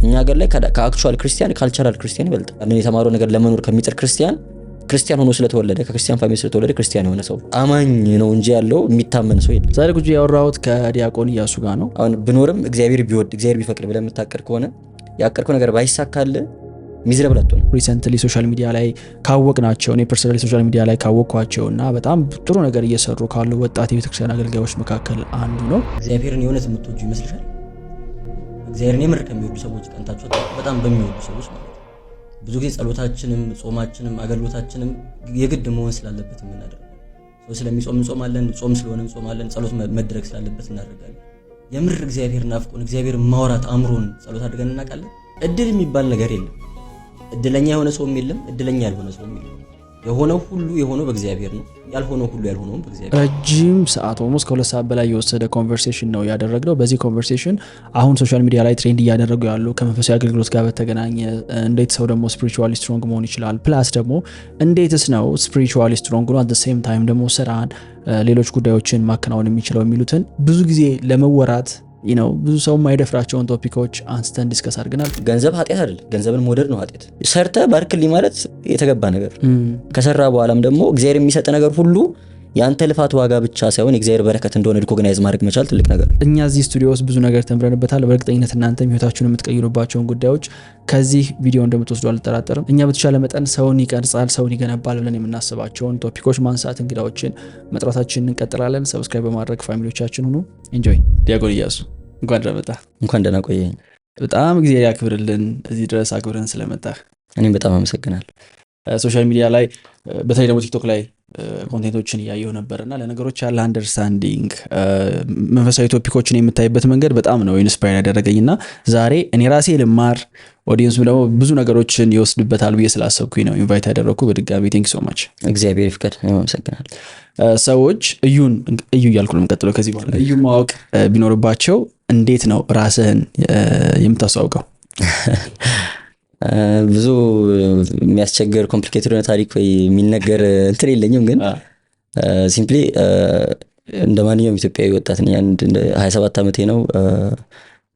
እኛ ሀገር ላይ ከአክቹዋል ክርስቲያን ካልቸራል ክርስቲያን ይበልጣል። እኔ የተማረው ነገር ለመኖር ከሚጥር ክርስቲያን ሆኖ ስለተወለደ ከክርስቲያን ፋሚሊ ስለተወለደ ክርስቲያን የሆነ ሰው አማኝ ነው እንጂ ያለው የሚታመን ሰው የለም። ዛሬ ቁጭ ያወራሁት ከዲያቆን ኢያሱ ጋር ነው። አሁን ብኖርም እግዚአብሔር ቢወድ እግዚአብሔር ቢፈቅድ ብለህ የምታቀር ከሆነ ያቀርከው ነገር ባይሳካል ሚዝረብል አትሆን። ሪሰንትሊ ሶሻል ሚዲያ ላይ ካወቅናቸው እኔ ፐርሰናሊ ሶሻል ሚዲያ ላይ ካወቅኳቸውና በጣም ጥሩ ነገር እየሰሩ ካሉ ወጣት የቤተክርስቲያን አገልጋዮች መካከል አንዱ ነው። እግዚአብሔርን የእውነት የምትወጁ ይመስልሻል? እግዚአብሔርን የምር ከሚወዱ ሰዎች ቀንታቸው በጣም በሚወዱ ሰዎች ማለት ነው። ብዙ ጊዜ ጸሎታችንም ጾማችንም አገልግሎታችንም የግድ መሆን ስላለበት የምናደርገው ሰው ስለሚጾም እንጾማለን፣ ጾም ስለሆነ እንጾማለን፣ ጸሎት መድረግ ስላለበት እናደርጋለን። የምር እግዚአብሔር ናፍቆን እግዚአብሔር ማውራት አምሮን ጸሎት አድርገን እናውቃለን? እድል የሚባል ነገር የለም። እድለኛ የሆነ ሰውም የለም፣ እድለኛ ያልሆነ ሰውም የለም። የሆነው ሁሉ የሆነው በእግዚአብሔር ነው፣ ያልሆነው ሁሉ ያልሆነውም በእግዚአብሔር። ረጅም ሰዓት ኦልሞስት ከ2 ሰዓት በላይ የወሰደ ኮንቨርሴሽን ነው ያደረግነው። በዚህ ኮንቨርሴሽን አሁን ሶሻል ሚዲያ ላይ ትሬንድ እያደረጉ ያሉ ከመንፈሳዊ አገልግሎት ጋር በተገናኘ እንዴት ሰው ደግሞ ስፒሪቹዋሊ ስትሮንግ መሆን ይችላል፣ ፕላስ ደግሞ እንዴትስ ነው ስፒሪቹዋሊ ስትሮንግ ነው አት ዘ ሴም ታይም ደግሞ ስራን ሌሎች ጉዳዮችን ማከናወን የሚችለው የሚሉትን ብዙ ጊዜ ለመወራት ብዙ ሰው የማይደፍራቸውን ቶፒኮች አንስተን ዲስከስ አድርገናል። ገንዘብ ኃጢአት አይደል፣ ገንዘብን መውደድ ነው ኃጢአት። ሰርተ ባርክልኝ ማለት የተገባ ነገር ከሰራ በኋላም ደግሞ እግዚአብሔር የሚሰጥ ነገር ሁሉ ያንተ ልፋት ዋጋ ብቻ ሳይሆን እግዚአብሔር በረከት እንደሆነ ሪኮግናይዝ ማድረግ መቻል ትልቅ ነገር። እኛ እዚህ ስቱዲዮ ውስጥ ብዙ ነገር ተምረንበታል። በእርግጠኝነት እናንተም ህይወታችሁን የምትቀይሩባቸውን ጉዳዮች ከዚህ ቪዲዮ እንደምትወስዱ አልጠራጠርም። እኛ በተቻለ መጠን ሰውን ይቀርጻል፣ ሰውን ይገነባል ብለን የምናስባቸውን ቶፒኮች ማንሳት፣ እንግዳዎችን መጥራታችንን እንቀጥላለን። ሰብስክራይብ በማድረግ ፋሚሊዎቻችን ሁኑ። ኢንጆይ። ዲያቆን ኢያሱ እንኳን ደህና መጣህ። እንኳን ደህና ቆየኝ። በጣም ጊዜ ያክብርልን እዚህ ድረስ አክብረን ስለመጣህ። እኔም በጣም አመሰግናለሁ። ሶሻል ሚዲያ ላይ በተለይ ደግሞ ቲክቶክ ላይ ኮንቴንቶችን እያየሁ ነበርና ለነገሮች ያለ አንደርስታንዲንግ መንፈሳዊ ቶፒኮችን የምታይበት መንገድ በጣም ነው ኢንስፓየር ያደረገኝና ዛሬ እኔ ራሴ ልማር ኦዲየንስም ደግሞ ብዙ ነገሮችን ይወስድበታል ብዬ ስላሰብኩኝ ነው ኢንቫይት ያደረኩ። በድጋሚ ቴንክ ሶ ማች። እግዚአብሔር ይፍቀድ። አመሰግናለሁ። ሰዎች እዩ እያልኩ ነው የምቀጥለው። ከዚህ በኋላ እዩ ማወቅ ቢኖርባቸው እንዴት ነው ራስህን የምታስተዋውቀው? ብዙ የሚያስቸግር ኮምፕሊኬትድ የሆነ ታሪክ ወይ የሚነገር እንትን የለኝም፣ ግን ሲምፕሊ እንደ ማንኛውም ኢትዮጵያዊ ወጣት ነኝ። 27 ዓመቴ ነው።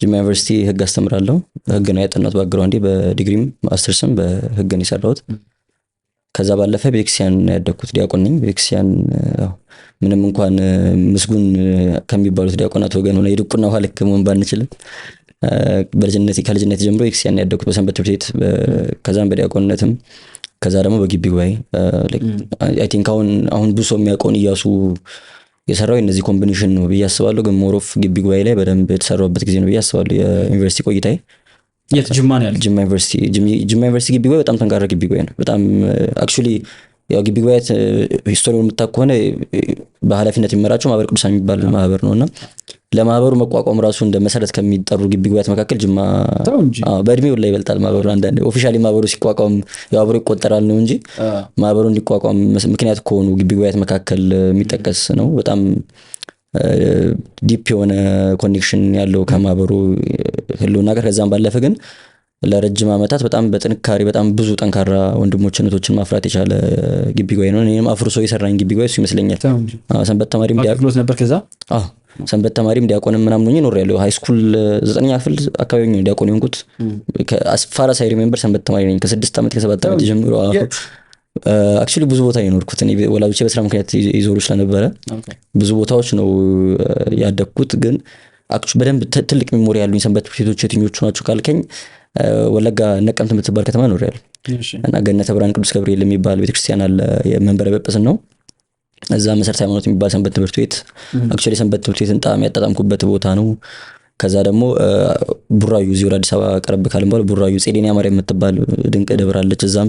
ጅማ ዩኒቨርሲቲ ህግ አስተምራለሁ። ህግ ነው ያጠናሁት። ባክግራውንዴ በዲግሪም ማስተርስም በህግ ነው የሰራሁት። ከዛ ባለፈ ቤተክርስቲያን ያደግኩት ዲያቆን ነኝ። ቤተክርስቲያን ምንም እንኳን ምስጉን ከሚባሉት ዲያቆናት ወገን ሆነ የድቁና ውሃ ልክ መሆን ባንችልም ከልጅነቴ ጀምሮ ቤተክርስቲያን ያደግኩት በሰንበት ትምህርት ቤት፣ ከዛም በዲያቆንነትም፣ ከዛ ደግሞ በግቢ ጉባኤ። አይ ቲንክ አሁን ብዙ ሰው የሚያውቀውን ኢያሱ የሰራው እነዚህ ኮምቢኔሽን ነው ብዬ አስባለሁ። ግን ሞሮፍ ግቢ ጉባኤ ላይ በደንብ የተሰራበት ጊዜ ነው ብዬ አስባለሁ። የዩኒቨርሲቲ ቆይታዬ የት? ጅማ ነው ያለው? ጅማ ዩኒቨርሲቲ ግቢ ጉባኤ በጣም ጠንካራ ግቢ ጉባኤ ነው። በጣም አክቹሊ ያው ግቢ ጉባኤ ሂስቶሪውን የምታውቅ ከሆነ በኃላፊነት የሚመራቸው ማህበረ ቅዱሳን የሚባል ማህበር ነውና ለማህበሩ መቋቋም ራሱ እንደ መሰረት ከሚጠሩ ግቢ ጉባኤት መካከል ጅማ በእድሜው ላይ ይበልጣል ማህበሩ። አንዳንዴ ኦፊሻሊ ማህበሩ ሲቋቋም ያው አብሮ ይቆጠራል ነው እንጂ ማህበሩ እንዲቋቋም ምክንያት ከሆኑ ግቢ ጉባኤት መካከል የሚጠቀስ ነው። በጣም ዲፕ የሆነ ኮኔክሽን ያለው ከማህበሩ ህልውና ጋር። ከዛም ባለፈ ግን ለረጅም ዓመታት በጣም በጥንካሬ በጣም ብዙ ጠንካራ ወንድሞችን እህቶችን ማፍራት የቻለ ግቢ ጉባኤ ነው። እኔም አፍርሶ የሰራኝ ግቢ ጉባኤ እሱ ይመስለኛል። ሰንበት ተማሪም ዲያቆን ነበር። ከዛ ሰንበት ተማሪም ዲያቆንም ምናምን ሆኜ ኖሬያለሁ። ሃይ ስኩል 9ኛ ክፍል አካባቢ ነው ዲያቆን የሆንኩት። ከአስፋራ ሳይ ሪሜምበር ሰንበት ተማሪ ነኝ ከ6 ዓመት ከ7 ዓመት ጀምሮ። አክቹሊ ብዙ ቦታ የኖርኩት እኔ ወላጆቼ በስራ ምክንያት ይዞሩ ስለነበረ ብዙ ቦታዎች ነው ያደግኩት። ግን አክቹሊ በደንብ ትልቅ ሜሞሪ ያሉኝ ሰንበት ቤቶች የትኞቹ ናቸው ካልከኝ ወለጋ ነቀምት የምትባል ከተማ ኖሬያለሁ እና ገነተ ብርሃን ቅዱስ ገብርኤል የሚባል ቤተክርስቲያን አለ። የመንበረ ጵጵስና ነው። እዛ መሰረተ ሃይማኖት የሚባል ሰንበት ትምህርት ቤት አክቹሊ ሰንበት ትምህርት ቤትን ጣም ያጣጣምኩበት ቦታ ነው። ከዛ ደግሞ ቡራዩ እዚህ ወደ አዲስ አበባ ቀረብ ካልን በኋላ ቡራዩ ጼዴንያ ማርያም የምትባል ድንቅ ደብር አለች። እዛም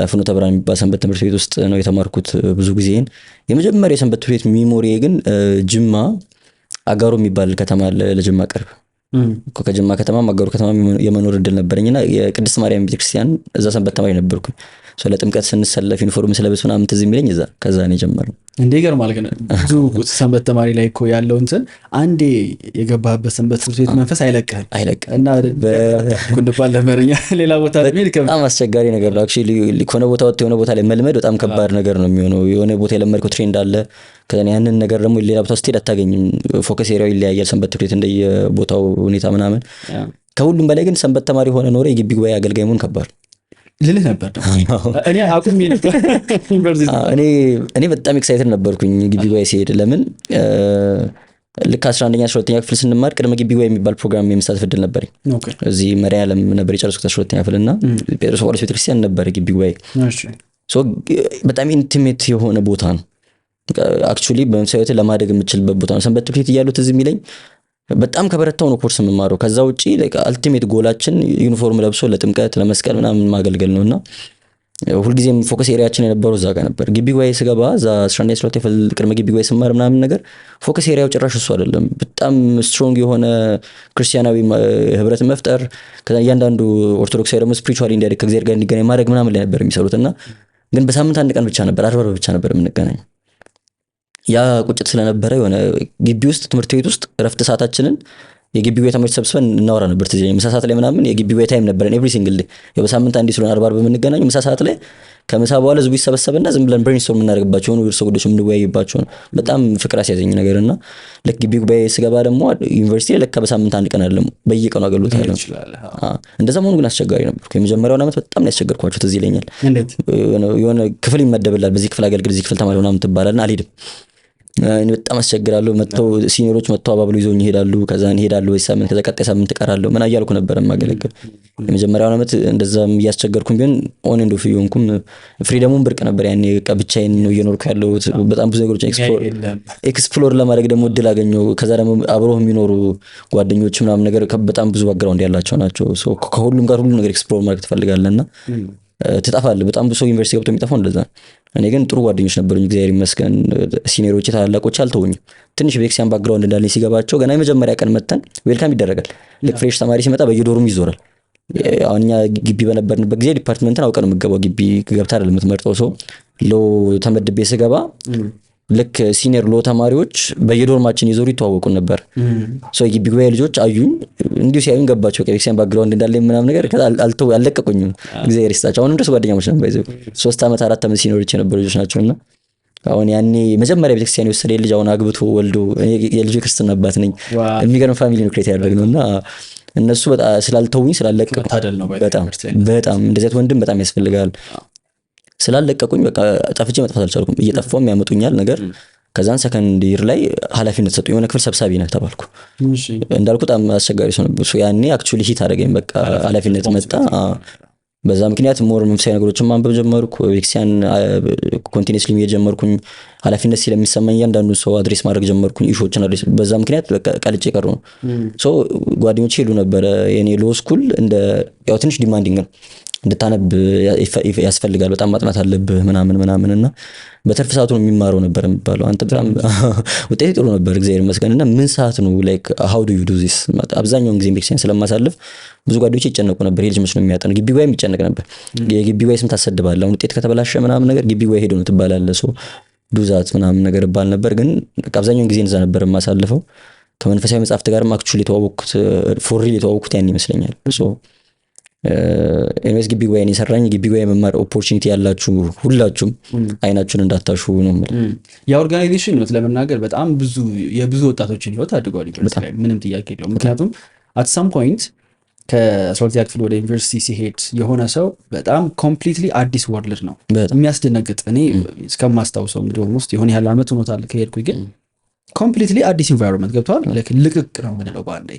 ፍኖተ ብርሃን የሚባል ሰንበት ትምህርት ቤት ውስጥ ነው የተማርኩት ብዙ ጊዜን። የመጀመሪያ የሰንበት ትምህርት ቤት ሚሞሪ ግን ጅማ አጋሮ የሚባል ከተማ አለ ለጅማ ቅርብ። ከጅማ ከተማ አጋሮ ከተማ የመኖር እድል ነበረኝና የቅድስት ማርያም ቤተክርስቲያን እዛ ሰንበት ተማሪ ነበርኩኝ። ለጥምቀት ስንሰለፍ ዩኒፎርም ስለብስ ምናምን ትዝ የሚለኝ ከዛ ነው የጀመረው። እንዴ ይገርማል። ግን ብዙ ሰንበት ተማሪ ላይ እኮ ያለው እንትን አንዴ የገባህበት ሰንበት ትምህርት ቤት መንፈስ አይለቅህም እና ኩንድባል ለመረኛ ሌላ ቦታ በጣም አስቸጋሪ ነገር ነው። አክቹሊ ከሆነ ቦታ ወጥቶ የሆነ ቦታ ላይ መልመድ በጣም ከባድ ነገር ነው የሚሆነው። የሆነ ቦታ የለመድከው ትሬንድ አለ። ከዛ ያንን ነገር ደግሞ ሌላ ቦታ ስትሄድ አታገኝም። ፎከስ ኤሪያው ይለያያል። ሰንበት ትምህርት ቤት እንደየቦታው ሁኔታ ምናምን ከሁሉም በላይ ግን ሰንበት ተማሪ ሆነ ኖረ የግቢ ጉባኤ አገልጋይ መሆን ከባድ ልልህ ነበር እኔ አቁሜ ነበር ዩኒቨርሲቲ እኔ በጣም ኤክሳይትድ ነበርኩኝ ግቢ ጉባኤ ሲሄድ ለምን ልክ 11ኛ 12ኛ ክፍል ስንማር ቅድመ ግቢ ጉባኤ የሚባል ፕሮግራም የመሳተፍ እድል ነበረኝ እዚህ መድኃኔዓለም ነበር የጨረስኩት 12ኛ ክፍል እና ጴጥሮስ ጳውሎስ ቤተክርስቲያን ነበር ግቢ ጉባኤ በጣም ኢንቲሜት የሆነ ቦታ ነው አክቹሊ በመንፈሳዊ ህይወት ለማደግ የምችልበት ቦታ ነው ሰንበት ትምህርት ቤት እያሉት እዚህ የሚለኝ በጣም ከበረታው ነው ኮርስ የምማረው ከዛ ውጪ አልቲሜት ጎላችን ዩኒፎርም ለብሶ ለጥምቀት ለመስቀል ምናምን ማገልገል ነውና ሁልጊዜም ፎከስ ኤሪያችን የነበረው እዛ ጋር ነበር ግቢ ጉባኤ ስገባ እዛ 11ኛ 12ኛ ክፍል ቅድመ ግቢ ጉባኤ ስማር ምናምን ነገር ፎከስ ኤሪያው ጭራሽ እሱ አይደለም በጣም ስትሮንግ የሆነ ክርስቲያናዊ ህብረት መፍጠር ከዛ እያንዳንዱ ኦርቶዶክሳዊ ደግሞ ስፒሪቹዋሊ እንዲያድግ ከእግዚአብሔር ጋር እንዲገናኝ ማድረግ ምናምን ላይ ነበር የሚሰሩትና ግን በሳምንት አንድ ቀን ብቻ ነበር አርብ ብቻ ነበር የምንገናኝ ያ ቁጭት ስለነበረ የሆነ ግቢ ውስጥ ትምህርት ቤት ውስጥ ረፍት ሰዓታችንን የግቢ ጉባኤ ተማሪዎች ሰብስበን እናወራ ነበር ትዝ ይለኛል ምሳ ሰዓት ላይ ምናምን የግቢ ጉባኤ ታይም ነበረን ኤቭሪ ሲንግል ዴይ በሳምንት አንዴ ስለሆነ አርብ በምንገናኝ ምሳ ሰዓት ላይ ከምሳ በኋላ ህዝቡ ይሰበሰብና ዝም ብለን ብሬንስቶርም የምናደርግባቸው ነው እርስ ጉዳዮች የምንወያይባቸው በጣም ፍቅር አስያዘኝ ነገር እና ልክ ግቢ ጉባኤ ስገባ ደግሞ ዩኒቨርሲቲ ለካ በሳምንት አንድ ቀን አይደለም በየቀኑ አገልግሎት ያለው እንደዛ መሆኑ ግን አስቸጋሪ ነበር የመጀመሪያውን ዓመት በጣም ነው ያስቸገርኳቸው ትዝ ይለኛል የሆነ ክፍል ይመደብላል በዚህ ክፍል አገልግል እዚህ ክፍል ተማሪ ምናምን ትባላለና አልሄድም እኔ በጣም አስቸግራለሁ መጥተው ሲኒሮች መጥተው አባብሎ ይዞኝ ይሄዳሉ ከዛ እንሄዳለሁ ወይ ሳምንት ከዛ ቀጣይ ሳምንት እቀራለሁ ምን አያልኩ ነበር ማገለግል የመጀመሪያው ዓመት እንደዛም እያስቸገርኩኝ ቢሆን ኦን ኤንድ ኦፍ ይሆንኩም ፍሪደሙን ብርቅ ነበር ያኔ ብቻዬን ነው እየኖርኩ ያለሁት በጣም ብዙ ነገሮች ኤክስፕሎር ለማድረግ ደግሞ እድል አገኘሁ ከዛ ደግሞ አብሮህ የሚኖሩ ጓደኞች ምናምን ነገር በጣም ብዙ ባክግራውንድ ያላቸው ናቸው ሶ ከሁሉም ጋር ሁሉ ነገር ኤክስፕሎር ማድረግ ትፈልጋለህና ትጣፋለህ በጣም ብዙ ሰው ዩኒቨርሲቲ ገብቶ የሚጠፋው እንደዛ እኔ ግን ጥሩ ጓደኞች ነበሩኝ እግዚአብሔር ይመስገን ሲኒየሮች ታላላቆች አልተውኝም ትንሽ ቤክሲያን ባክግራውንድ እንዳለኝ ሲገባቸው ገና የመጀመሪያ ቀን መተን ዌልካም ይደረጋል ልክ ፍሬሽ ተማሪ ሲመጣ በየዶሩም ይዞራል አሁን እኛ ግቢ በነበርንበት ጊዜ ዲፓርትመንትን አውቀን የምገባው ግቢ ገብታ አይደለም የምትመርጠው ሰው ሎ ተመድቤ ስገባ ልክ ሲኒየር ሎ ተማሪዎች በየዶርማችን ይዞሩ ይተዋወቁን ነበር ሶ የግቢ ጉባኤ ልጆች አዩኝ እንዲሁ ሲያዩኝ ገባቸው ከቤክሲያን ባክግራውንድ እንዳለኝ ምናምን ነገር አልለቀቁኝም እግዚአብሔር ይስጣቸው አሁንም ድረስ ጓደኛሞች ነን ባይዘው 3 ዓመት 4 ዓመት ሲኒየሮች የነበሩ ልጆች ናቸውና አሁን ያኔ መጀመሪያ ቤተክርስቲያን የወሰደ ልጅ አሁን አግብቶ ወልዶ የልጅ ክርስትና አባት ነኝ የሚገርም ፋሚሊ ነው ክሬት ያደረግነውና እነሱ በጣም ስላልተውኝ ስላለቀቁ በጣም እንደዚህ ወንድም በጣም ያስፈልጋል ስላለቀቁኝ በቃ ጠፍቼ መጥፋት አልቻልኩም እየጠፋውም ያመጡኛል ነገር ከዛን ሰከንድ ይር ላይ ኃላፊነት ሰጡኝ የሆነ ክፍል ሰብሳቢ ነህ ተባልኩ እንዳልኩት በጣም አስቸጋሪ ሰው ነበር ያኔ አክቹሊ ሂት አደረገኝ በቃ ኃላፊነት መጣ በዛ ምክንያት ሞር መንፈሳዊ ነገሮችን ማንበብ ጀመርኩ ቤክሲያን ኮንቲኒየስሊ እየጀመርኩኝ ኃላፊነት ስለሚሰማኝ እያንዳንዱ ሰው አድሬስ ማድረግ ጀመርኩኝ ኢሹዎችን አድሬስ በዛ ምክንያት በቃ ቀልጬ ቀሩ ነው ሶ ጓደኞቼ ሄዱ ነበር የኔ ሎ ስኩል እንደ ያው ትንሽ ዲማንዲንግ ነው እንድታነብ ያስፈልጋል በጣም ማጥናት አለብህ ምናምን እና በትርፍ ሰዓቱ ነው የሚማረው ነበር የሚባለው አንተ በጣም ውጤት ጥሩ ነበር እግዚአብሔር ይመስገን እና ምን ሰዓት ነው ላይክ how do you do this አብዛኛውን ጊዜ ቤክሲያን ስለማሳልፍ ብዙ ጓደኞቼ ይጨነቁ ነበር የልጅ መች ነው የሚያጠን ግቢ ጉባኤ የሚጨነቅ ነበር የግቢ ጉባኤ ስም ታሰድባለህ አሁን ውጤት ከተበላሸ ምናምን ነገር ግቢ ጉባኤ ሄዶ ነው ትባላለህ ሶ ዱዛት ምናምን ነገር ባል ነበር ግን አብዛኛውን ጊዜ እንደዛ ነበር የማሳልፈው ከመንፈሳዊ መጽሐፍት ጋርም አክቹሊ ተዋወቅኩት ፎር ሪል ተዋወቅኩት ያን ይመስለኛል ሶ ኤምኤስ ግቢ ጉባኤን የሰራኝ ግቢ ጉባኤ መማር ኦፖርቹኒቲ ያላችሁ ሁላችሁም አይናችሁን እንዳታሹ ነው ማለት የኦርጋናይዜሽን ነው ለመናገር በጣም ብዙ የብዙ ወጣቶችን ህይወት አድጓል ይመስላል ምንም ጥያቄ የለውም ምክንያቱም at some point ከ12ኛ ክፍል ወደ ዩኒቨርሲቲ ሲሄድ የሆነ ሰው በጣም ኮምፕሊትሊ አዲስ ወርልድ ነው የሚያስደነግጥ እኔ እስከማስታውሰው እንግዲህ ኦልሞስት የሆነ ያህል አመት ሆኖታል ከሄድኩኝ ግን ኮምፕሊትሊ አዲስ ኢንቫይሮንመንት ገብቷል ልቅቅ ነው የምንለው በአንዴ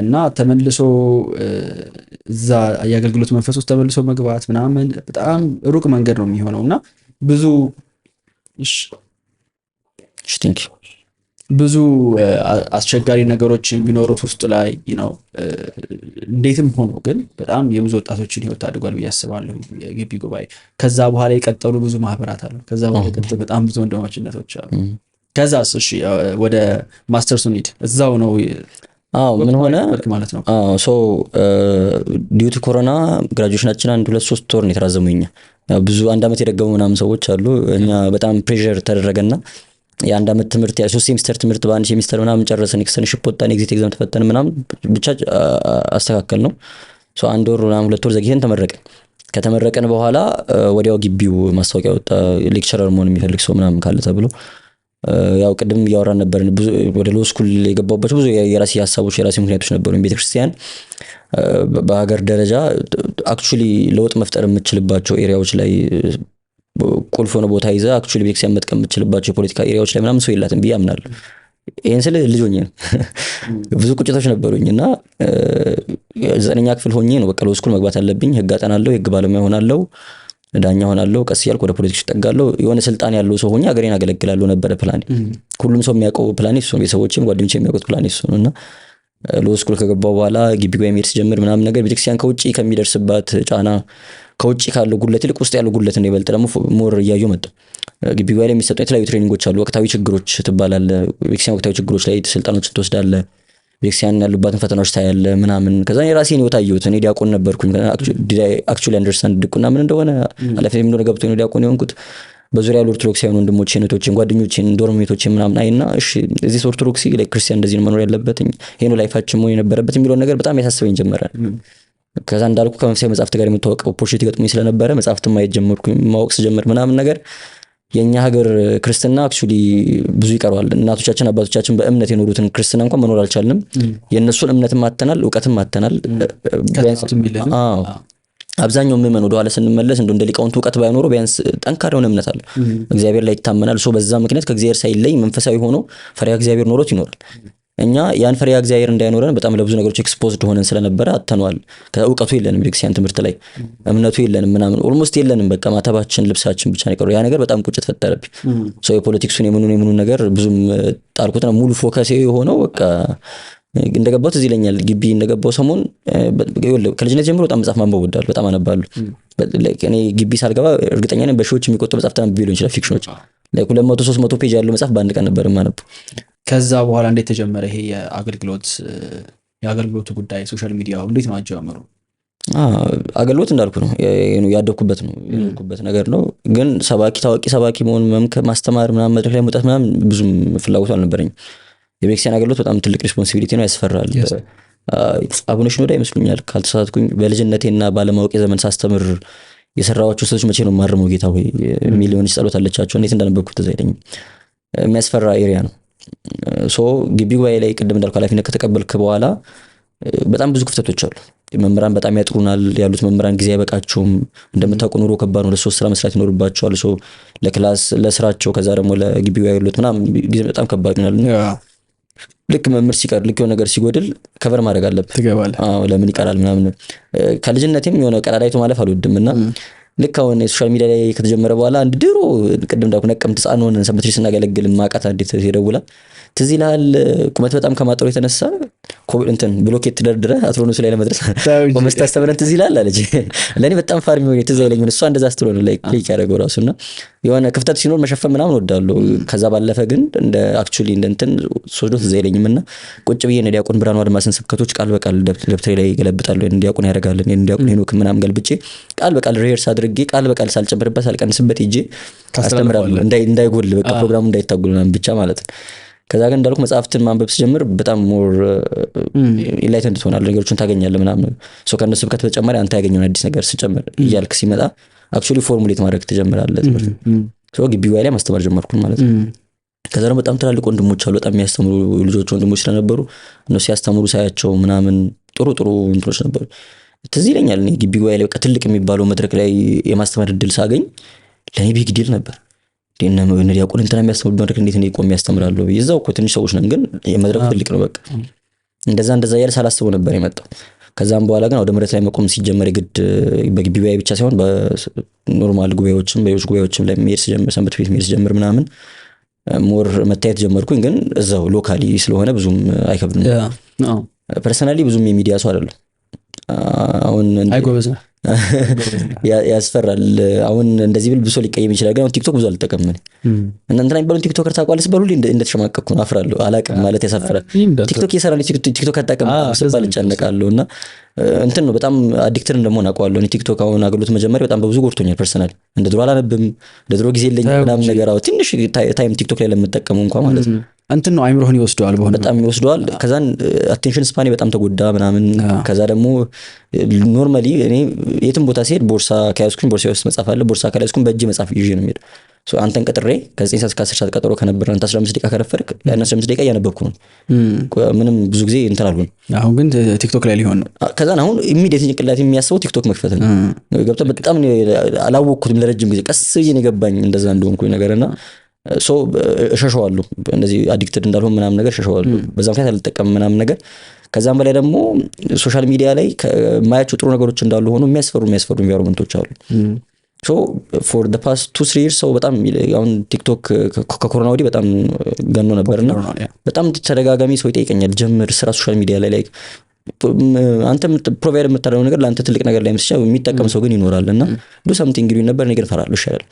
እና ተመልሶ እዛ የአገልግሎት መንፈስ ውስጥ ተመልሶ መግባት ምናምን በጣም ሩቅ መንገድ ነው የሚሆነው እና ብዙ አስቸጋሪ ነገሮች ቢኖሩት ውስጥ ላይ ነው እንዴትም ሆኖ ግን በጣም የብዙ ወጣቶችን ህይወት አድጓል ብዬ አስባለሁ የግቢ ጉባኤ ከዛ በኋላ የቀጠሉ ብዙ ማህበራት አሉ ከዛ በኋላ የቀጠሉ በጣም ብዙ ወንድማማችነቶች አሉ ከዛስ እሺ ወደ ማስተርስ ኒድ እዛው ነው ምን ሆነ ማለት ነው ሶ ዲዩ ቱ ኮሮና ግራጁዌሽናችን 1-2-3 ወር ነው የተራዘመኝ ብዙ አንድ አመት የደገሙ ምናምን ሰዎች አሉ እኛ በጣም ፕሬሸር ተደረገና የአንድ አመት ትምህርት ያ 3 ሴሚስተር ትምህርት በአንድ ሴሚስተር ምናምን ጨረሰን ኤክስተርንሺፕ ወጣን ኤግዚት ኤግዛም ተፈተን ምናምን ብቻ አስተካከል ነው ሶ አንድ ወር ምናምን 2 ወር ዘግይተን ተመረቀን ከተመረቀን በኋላ ወዲያው ግቢው ማስታወቂያ ወጣ ሌክቸረር መሆን የሚፈልግ ሰው ምናምን ካለ ተብሎ ያው ቅድም እያወራን ነበር ብዙ ወደ ሎ ስኩል የገባሁባቸው ብዙ የራሴ ሀሳቦች የራሴ ምክንያቶች ነበሩ። ቤተክርስቲያን በሀገር ደረጃ አክቹሊ ለውጥ መፍጠር የምትችልባቸው ኤሪያዎች ላይ ቁልፍ ሆነ ቦታ ይዘህ አክቹሊ ቤተክርስቲያን መጥቀም የምትችልባቸው የፖለቲካ ኤሪያዎች ላይ ምናምን ሰው የላትም ብዬ አምናለሁ። ይህን ስል ልጅ ሆኜ ነው ብዙ ቁጭቶች ነበሩኝ እና 9ኛ ክፍል ሆኜ ነው በቃ ሎ ስኩል መግባት አለብኝ፣ ህግ አጠናለሁ፣ የህግ ባለሙያ ሆናለሁ፣ ዳኛ ሆናለሁ፣ ቀስ እያልኩ ወደ ፖለቲክስ እጠጋለሁ፣ የሆነ ስልጣን ያለው ሰው ሆኜ ሀገሬን አገለግላለሁ ነበረ ፕላኔ። ሁሉም ሰው የሚያውቀው ፕላኔ እሱ ነው፣ ቤተሰቦቼም ጓደኞቼም የሚያውቁት ፕላኔ እሱ ነው። እና ሎ ስኩል ከገባሁ በኋላ ግቢ ጉባኤ መሄድ ስጀምር ምናምን ነገር ቤተክርስቲያን ከውጭ ከሚደርስባት ጫና ከውጭ ካለው ጉለት ይልቅ ውስጥ ያለው ጉለት ነው ይበልጥ ደግሞ ሞር እያየሁ መጣሁ። ግቢ ጉባኤ ላይ የሚሰጡ የተለያዩ ትሬኒንጎች አሉ። ወቅታዊ ችግሮች ትባላለህ፣ ቤተክርስቲያን ወቅታዊ ችግሮች ላይ ስልጠናዎችን ትወስዳለህ፣ ቤተክርስቲያን ያሉባትን ፈተናዎች ታያለህ ምናምን። ከዛ የራሴን ህይወት አየሁት። እኔ ዲያቆን ነበርኩኝ። አክቹሊ አንደርስታንድ ድቁና ምን እንደሆነ ኃላፊነት ምን እንደሆነ ገብቶኝ ነው ዲያቆን የሆንኩት። በዙሪያ ያሉ ኦርቶዶክሳውያን ወንድሞቼን እህቶቼን ጓደኞቼን ዶርም ሜቶቼን ምናምን አይና እሺ እዚህ ኦርቶዶክሲ ላይ ክርስቲያን እንደዚህ ነው መኖር ያለበት ይሄ ነው ላይፋችን መሆን የነበረበት የሚለውን ነገር በጣም ያሳስበኝ ጀመረ። ከዛ እንዳልኩ ከመንፈሳዊ መጽሐፍት ጋር የምታወቅ ኦፖርቹኒቲ ገጥሞኝ ስለነበረ መጽሐፍትን ማየት ጀመርኩኝ። ማወቅ ስጀምር ምናምን ነገር የኛ ሀገር ክርስትና አክቹሊ ብዙ ይቀረዋል። እናቶቻችን አባቶቻችን በእምነት የኖሩትን ክርስትና እንኳን መኖር አልቻልንም። የእነሱን እምነትም አተናል፣ እውቀትም አተናል። አብዛኛው ምዕመን ወደ ኋላ ስንመለስ እንደ ሊቃውንቱ እውቀት ባይኖሩ ቢያንስ ጠንካራ የሆነ እምነት አለ፣ እግዚአብሔር ላይ ይታመናል። በዛ ምክንያት ከእግዚአብሔር ሳይለይ መንፈሳዊ ሆኖ ፈሪሃ እግዚአብሔር ኖሮት ይኖራል። እኛ ያን ፈሪሃ እግዚአብሔር እንዳይኖረን በጣም ለብዙ ነገሮች ኤክስፖዝድ ሆነን ስለነበረ አተኗል። ከእውቀቱ የለንም፣ ቤተክርስቲያን ትምህርት ላይ እምነቱ የለንም ምናምን ኦልሞስት የለንም። በቃ ማተባችን ልብሳችን ብቻ ነው የቀረው። ያ ነገር በጣም ቁጭት ፈጠረብኝ። የፖለቲክሱን የምኑን ነገር ብዙም ጣልኩትና ሙሉ ፎከስ የሆነው በቃ እንደገባሁት እዚህ ይለኛል። ግቢ እንደገባው ሰሞን ከልጅነት ጀምሮ በጣም መጽሐፍ ማንበብ እወዳለሁ፣ በጣም አነባለሁ። እኔ ግቢ ሳልገባ እርግጠኛ ነኝ በሺዎች የሚቆጠሩ መጽሐፍት አንብቤ ሊሆን ይችላል። ፊክሽኖች 200-300 ፔጅ ያለው መጽሐፍ በአንድ ቀን ነበር የማነበው። ከዛ በኋላ እንዴት ተጀመረ ይሄ የአገልግሎቱ ጉዳይ? ሶሻል ሚዲያው እንዴት ነው አጀማመሩ? አገልግሎት እንዳልኩ ነው ያደኩበት ነው የኖርኩበት ነገር ነው። ግን ታዋቂ ሰባኪ መሆን መምከር፣ ማስተማር ምናምን መድረክ ላይ መውጣት ምናምን ብዙም ፍላጎቱ አልነበረኝም። የቤተክርስቲያን አገልግሎት በጣም ትልቅ ሪስፖንሲቢሊቲ ነው፣ ያስፈራል። አቡነ ሽኖዳ ይመስሉኛል ካልተሳሳትኩኝ በልጅነቴና ባለማወቅ የዘመን ሳስተምር የሰራኋቸው ስህተቶች መቼ ነው ማርመው ጌታ ሆይ ሚሊዮን ጸሎት አለቻቸው። እንዴት እንዳነበብኩት ትዝ አይለኝም። የሚያስፈራ ኤሪያ ነው። ግቢ ጉባኤ ላይ ቅድም እንዳልኩ ኃላፊነት ከተቀበልክ በኋላ በጣም ብዙ ክፍተቶች አሉ። መምህራን በጣም ያጥሩናል። ያሉት መምህራን ጊዜ አይበቃቸውም። እንደምታውቁ ኑሮ ከባድ ነው። ለ3 ስራ መስራት ይኖርባቸዋል። ለክላስ ለስራቸው፣ ከዛ ደግሞ ለግቢ ጉባኤ ያሉት ምናምን ጊዜ በጣም ከባድ ይሆናል። ልክ መምህር ሲቀር ልክ የሆነ ነገር ሲጎድል ከቨር ማድረግ አለብህ። ለምን ይቀራል ምናምን። ከልጅነቴም የሆነ ቀዳዳይቶ ማለፍ አልወድም እና ልክ አሁን የሶሻል ሚዲያ ላይ ከተጀመረ በኋላ አንድ ድሮ ቅድም እንዳልኩ ነቀምት ህፃን ሆነን ሰንበት ቤት ስናገለግል ማቃት አንዲት ይደውላል። ትዝ ይልሃል ቁመት በጣም ከማጠሩ የተነሳ ብሎኬት ደርድረህ አትሮኖሱ ላይ ለመድረስ ቆመስ ታስተምረን ትዝ ይልሃል አለች። ለእኔ በጣም ፋር የሚሆን ትዝ አይለኝ። እሷ እንደዛ ስትሎ ነው ላይ ክሊክ ያደረገው ራሱ እና የሆነ ክፍተት ሲኖር መሸፈን ምናምን ወዳለሁ። ከዛ ባለፈ ግን እንደ አክቹሊ ሶስዶ ትዝ አይለኝም እና ቁጭ ብዬ እነ ዲያቆን ብርሃኑ አድማስን ስብከቶች ቃል በቃል ደብተሬ ላይ ገለብጣለሁ። ዲያቆን ያደርጋለን ዲያቆን ሄኖክ ምናምን ገልብጬ ቃል በቃል ሪሄርስ አድርጌ ቃል በቃል ሳልጨምርበት ሳልቀንስበት ሄጄ አስተምራለሁ። እንዳይጎል በቃ ፕሮግራሙ እንዳይታጎል ምናምን ብቻ ማለት ነው። ከዛ ግን እንዳልኩ መጽሐፍትን ማንበብ ስጀምር በጣም ሞር ኢንላይትድ ትሆናለህ፣ ነገሮችን ታገኛለህ ምናምን። ከእነሱ ስብከት በተጨማሪ አንተ ያገኘውን አዲስ ነገር ስጨምር እያልክ ሲመጣ አክቹሊ ፎርሙሌት ማድረግ ትጀምራለህ ትምህርት። ግቢ ጉባኤ ላይ ማስተማር ጀመርኩኝ ማለት ነው። ከዛ ደግሞ በጣም ትላልቅ ወንድሞች አሉ፣ በጣም የሚያስተምሩ ልጆች ወንድሞች ስለነበሩ እነሱ ሲያስተምሩ ሳያቸው ምናምን ጥሩ እንትኖች ነበሩ። ትዝ ይለኛል እኔ ግቢ ጉባኤ ላይ በቃ ትልቅ የሚባለው መድረክ ላይ የማስተማር እድል ሳገኝ ለእኔ ቢግ ዲል ነበር። ዲያቆን እንትና የሚያስተምሩት መድረክ እንዴት እኔ ቆሜ ያስተምራለሁ? እዛው እኮ ትንሽ ሰዎች ነን፣ ግን የመድረኩ ትልቅ ነው። በቃ እንደዛ እያለ ሳላስበው ነበር የመጣው። ከዛም በኋላ ግን ወደ መድረክ ላይ መቆም ሲጀመር የግድ በግቢ ጉባኤ ብቻ ሳይሆን በኖርማል ጉባኤዎችም በሌሎች ጉባኤዎችም ላይ መሄድ ስጀምር፣ ሰንበት ቤት መሄድ ስጀምር ምናምን ሞር መታየት ጀመርኩኝ። ግን እዛው ሎካሊ ስለሆነ ብዙም አይከብድም። ፐርሰናሊ ብዙም የሚዲያ ሰው አይደለም። አሁን አይጎበዝ ነው ያስፈራል። አሁን እንደዚህ ብል ብሶ ሊቀየም ይችላል። ግን አሁን ቲክቶክ ብዙ አልጠቀምም እና እንትና የሚባሉን ቲክቶከር ታውቃለህ ስባሉ እንደተሸማቀቅኩ ነው፣ አፍራለሁ። አላቅም ማለት ያሳፍራል። ቲክቶክ እየሰራን ቲክቶክ አታውቅም ስባል እጨነቃለሁ። እና ነው በጣም አዲክትድ እንደመሆን አውቀዋለሁ። እኔ ቲክቶክ አሁን አገልግሎት መጀመሪያ በጣም በብዙ ጎድቶኛል። ፐርሰናሊ እንደ ድሮ አላነብም፣ እንደ ድሮ ጊዜ የለኝም ምናምን ነገር። ትንሽ ታይም ቲክቶክ ላይ ለምጠቀሙ እንኳን ማለት ነው ነው አይምሮህን ይወስደዋል፣ በጣም ይወስደዋል። ከዛን አቴንሽን ስፓኔ በጣም ተጎዳ ምናምን። ከዛ ደግሞ ኖርማሊ እኔ የትም ቦታ ሲሄድ ቦርሳ ከያዝኩኝ ቦርሳ ውስጥ መጻፍ አለ፣ ቦርሳ ካልያዝኩኝ በእጅ መጻፍ ይዤ ነው የምሄደው። አንተን ቀጥሬ ከ9 ሰዓት እስከ 10 ሰዓት ቀጠሮ ከነበረ አንተ 15 ደቂቃ ከረፈርክ ያን 15 ደቂቃ እያነበብኩ ነው። ምንም ብዙ ጊዜ እንትን አልሆንም። አሁን ግን ቲክቶክ ላይ ሊሆን ነው። ከዛን አሁን ኢሚዲየት ጭንቅላት የሚያስበው ቲክቶክ መክፈት ነው። ገብቶሃል? በጣም አላወቅኩትም ለረጅም ጊዜ ቀስ ብዬ ነው የገባኝ እንደዛ እንደሆንኩኝ ነገርና እሸሸዋለሁ እንደዚህ አዲክትድ እንዳልሆን ምናምን ነገር እሸሸዋለሁ። በዛ ምክንያት አልጠቀምም ምናምን ነገር። ከዛም በላይ ደግሞ ሶሻል ሚዲያ ላይ ከማያቸው ጥሩ ነገሮች እንዳሉ ሆኖ የሚያስፈሩ ኢንቫይሮንመንቶች አሉ። ሶ ፎር the past 2-3 years ሰው በጣም አሁን ቲክቶክ ከኮሮና ወዲህ በጣም ገኖ ነበርና በጣም ተደጋጋሚ ሰው ይጠይቀኛል ጀምር ስራ ሶሻል ሚዲያ ላይ አንተ ፕሮቫይድ የምታደርገው ነገር ለአንተ ትልቅ ነገር ላይ መስጫ የሚጠቀም ሰው ግን ይኖራልና ዱ ሳምቲንግ ይሉኝ ነበር። እኔ ግን እፈራለሁ። ይሻላል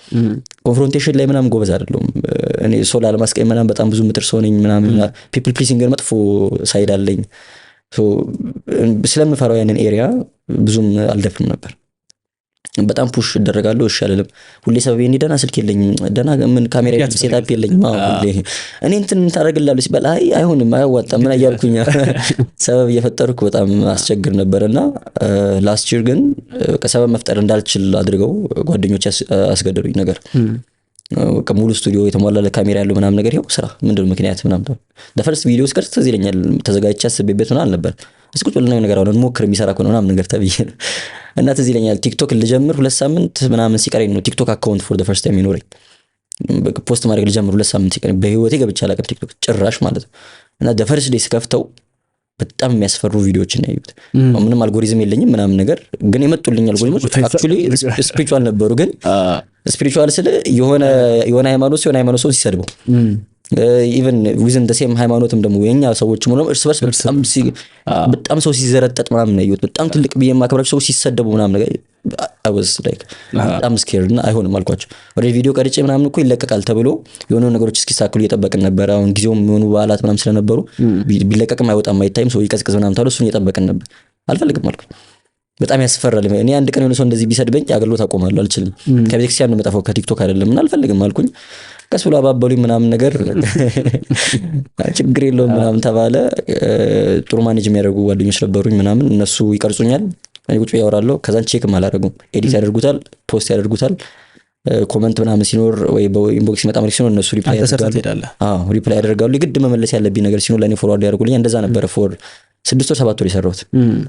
ኮንፍሮንቴሽን ላይ ምናምን ጎበዝ አይደለሁም እኔ። ሰው ላለማስቀየም ምናምን በጣም ብዙ ምጥር ሰው ነኝ ምናምን። ፒፕል ፕሊሲንግ መጥፎ ሳይድ አለኝ። ስለምፈራው ያንን ኤሪያ ብዙም አልደፍርም ነበር። በጣም ፑሽ እደረጋለሁ። እሺ አይደለም ሁሌ ሰበብ እንዲደና ስልክ የለኝም ደና ምን ካሜራ ሴትአፕ የለኝም ሁሌ እኔ እንትን ታረጋግላለሁ ሲባል አይ አይሆንም አያዋጣም ምን ያያልኩኝ ሰበብ እየፈጠርኩ በጣም አስቸግር ነበርና ላስት ይር ግን ከሰበብ መፍጠር እንዳልችል አድርገው ጓደኞች አስገደዱኝ ነገር። ሙሉ ስቱዲዮ የተሟላ ካሜራ ያለው ምናምን ነገር ይሄው ስራ ምንድነው ምክንያት ምናምን ነው ለፈርስት ቪዲዮስ ቀርጽ ትዝ ይለኛል ተዘጋጅቼ አስቤበት ምናምን ነበር። እስኪ ቁጭ ብለን ነገር አሁን ሞክር የሚሰራ ከሆነ ምናምን ነገር ተብዬ እና ትዝ ይለኛል ቲክቶክ ልጀምር 2 ሳምንት ምናምን ሲቀረኝ ነው ቲክቶክ አካውንት ፎር the first time ይኖረኝ። ፖስት ማድረግ ልጀምር 2 ሳምንት ሲቀረኝ በህይወቴ ገብቼ አላውቅም ቲክቶክ ጭራሽ ማለት ነው። እና the first day ስከፍተው በጣም የሚያስፈሩ ቪዲዮዎችን ነው ያዩት። ምንም አልጎሪዝም የለኝም ምናምን ነገር ግን የመጡልኝ አልጎሪዝሞች actually spiritual ነበሩ። ግን spiritual ስለ የሆነ ሃይማኖት ሰው ሲሰድበው even within the same ሃይማኖትም ደግሞ የኛ ሰዎች ምንም እርስ በርስ በጣም ሰው ሲዘረጠጥ ምናምን ነው ያዩት። በጣም ትልቅ በየማከብራቸው ሰው ሲሰደቡ ምናምን ነገር I was like በጣም scared እና አይሆንም አልኳቸው። ወደ ቪዲዮ ቀርጬ ምናምን እኮ ይለቀቃል ተብሎ የሆነ ነገሮች እስኪሳክሉ እየጠበቅን ነበር። አሁን ጊዜውም የሆኑ በዓላት ምናምን ስለነበሩ ቢለቀቅም አይወጣም አይታይም ሰው ይቀዝቅዝ ምናምን ታለው እሱን እየጠበቅን ነበር። አልፈልግም አልኩኝ። በጣም ያስፈራል። እኔ አንድ ቀን የሆነ ሰው እንደዚህ ቢሰድበኝ አገልግሎት አቆማለሁ አልችልም። ከቤተክርስቲያን ነው የምጠፋው ከቲክቶክ አይደለም እና አልፈልግም አልኩኝ። ቀስ ብሎ አባበሉኝ ምናምን ነገር ችግር የለውም ምናምን ተባለ። ጥሩ ማኔጅ የሚያደርጉ ጓደኞች ነበሩኝ ምናምን እነሱ ይቀርጹኛል እኔ ቁጭ ያወራለሁ። ከዛን ቼክም አላደርጉም ኤዲት ያደርጉታል ፖስት ያደርጉታል። ኮሜንት ምናምን ሲኖር ወይ በኢንቦክስ ይመጣ ማለት ሲኖር እነሱ ሪፕላይ ያደርጋሉ። ሪፕላይ ያደርጋሉ። ግድ መመለስ ያለብኝ ነገር ሲኖር ለኔ ፎርዋርድ ያደርጉልኝ። እንደዛ ነበር ፎር 6 ወር 7 ወር የሰራሁት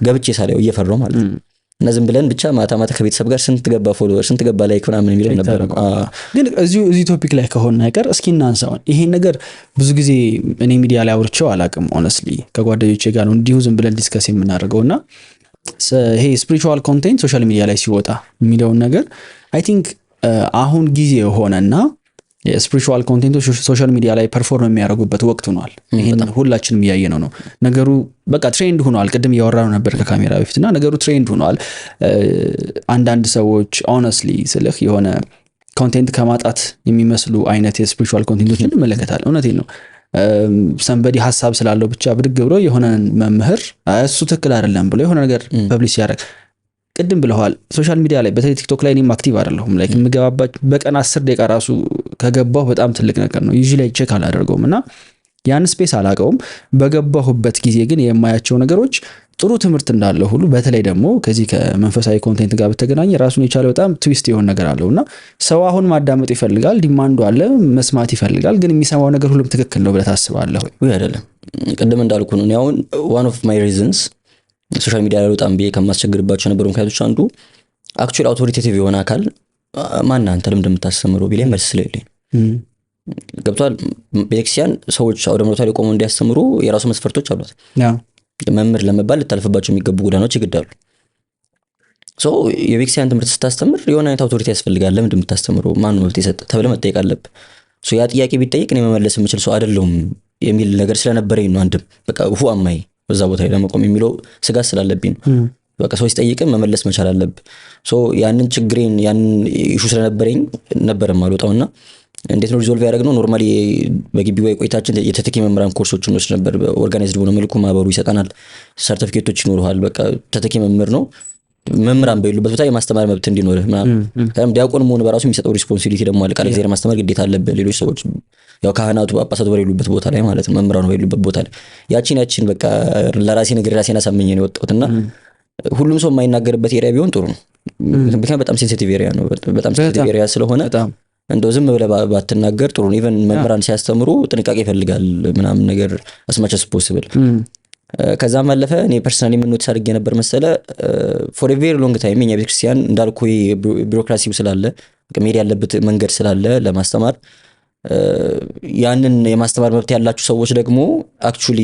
ገብቼ ሳላየው እየፈራሁ ማለት ነው። እና ዝም ብለን ብቻ ማታ ከቤተሰብ ጋር ስንት ገባ ፎሎወር ስንት ገባ ላይክ ምናምን የሚለው ነበር። ግን እዚህ ቶፒክ ላይ ከሆነ ነገር እስኪ እናንሳውን። ይሄን ነገር ብዙ ጊዜ እኔ ሚዲያ ላይ አውርቼው አላውቅም ሆነስሊ ከጓደኞቼ ጋር ነው እንዲሁ ዝም ብለን ዲስከስ የምናደርገውና ይሄ ስፒሪቹዋል ኮንቴንት ሶሻል ሚዲያ ላይ ሲወጣ የሚለውን ነገር አይ ቲንክ አሁን ጊዜ ሆነና የስፒሪቹዋል ኮንቴንቶች ሶሻል ሚዲያ ላይ ፐርፎርም የሚያደርጉበት ወቅት ሆኗል። ይሄን ሁላችንም ያየነው ነው። ነገሩ በቃ ትሬንድ ሆኗል። ቅድም እያወራነው ነበር ከካሜራ በፊትና ነገሩ ትሬንድ ሆኗል። አንዳንድ ሰዎች ሆነስሊ ስልህ የሆነ ኮንቴንት ከማጣት የሚመስሉ አይነት የስፒሪቹዋል ኮንቴንቶችን እንመለከታለን። እውነቴን ነው። ሰንበዲ ሐሳብ ስላለው ብቻ ብድግ ብሎ የሆነ መምህር እሱ ትክክል አይደለም ብሎ የሆነ ነገር ፐብሊሽ ያደርግ ቅድም ብለዋል። ሶሻል ሚዲያ ላይ በተለይ ቲክቶክ ላይ እኔም አክቲቭ አይደለሁም። ላይክ የምገባባቸው በቀን 10 ደቂቃ ራሱ ከገባሁ በጣም ትልቅ ነገር ነው። ዩዥሊ ላይ ቼክ አላደርገውም እና ያን ስፔስ አላውቀውም። በገባሁበት ጊዜ ግን የማያቸው ነገሮች ጥሩ ትምህርት እንዳለው ሁሉ በተለይ ደግሞ ከዚህ ከመንፈሳዊ ኮንቴንት ጋር በተገናኘ ራሱን የቻለ በጣም ትዊስት የሆነ ነገር አለውና ሰው አሁን ማዳመጥ ይፈልጋል፣ ዲማንዱ አለ፣ መስማት ይፈልጋል። ግን የሚሰማው ነገር ሁሉም ትክክል ነው ብለህ ታስባለህ ወይ? አይደለም። ቅድም እንዳልኩ ነው አሁን one of my reasons ሶሻል ሚዲያ ላይ በጣም ከማስቸግርባቸው ነበሩ ምክንያቶች አንዱ አክቹዋሊ አውቶሪቴቲቭ የሆነ አካል ማን አንተ ለምን እንደምታስተምረው ቢለኝ መልስ ስለሌለኝ ገብቷል። ቤተክርስቲያን ሰዎች አውደ ምሕረቱ ላይ ቆመው እንዲያስተምሩ የራሱ መስፈርቶች አሉት። መምህር ለመባል ልታልፍባቸው የሚገቡ ጎዳናዎች ይገዳሉ። ሶ የቤተክርስቲያን ትምህርት ስታስተምር የሆነ አይነት አውቶሪቲ ያስፈልጋል። ለምን እንደምታስተምረው ማን ነው የሰጠ ተብለ መጠየቅ አለብህ። ሶ ያ ጥያቄ ቢጠይቅ እኔ መመለስ የምችል ሰው አይደለሁም የሚል ነገር ስለነበረኝ ነው። አንድም በቃ who am I በዛ ቦታ ላይ ለመቆም የሚለው ስጋት ስላለብኝ ነው። በቃ ሰው ሲጠይቅም መመለስ መቻል አለብህ። ሶ ያንን ችግሬን ያንን ኢሹ ስለነበረኝ ነበር ማልወጣውና እንዴት ነው ሪዞልቭ ያደረግነው? ኖርማሊ በግቢ ወይ ቆይታችን የተተኪ መምህራን ኮርሶችን ወስድ ነበር። ኦርጋናይዝድ በሆነ መልኩ ማህበሩ ይሰጣናል፣ ሰርቲፊኬቶች ይኖርሃል። በቃ ተተኪ መምህር ነው። መምህራን በሌሉበት ቦታ የማስተማር መብት እንዲኖርህ ምናምን ዲያቆን መሆን በራሱ የሚሰጠው ሪስፖንሲቢሊቲ ደግሞ አለ። ቃል እግዚአብሔር ማስተማር ግዴታ አለብህ። ሌሎች ሰዎች ያው ካህናቱ ጳጳሳቱ በሌሉበት ቦታ ላይ ማለት ነው፣ መምህራኑ በሌሉበት ቦታ ላይ ያቺን በቃ ለራሴ ነገር ራሴን አሳመኘ ነው የወጣሁትና ሁሉም ሰው የማይናገርበት ኤሪያ ቢሆን ጥሩ ነው። ምክንያቱም በጣም ሴንሲቲቭ ኤሪያ ነው። በጣም ሴንሲቲቭ ኤሪያ ስለሆነ እንደው ዝም ብለህ ባትናገር ጥሩ ነው። ኢቨን መምህራን ሲያስተምሩ ጥንቃቄ ይፈልጋል ምናምን ነገር as much as possible። ከዛም አለፈ እኔ ፐርሰናሊ ምን ኖቲስ አድርጌ ነበር መሰለ for a very long time የኛ ቤተክርስቲያን እንዳልኩ ቢሮክራሲው ስላለ መሄድ ያለበት መንገድ ስላለ ለማስተማር ያንን የማስተማር መብት ያላችሁ ሰዎች ደግሞ አክቹሊ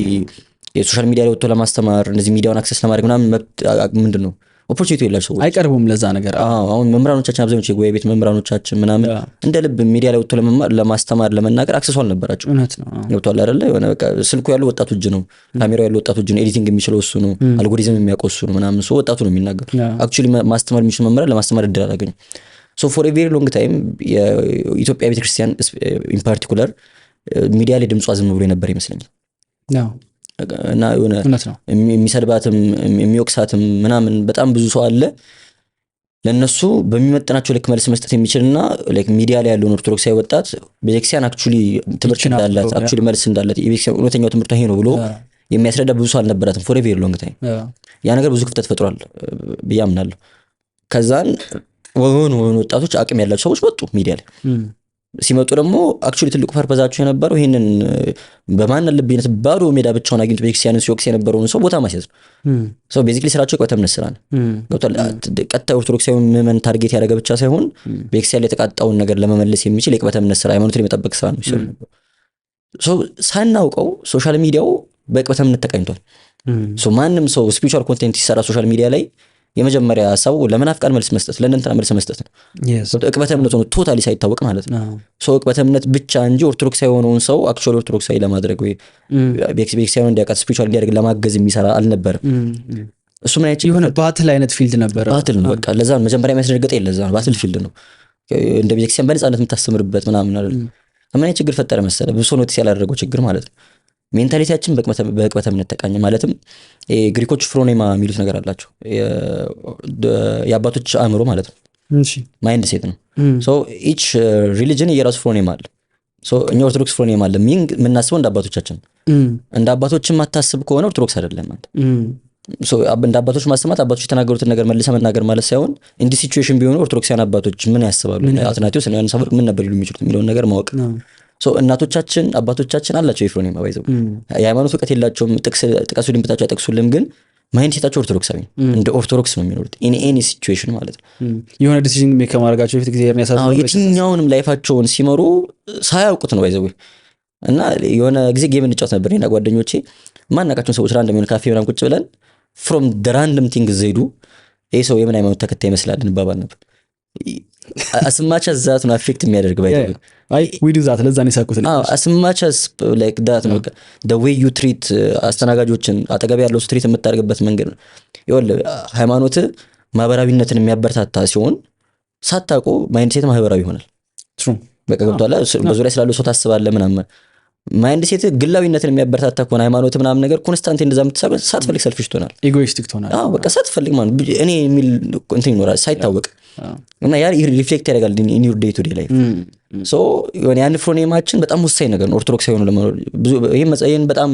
የሶሻል ሚዲያ ላይ ወጥቶ ለማስተማር እንደዚህ ሚዲያውን አክሰስ ለማድረግ ምናምን ምንድነው ኦፖርቹኒቲ የላቸው አይቀርቡም ለዛ ነገር። አሁን መምህራኖቻችን አብዛኞቹ የጉባኤ ቤት መምህራኖቻችን ምናምን እንደ ልብ ሚዲያ ላይ ወጥቶ ለማስተማር ለመናገር አክሰስ አልነበራቸው። እውነት ነው። ገብቷል አይደለ? የሆነ በቃ ስልኩ ያለው ወጣቱ እጅ ነው፣ ካሜራው ያለው ወጣቱ እጅ ነው፣ ኤዲቲንግ የሚችለው እሱ ነው፣ አልጎሪዝም የሚያውቀው እሱ ነው ምናምን ሰው ወጣቱ ነው የሚናገር። አክቹሊ ማስተማር የሚችሉ መምህራን ለማስተማር እድል አላገኙም። ሶ ፎር ኤ ቬሪ ሎንግ ታይም የኢትዮጵያ ቤተክርስቲያን ኢን ፓርቲኩላር ሚዲያ ላይ ድምጿ ዝም ብሎ የነበር ይመስለኛል። እና የሆነ የሚሰድባትም የሚወቅሳትም ምናምን በጣም ብዙ ሰው አለ። ለነሱ በሚመጥናቸው ልክ መልስ መስጠት የሚችልና ላይክ ሚዲያ ላይ ያለውን ኦርቶዶክሳዊ ወጣት ቤተክርስቲያን አክቹሊ ትምህርት እንዳላት አክቹሊ መልስ እንዳላት የቤተክርስቲያን እውነተኛው ትምህርት ይሄ ነው ብሎ የሚያስረዳ ብዙ ሰው አልነበራትም ፎር ኤ ቬሪ ሎንግ ታይም። ያ ነገር ብዙ ክፍተት ፈጥሯል ብዬ አምናለሁ። ከዛን ወገኑ ወጣቶች አቅም ያላቸው ሰዎች ወጡ ሚዲያ ላይ ሲመጡ ደግሞ አክቹሊ ትልቁ ፐርፐዛቸው የነበረው ይሄንን በማን አለብኝነት ባዶ ሜዳ ብቻውን አግኝቶ ቤተክርስቲያንን ሲወቅስ የነበረውን ሰው ቦታ ማስያዝ ነው። ሶ ቤዚክሊ ስራቸው የቅበተ እምነት ስራ ነው። ገብቷል። ቀጣይ ኦርቶዶክሳዊ ምዕመን ታርጌት ያደረገ ብቻ ሳይሆን ቤተክርስቲያን ላይ የተቃጣውን ነገር ለመመለስ የሚችል የቅበተ እምነት ስራ ሃይማኖትን የመጠበቅ ስራ ነው ይሰሩ። ሶ ሳናውቀው ሶሻል ሚዲያው በቅበተ እምነት ተቃኝቷል። ሶ ማንም ሰው ስፒሪቹዋል ኮንቴንት ሲሰራ ሶሻል ሚዲያ ላይ የመጀመሪያ ሐሳቡ ለመናፍቃን መልስ መስጠት ለእነንትና መልስ መስጠት ነው። እቅበተ እምነት ሆኖ ቶታሊ ሳይታወቅ ማለት ነው። ሰው እቅበተ እምነት ብቻ እንጂ ኦርቶዶክሳዊ የሆነውን ሰው አክቹዋሊ ኦርቶዶክሳዊ ለማድረግ ወይ ቤተክርስቲያኑን እንዲያውቃት ስፒሪቹዋል እንዲያደርግ ለማገዝ የሚሰራ አልነበረም። እሱ ምን አይነት የሆነ ባትል አይነት ፊልድ ነበር። ባትል ነው በቃ። ለዛ ነው መጀመሪያ የሚያስደነግጥ የለዛ ነው ባትል ፊልድ ነው። እንደ ቤተክርስቲያን በነፃነት የምታስተምርበት ምናምን አይደል። ምን አይነት ችግር ፈጠረ መሰለ ብዙ ሰው ኖቲስ ያላደረገው ችግር ማለት ነው። ሜንታሊቲያችን በቅበተ እምነት ተቃኘ። ማለትም ግሪኮች ፍሮኔማ የሚሉት ነገር አላቸው። የአባቶች አእምሮ ማለት ነው። ማይንድ ሴት ነው። ሶ ኢች ሪሊጅን የራሱ ፍሮኔማ አለ። ሶ እኛ ኦርቶዶክስ ፍሮኔማ አለ። የምናስበው እንደ አባቶቻችን እንደ አባቶችን ማታስብ ከሆነ ኦርቶዶክስ አይደለም ማለት። ሶ እንደ አባቶች ማሰማት አባቶች የተናገሩትን ነገር መልሰ መናገር ማለት ሳይሆን እንዲ ሲቹዌሽን ቢሆኑ ኦርቶዶክሳውያን አባቶች ምን ያስባሉ፣ አትናቴዎስ እና ዮሐንስ አፈወርቅ ምን ነበር ሊሉ የሚችሉት የሚለውን ነገር ማወቅ። ሶ እናቶቻችን አባቶቻችን አላቸው የፍሮኔማ ባይዘው የሃይማኖት እውቀት የላቸውም። ጥቀሱ ድንብታቸው አይጠቅሱልም፣ ግን ማይንድ ሴታቸው ኦርቶዶክሳዊ እንደ ኦርቶዶክስ ነው የሚኖሩት ኢን ኤኒ ሲቹዌሽን ማለት ነው። የሆነ ዲሲዥን ሜክ ከማድረጋቸው በፊት ጊዜ የትኛውንም ላይፋቸውን ሲመሩ ሳያውቁት ነው ባይዘው። እና የሆነ ጊዜ ጌም እንጫወት ነበር እና ጓደኞቼ ማናቃቸውን ሰዎች ራንደም የሆነ ካፌ ምናምን ቁጭ ብለን ፍሮም ደ ራንደም ቲንግ ዘይዱ ይሄ ሰው የምን ሃይማኖት ተከታይ ይመስላል እንባባል ነበር። አስማቻ ዛት ነው አፌክት የሚያደርግ ባይዘው we do that ለዛ ነው ሳኩት አስማቻ like that ነው the way you treat አስተናጋጆችን አጠገብ ያለው ስትሪት የምታደርግበት መንገድ ነው። ይኸውልህ ሃይማኖት ማህበራዊነትን የሚያበረታታ ሲሆን ሳታውቁ ማይንድ ሴት ማህበራዊ ይሆናል። true በቃ ገብቷል። በዙሪያ ስላለው ሰው ታስባለህ ምናምን። ማይንድ ሴት ግላዊነትን የሚያበረታታ ከሆነ ሃይማኖት ምናምን ነገር ኮንስታንት እንደዛ የምትሰራ ሳትፈልግ ሰልፊሽ ትሆናል፣ ኢጎይስቲክ ትሆናል። በቃ ሳትፈልግ ማለት እኔ የሚል እንትን ይኖራል ሳይታወቅ እና ያ ሪፍሌክት ያደርጋል in your day to day life። ሶ ያን ፍሮኔማችን በጣም ወሳኝ ነገር ነው ኦርቶዶክሳዊ ሆኖ ለመኖር። ይሄን በጣም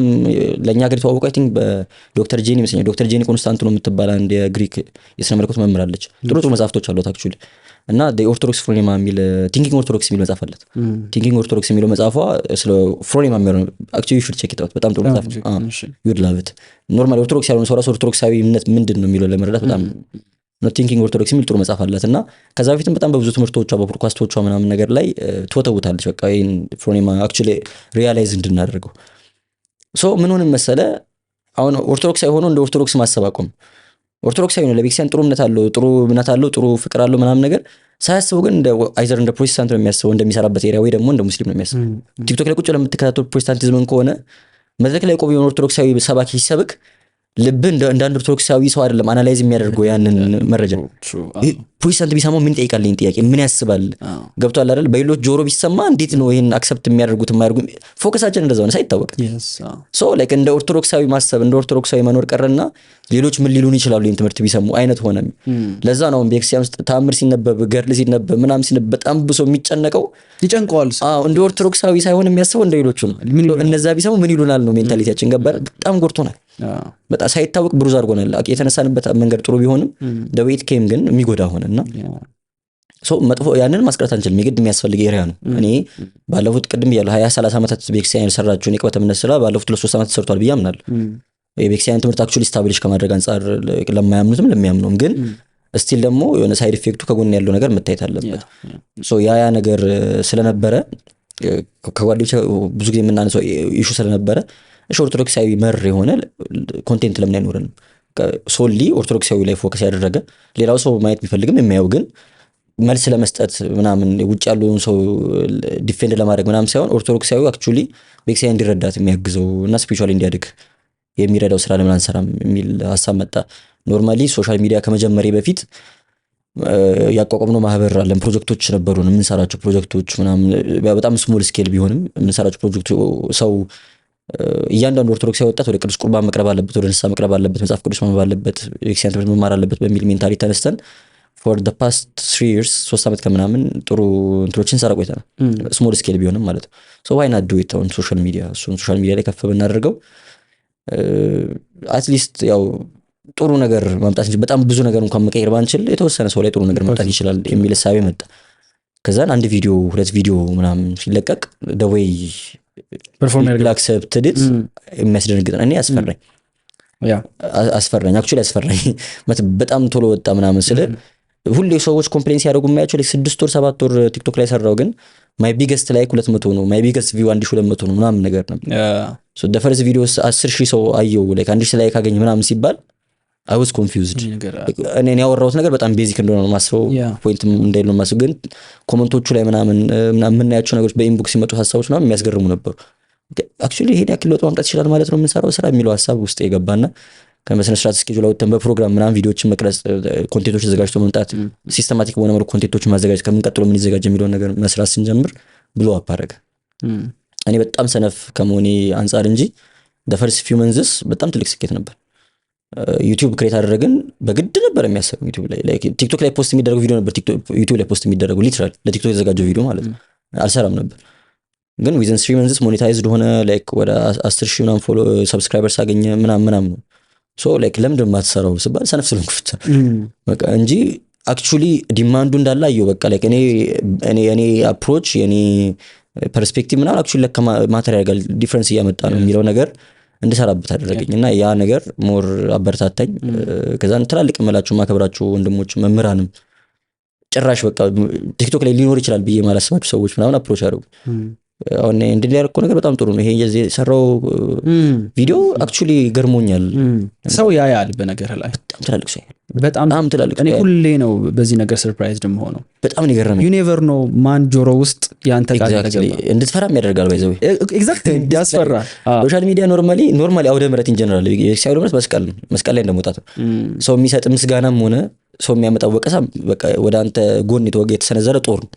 ለኛ ሀገር የተዋወቀው አይ ቲንክ በዶክተር ጄኒ መስለኝ ዶክተር ጄኒ ኮንስታንቲኖ የምትባል አንድ የግሪክ የስነ መለኮት መምህር አለች። ጥሩ መጽሐፍቶች አሏት አክቹሊ። እና ኦርቶዶክስ ፍሮኔማ የሚል ቲንኪንግ ኦርቶዶክስ የሚል መጽሐፍ አላት። ቲንኪንግ ኦርቶዶክስ የሚለው መጽሐፏ ስለ ፍሮኔማ የሚለው አክቹሊ ሹድ ቼክ ኢት አውት። በጣም ጥሩ መጽሐፍ ነው። ዩድ ላቭ ኢት። ኖርማሊ ኦርቶዶክስ ያልሆነ ሰው ራሱ ኦርቶዶክሳዊነት ምንድን ነው የሚለው ለመረዳት በጣም ነው። ቲንኪንግ ኦርቶዶክስ የሚል ጥሩ መጽሐፍ አላት። እና ከዛ በፊትም በጣም በብዙ ትምህርቶቿ በፖድካስቶቿ ምናምን ነገር ላይ ትወተውታለች። በቃ ይሄን ፍሮኔማ አክቹሊ ሪያላይዝ እንድናደርገው። ሶ ምን ሆነ መሰለ አሁን ኦርቶዶክሳዊ ሆኖ እንደ ኦርቶዶክስ ማሰብ አቆም። ኦርቶዶክሳዊ ነው ለቤተክርስቲያን ጥሩ እምነት አለው ጥሩ ፍቅር አለው ምናምን ነገር ሳያስበው ግን አይዘር እንደ ፕሮቴስታንት ነው የሚያስበው እንደሚሰራበት ኤሪያ ወይ ደግሞ እንደ ሙስሊም ነው የሚያስበው። ቲክቶክ ላይ ቁጭ ለምትከታተሉ ፕሮቴስታንቲዝምን ከሆነ መድረክ ላይ ቆም የሆነ ኦርቶዶክሳዊ ሰባኪ ሲሰብክ ልብ እንደ አንድ ኦርቶዶክሳዊ ሰው አይደለም አናላይዝ የሚያደርገው ያንን መረጃ። ፕሮቴስታንት ቢሰማው ምን ጠይቃለኝ ጥያቄ ምን ያስባል ገብቷል አይደል? በሌሎች ጆሮ ቢሰማ እንዴት ነው ይሄን አክሰፕት የሚያደርጉት የማያደርጉ? ፎከሳችን እንደዛው ነው ሳይታወቅ። ሶ ላይክ እንደ ኦርቶዶክሳዊ ማሰብ እንደ ኦርቶዶክሳዊ መኖር ቀረና ሌሎች ምን ሊሉን ይችላሉ ይሄን ትምህርት ቢሰሙ አይነት ሆነ። ለዛ ነው ቤተክርስቲያን ውስጥ ተአምር ሲነበብ ገድል ሲነበብ ምናምን ሲነበብ በጣም ብዙ የሚጨነቀው ይጨንቀዋል። እንደ ኦርቶዶክሳዊ ሳይሆን የሚያስበው እንደ ሌሎቹ ነው። እነዛ ቢሰሙ ምን ይሉናል ነው ሜንታሊቲያችን። ገባር በጣም ጎርቶናል። በጣም ሳይታወቅ ብሩዝ አድርጎናል። የተነሳንበት መንገድ ጥሩ ቢሆንም ደዌት ኬም ግን የሚጎዳ ሆነና መጥፎ ያንን ማስቀረት አንችልም። የግድ የሚያስፈልግ ኤሪያ ነው። እኔ ባለፉት ቅድም እያለሁ 20-30 ዓመታት ቤተክርስቲያን የሰራችውን የቅበት እምነት ስራ ባለፉት 2-3 ዓመት ተሰርቷል ብዬ አምናለሁ። የቤተክርስቲያን ትምህርት አክቹዋሊ ስታብሊሽ ከማድረግ አንጻር ለማያምኑትም ለሚያምኑም፣ ግን ስቲል ደግሞ የሆነ ሳይድ ኢፌክቱ ከጎን ያለው ነገር መታየት አለበት። ያ ነገር ስለነበረ ከጓደኞች ብዙ ጊዜ የምናነሳው ኢሹ ስለነበረ ኦርቶዶክሳዊ መር የሆነ ኮንቴንት ለምን አይኖርንም? ሶሊ ኦርቶዶክሳዊ ላይ ፎከስ ያደረገ ሌላው ሰው ማየት ቢፈልግም የሚያየው ግን መልስ ለመስጠት ምናምን ውጭ ያለውን ሰው ዲፌንድ ለማድረግ ምናምን ሳይሆን ኦርቶዶክሳዊ አክቹሊ ቤተክርስቲያን እንዲረዳት የሚያግዘው እና ስፒሪቹዋሊ እንዲያድግ የሚረዳው ስራ ለምን አንሰራም የሚል ሀሳብ መጣ። ኖርማሊ ሶሻል ሚዲያ ከመጀመሪያ በፊት ያቋቋምነው ማህበር አለን። ፕሮጀክቶች ነበሩን የምንሰራቸው ፕሮጀክቶች ምናምን በጣም ስሞል ስኬል ቢሆንም የምንሰራቸው ፕሮጀክት ሰው እያንዳንዱ ኦርቶዶክሳዊ ወጣት ወደ ቅዱስ ቁርባን መቅረብ አለበት፣ ወደ ንስሐ መቅረብ አለበት፣ መጽሐፍ ቅዱስ ማንበብ አለበት፣ ቤተክርስቲያን ትምህርት መማር አለበት በሚል ሜንታሊቲ ተነስተን ፎር the past 3 years 3 ዓመት ከምናምን ጥሩ እንትሮችን ሰራ ቆይተናል። ስሞል ስኬል ቢሆንም ማለት ነው። ሶ ዋይ ናት ዱ ኢት ኦን ሶሻል ሚዲያ? እሱን ሶሻል ሚዲያ ላይ ከፍ ብናደርገው አትሊስት ያው ጥሩ ነገር ማምጣት እንጂ በጣም ብዙ ነገር እንኳን መቀየር ባንችል የተወሰነ ሰው ላይ ጥሩ ነገር ማምጣት ይችላል የሚል ሐሳብ መጣ። ከዛን አንድ ቪዲዮ 2 ቪዲዮ ምናምን ሲለቀቅ the way perform accepted it የሚያስደነግጥ እኔ አስፈራኝ አክቹሊ አስፈራኝ በጣም ቶሎ ወጣ ምናምን ስለ ሁሌ ሰዎች ኮምፕሌንስ ያደርጉ የማያቸው 6 ወር 7 ወር ቲክቶክ ላይ ሰራው ግን ማይ ቢገስት ላይክ 200 ነው፣ ማይ ቢገስት ቪው 1200 ነው ምናምን ነገር ነው። ሶ the first video 10,000 ሰው አየው ላይክ 1000 ላይ ካገኘ ምናምን ሲባል I was confused። እኔ ያወራሁት ነገር በጣም ቤዚክ እንደሆነ ነው ማስበው፣ ፖይንት እንደሌለው ነው ማስበው። ግን ኮሜንቶቹ ላይ ምናምን የምናያቸው ነገሮች በኢንቦክስ ሲመጡ ሀሳቦች ምናምን የሚያስገርሙ ነበሩ። አክቹሊ ይሄን ያክል ለውጥ ማምጣት ይችላል ማለት ነው የምንሰራው ስራ የሚለው ሀሳብ ውስጥ የገባና ከመስነ ስርዓት ስኬጁል አውጥተን በፕሮግራም ምናምን ቪዲዮዎችን መቅረጽ፣ ኮንቴንቶችን ዘጋጅቶ መምጣት፣ ሲስተማቲክ በሆነ መልኩ ኮንቴንቶችን ማዘጋጀት ከምንቀጥለው ምን ይዘጋጅ የሚለውን ነገር መስራት ስንጀምር ብሎ አፓረገ። እኔ በጣም ሰነፍ ከመሆኔ አንጻር እንጂ the first few months በጣም ትልቅ ስኬት ነበር። ዩቲዩብ ክሬት አደረግን በግድ ነበር የሚያሰሩ ዩቲዩብ ላይ ላይክ ቲክቶክ ላይ ፖስት የሚደረጉ ቪዲዮ ነበር ዩቲዩብ ላይ ፖስት የሚደረጉ ሊትራሊ ለቲክቶክ የተዘጋጀው ቪዲዮ ማለት ነው። አልሰራም ነበር ግን within 3 months ሞኔታይዝድ ሆነ ላይክ ወደ 10,000 ምናምን ፎሎ ሰብስክራይበርስ አገኘ ምናምን ነው። ሶ ላይክ ለምንድን ማትሰራው ስባል ሰነፍ ስለሆንኩ ብቻ በቃ እንጂ አክቹሊ ዲማንዱ እንዳለ አየሁ። በቃ ላይክ እኔ አፕሮች የኔ ፐርስፔክቲቭ ምናምን አክቹሊ ለካ ማተር ያደርጋል ዲፈረንስ እያመጣ ነው የሚለው ነገር እንድሰራበት አደረገኝ እና ያ ነገር ሞር አበረታታኝ። ከዛን ትላልቅ መላችሁ ማከብራችሁ ወንድሞች መምህራንም ጭራሽ በቃ ቲክቶክ ላይ ሊኖር ይችላል ብዬ ማላስባችሁ ሰዎች ምናምን አፕሮች አደረጉ። አሁን እንዴት ያደረኩ ነገር በጣም ጥሩ ነው። ይሄ የሰራው ቪዲዮ አክቹሊ ገርሞኛል። ሰው ያያል በነገር ላይ በጣም ትላልቅ ሰው ያያል። በጣም ትላልቅ እኔ ሁሌ ነው በዚህ ነገር ሰርፕራይዝ ደም ሆነው በጣም ነው የገረመኝ። ዩ ኔቨር ኖ ማን ጆሮ ውስጥ ያንተ ቃል ተገባ እንድትፈራም ያደርጋል። ባይዘው ኤግዛክትሊ ያስፈራል። ሶሻል ሚዲያ ኖርማሊ አውደ ምሕረት ኢን ጀነራል የሲያውደ ምሕረት መስቀል ላይ እንደመውጣት ሰው የሚሰጥ ምስጋናም ሆነ ሰው የሚያመጣው ወቀሳ በቃ ወደ አንተ ጎን የተሰነዘረ ጦር ነው።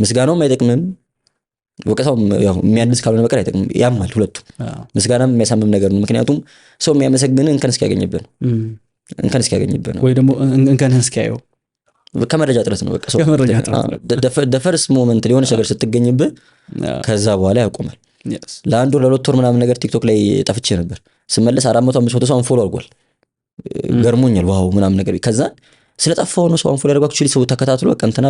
ምስጋናውም አይጠቅምም ወቀሳውም ያው የሚያድስ ካልሆነ በቀር አይጠቅምም። ያማል ሁለቱ ምስጋናም የሚያሳምም ነገር ነው። ምክንያቱም ሰው የሚያመሰግን እንከን እስኪያገኝብህ ነው ወይ ደግሞ እንከን እስኪያየው ከመረጃ ጥረት ነው። በቃ ሰው the first moment ሊሆን ነገር ስትገኝብህ ከዛ በኋላ ያቆማል። ለአንድ ወር ለሁለት ወር ምናምን ነገር ቲክቶክ ላይ ጠፍቼ ነበር። ስመለስ 400-500 ሰው አንፎሎ አድርጓል። ገርሞኛል። ዋው ምናምን ነገር ከዛ ስለጠፋው ነው ሰው አንፎሎ ያደርጓ አክቹሊ ሰው ተከታትሎ በቃ እንትና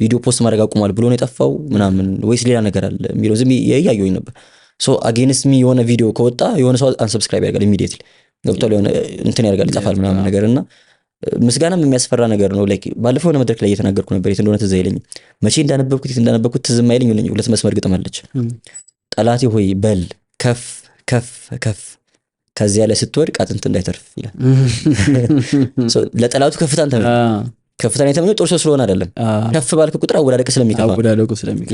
ቪዲዮ ፖስት ማድረግ አቁሟል ብሎ ነው የጠፋው ምናምን ወይስ ሌላ ነገር አለ የሚለው ዝም ያያየኝ ነበር። ሶ አጌንስት ሚ የሆነ ቪዲዮ ከወጣ የሆነ ሰው አንሰብስክራይብ ያደርጋል ኢሚዲየትሊ ገብቷል። የሆነ እንትን ያደርጋል ይጠፋል ምናምን ነገርና ምስጋናም የሚያስፈራ ነገር ነው። ላይክ ባለፈው ነው መድረክ ላይ እየተናገርኩ ነበር። የት እንደሆነ ትዝ አይለኝም መቼ እንዳነበብኩት ትዝም አይለኝ። ሁለት መስመር ግጥም አለች። ጠላቴ ሆይ በል ከፍ ከፍ ከፍ ከዚያ ላይ ስትወድቅ አጥንት እንዳይተርፍ ይላል። ለጠላቱ ከፍታን የተመኘው ጦር ሰው ስለሆነ አይደለም። ከፍ ባልክ ቁጥር አወዳደቅ ስለሚከፋ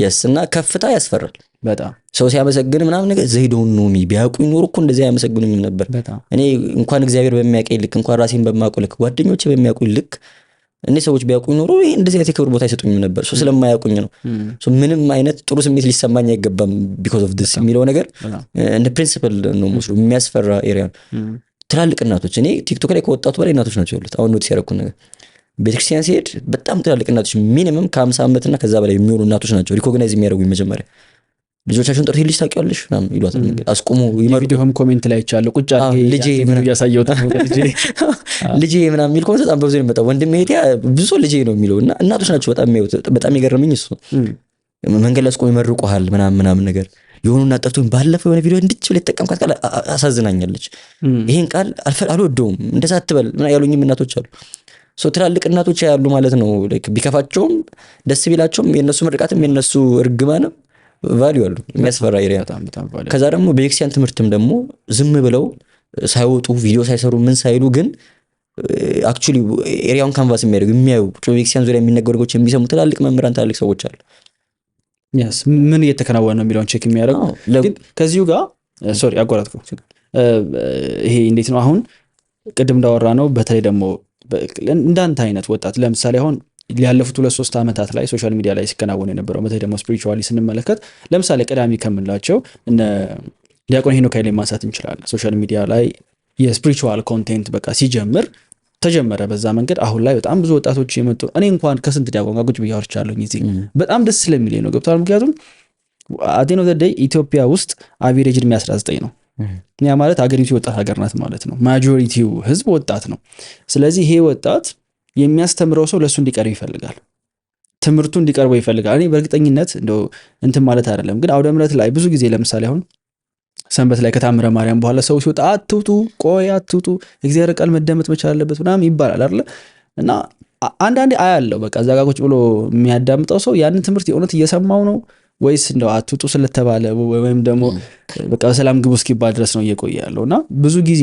yes እና ከፍታ ያስፈራል በጣም። ሰው ሲያመሰግን ምናምን ነገር ዘይዶን ነው ቢያውቁኝ ኖር እኮ እንደዚህ ያመሰግኑኝም ነበር። እኔ እንኳን እግዚአብሔር በሚያውቀኝ ልክ እንኳን ራሴን በማውቀው ልክ ጓደኞቼ በሚያውቁኝ ልክ እኔ ሰዎች ቢያውቁኝ ኖሮ እንደዚህ አይነት ክብር ቦታ አይሰጡኝም ነበር። ሶ ስለማያውቁኝ ነው። ሶ ምንም አይነት ጥሩ ስሜት ሊሰማኝ አይገባም because of this የሚለው ነገር እንደ ፕሪንሲፕል ነው መስሎ የሚያስፈራ ኤሪያ። ትላልቅ እናቶች እኔ ቲክቶክ ላይ ከወጣቱ በላይ እናቶች ናቸው ያሉት። አሁን ኖቲስ ያደረኩት ነገር ቤተክርስቲያን ሲሄድ በጣም ትላልቅ እናቶች ሚኒመም ከ50 ዓመትና ከዛ በላይ የሚሆኑ እናቶች ናቸው ሪኮግናይዝ የሚያደርጉኝ መጀመሪያ ልጆቻችሁን ጠርቶ ልጅ ታውቂዋለሽ ምናምን ይሏታል። መንገድ አስቁሙ ይመሩ የቪዲዮም ኮሜንት ላይ ይቻላል ቁጭ አድርጌ ልጄ ያሳየሁት ልጄ ምናምን የሚል ኮሜንት በጣም በብዙ ነው የሚመጣው። ወንድሜ እህቴ ብዙ ሰው ልጄ ነው የሚለው እና እናቶች ናቸው በጣም የሚያዩት። በጣም የገረመኝ እሱ መንገድ ላይ አስቁሙ ይመርቁሃል ምናምን ነገር የሆኑ እና ጠርቶኝ ባለፈው የሆነ ቪዲዮ እንድች ብለ የተጠቀምኳት ቃል አሳዝናኛለች። ይሄን ቃል አልወደውም እንደዛ አትበል ምናምን ያሉኝም እናቶች አሉ። ትላልቅ እናቶች ያሉ ማለት ነው። ቢከፋቸውም ደስ ቢላቸውም የነሱ ምርቃትም የነሱ እርግማንም ቫልዩ አሉ። የሚያስፈራ ኤሪያ። ከዛ ደግሞ በቤተክርስቲያን ትምህርትም ደግሞ ዝም ብለው ሳይወጡ ቪዲዮ ሳይሰሩ ምን ሳይሉ ግን አክቹሊ ኤሪያውን ካንቫስ የሚያደርጉ የሚያዩ ቤተክርስቲያን ዙሪያ የሚነገሩ ነገሮች የሚሰሙ ትላልቅ መምህራን ትላልቅ ሰዎች አሉ። ምን እየተከናወነ ነው የሚለውን ቼክ የሚያደርጉ ግን ከዚሁ ጋር ሶሪ አቋረጥኩ። ይሄ እንዴት ነው አሁን ቅድም እንዳወራ ነው በተለይ ደግሞ እንዳንተ አይነት ወጣት ለምሳሌ አሁን ያለፉት 2-3 ዓመታት ላይ ሶሻል ሚዲያ ላይ ሲከናወኑ የነበረው በተለይ ደግሞ ስፒሪቹዋሊ ስንመለከት ለምሳሌ ቀዳሚ ከምንላቸው እነ ዲያቆን ሄኖክ ኃይሌ ማንሳት እንችላለን። ሶሻል ሚዲያ ላይ የስፒሪቹዋል ኮንቴንት በቃ ሲጀምር ተጀመረ በዛ መንገድ። አሁን ላይ በጣም ብዙ ወጣቶች የመጡ እኔ እንኳን ከስንት ዲያቆን ጋር ቁጭ ብዬ አውርቻለሁ እዚህ በጣም ደስ ስለሚለኝ ነው ገብቷል። ምክንያቱም አቴን ኦፍ ዘ ዴይ ኢትዮጵያ ውስጥ አቬሬጅ ዕድሜ 19 ነው። ያ ማለት አገሪቱ የወጣት ሀገር ናት ማለት ነው። ማጆሪቲው ህዝብ ወጣት ነው። ስለዚህ ይሄ ወጣት የሚያስተምረው ሰው ለሱ እንዲቀርብ ይፈልጋል፣ ትምህርቱ እንዲቀርበው ይፈልጋል። እኔ በእርግጠኝነት እንደው እንትን ማለት አይደለም ግን አውደ ምሕረት ላይ ብዙ ጊዜ ለምሳሌ አሁን ሰንበት ላይ ከታምረ ማርያም በኋላ ሰው ሲወጣ አትውጡ፣ ቆይ አትውጡ፣ እግዚአብሔር ቃል መደመጥ መቻል አለበት ምናምን ይባላል አይደል? እና አንዳንዴ አያለው በቃ እዛ ጋር ቁጭ ብሎ የሚያዳምጠው ሰው ያንን ትምህርት የእውነት እየሰማው ነው ወይስ እንደው አትውጡ ስለተባለ ወይም ደግሞ በቃ በሰላም ግቡ እስኪባል ድረስ ነው እየቆየ ያለው። እና ብዙ ጊዜ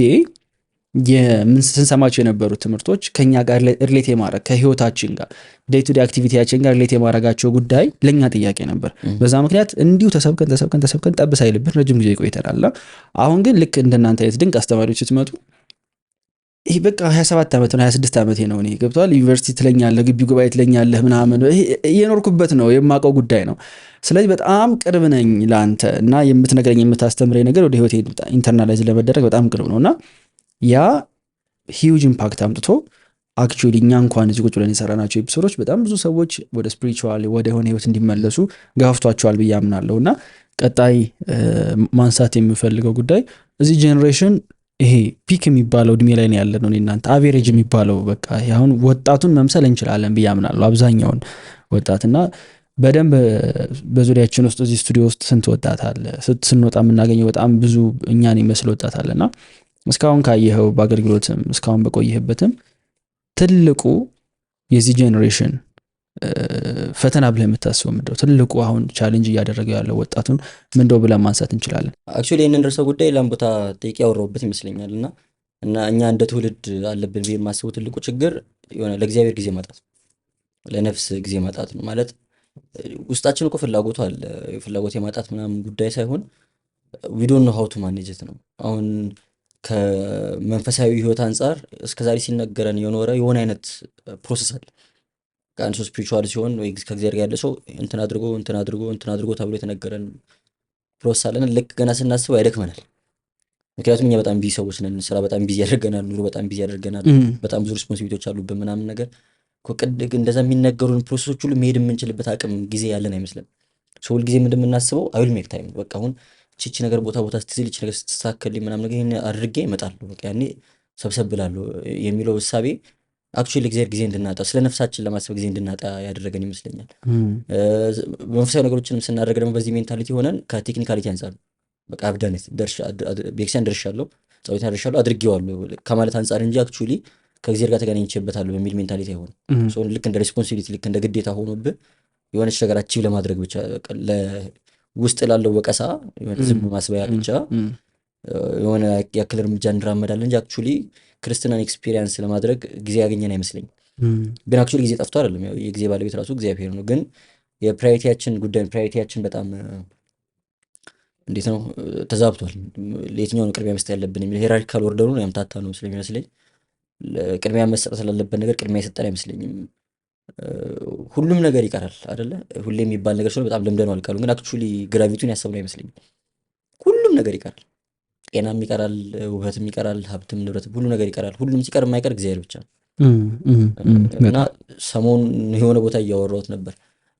ስንሰማቸው የነበሩ ትምህርቶች ከኛ ጋር ሪሌት የማድረግ ከህይወታችን ጋር ዴይ ቱ ዴይ አክቲቪቲያችን ጋር ሪሌት የማድረጋቸው ጉዳይ ለኛ ጥያቄ ነበር። በዛ ምክንያት እንዲሁ ተሰብከን ጠብ ሳይልብን ረጅም ጊዜ ቆይተናል። አሁን ግን ልክ እንደናንተ አይነት ድንቅ አስተማሪዎች ስትመጡ ይሄ በቃ 27 ዓመት ነው 26 ዓመቴ ነው እኔ ገብቷል። ዩኒቨርሲቲ ትለኛለህ፣ ግቢ ጉባኤ ትለኛለህ ምናምን እየኖርኩበት ነው የማውቀው ጉዳይ ነው። ስለዚህ በጣም ቅርብ ነኝ ለአንተ እና የምትነግረኝ የምታስተምረኝ ነገር ወደ ህይወቴ ኢንተርናላይዝ ለመደረግ በጣም ቅርብ ነው። እና ያ ሂውጅ ኢምፓክት አምጥቶ አክቹዋሊ እኛ እንኳን እዚህ ቁጭ ብለን የሰራናቸው ኤፒሶዶች በጣም ብዙ ሰዎች ወደ ስፒሪቹዋል ወደ ሆነ ህይወት እንዲመለሱ ጋፍቷቸዋል ብዬ አምናለሁ። እና ቀጣይ ማንሳት የሚፈልገው ጉዳይ እዚህ ጄኔሬሽን ይሄ ፒክ የሚባለው እድሜ ላይ ነው ያለ ነው። እናንተ አቬሬጅ የሚባለው በቃ አሁን ወጣቱን መምሰል እንችላለን ብዬ አምናለሁ አብዛኛውን ወጣትና በደንብ በዙሪያችን ውስጥ እዚህ ስቱዲዮ ውስጥ ስንት ወጣት አለ፣ ስንወጣ የምናገኘው በጣም ብዙ እኛን ይመስል ወጣት አለና እስካሁን ካየኸው በአገልግሎትም እስካሁን በቆየህበትም ትልቁ የዚህ ጄኔሬሽን ፈተና ብለህ የምታስበው ምንድነው? ትልቁ አሁን ቻሌንጅ እያደረገው ያለው ወጣቱን ምንድነው ብለን ማንሳት እንችላለን? አክቹዋሊ ይህንን ርዕሰ ጉዳይ ላም ቦታ ጠይቄ ያወራሁበት ይመስለኛል። እና እኛ እንደ ትውልድ አለብን ብዬ የማስበው ትልቁ ችግር የሆነ ለእግዚአብሔር ጊዜ ማጣት፣ ለነፍስ ጊዜ ማጣት ነው። ማለት ውስጣችን እኮ ፍላጎቱ አለ፣ ፍላጎት የማጣት ምናምን ጉዳይ ሳይሆን ዊ ዶንት ኖው ሃው ቱ ማኔጅ ኢት ነው። አሁን ከመንፈሳዊ ህይወት አንጻር እስከዛሬ ሲነገረን የኖረ የሆነ አይነት ፕሮሰስ አለ። ከአንድ ሰው ስፒሪቹዋል ሲሆን ወይ ከእግዚአብሔር ጋር ያለ ሰው እንትን አድርጎ ተብሎ የተነገረን ፕሮሰስ አለን። ልክ ገና ስናስበው ያደክመናል። ምክንያቱም እኛ በጣም ቢዚ ሰዎች ነን። ስራ በጣም ቢዚ ያደርገናል፣ ኑሮ በጣም ቢዚ ያደርገናል፣ በጣም ብዙ ሪስፖንሲቢሊቲዎች አሉብን ምናምን ነገር እንደዛ የሚነገሩን ፕሮሰሶች ሁሉ መሄድ የምንችልበት አቅም ጊዜ ያለን አይመስልም። ሰው ሁልጊዜ እንደምናስበው አይ ዊል ሜክ ታይም በቃ አሁን እቺ ነገር ቦታ ስትይዝ እቺ ነገር ስትሳከልኝ ምናምን ነገር ይሄን አድርጌ እመጣለሁ በቃ ያኔ ሰብሰብ ብላለሁ የሚለው እሳቤ አክቹዋሊ እግዚአብሔር ጊዜ እንድናጣ ስለ ነፍሳችን ለማሰብ ጊዜ እንድናጣ ያደረገን ይመስለኛል። መንፈሳዊ ነገሮችንም ስናደርግ ደግሞ በዚህ ሜንታሊቲ ሆነን ከቴክኒካሊቲ አንጻር በቃ አብዳነት ቤክሲያን ደርሻለሁ፣ ጸሎት ደርሻለሁ፣ አድርጌዋለሁ ከማለት አንጻር እንጂ አክቹዋሊ ከእግዚአብሔር ጋር ተገናኝቼበታለሁ በሚል ሜንታሊቲ አይሆንም። ሶ ልክ እንደ ሪስፖንሲቢሊቲ ልክ እንደ ግዴታ ሆኖብህ የሆነች ነገር አቺቭ ለማድረግ ብቻ ውስጥ ላለው ወቀሳ ዝም ማስበያ ብቻ የሆነ ያክል እርምጃ እንራመዳለን እንጂ አክቹዋሊ ክርስትናን ኤክስፒሪየንስ ለማድረግ ጊዜ ያገኘን አይመስለኝም። ግን አክቹዋሊ ጊዜ ጠፍቶ አይደለም፣ ያው የጊዜ ባለቤት ራሱ እግዚአብሔር ነው። ግን የፕራዮሪቲያችን ጉዳይ ፕራዮሪቲያችን በጣም እንዴት ነው ተዛብቷል። ለየትኛው ነው ቅድሚያ መስጠት ያለብን የሚል ሄራርኪካል ኦርደሩን ያምታታ ነው ስለሚመስለኝ ቅድሚያ መስጠት ስላለበት ነገር ቅድሚያ የሰጠን አይመስለኝም። ሁሉም ነገር ይቀራል አይደለ? ሁሌ የሚባል ነገር ስለሆነ በጣም ለምደነው አልቃሉ። ግን አክቹዋሊ ግራቪቲውን ያሰብነው አይመስለኝም። ሁሉም ነገር ይቀራል። ጤናም ይቀራል፣ ውበትም ይቀራል፣ ሀብትም ንብረትም ሁሉ ነገር ይቀራል። ሁሉም ሲቀር የማይቀር እግዚአብሔር ብቻ ነው። እና ሰሞኑን የሆነ ቦታ እያወራሁት ነበር።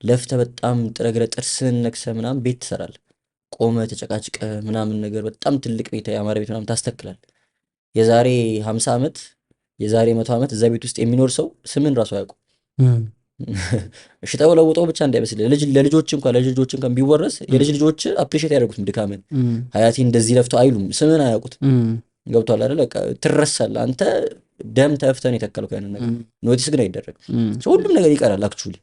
ለፍተህ በጣም ጥረግረ ጥርስህን ነክሰህ ምናምን ቤት ትሰራለህ። ቆመ ተጨቃጭቀ ምናምን ነገር በጣም ትልቅ ቤት ያማረ ቤት ምናምን ታስተክላል። የዛሬ 50 ዓመት የዛሬ 100 ዓመት እዛ ቤት ውስጥ የሚኖር ሰው ስምን ራሱ አያውቁም። ሽጠው ለውጠው ብቻ እንዳይመስል ለልጆች እንኳን ቢወረስ የልጅ ልጆች አፕሪሼት ያደርጉትም ድካምን ሀያቴ እንደዚህ ለፍቶ አይሉም። ስምን አያውቁት። ገብቷል አይደል? በቃ ትረሳለህ። አንተ ደም ተፍተን የተከልከው ያንን ነገር ኖቲስ ግን አይደረግም። ሁሉም ነገር ይቀራል። አክቹሊ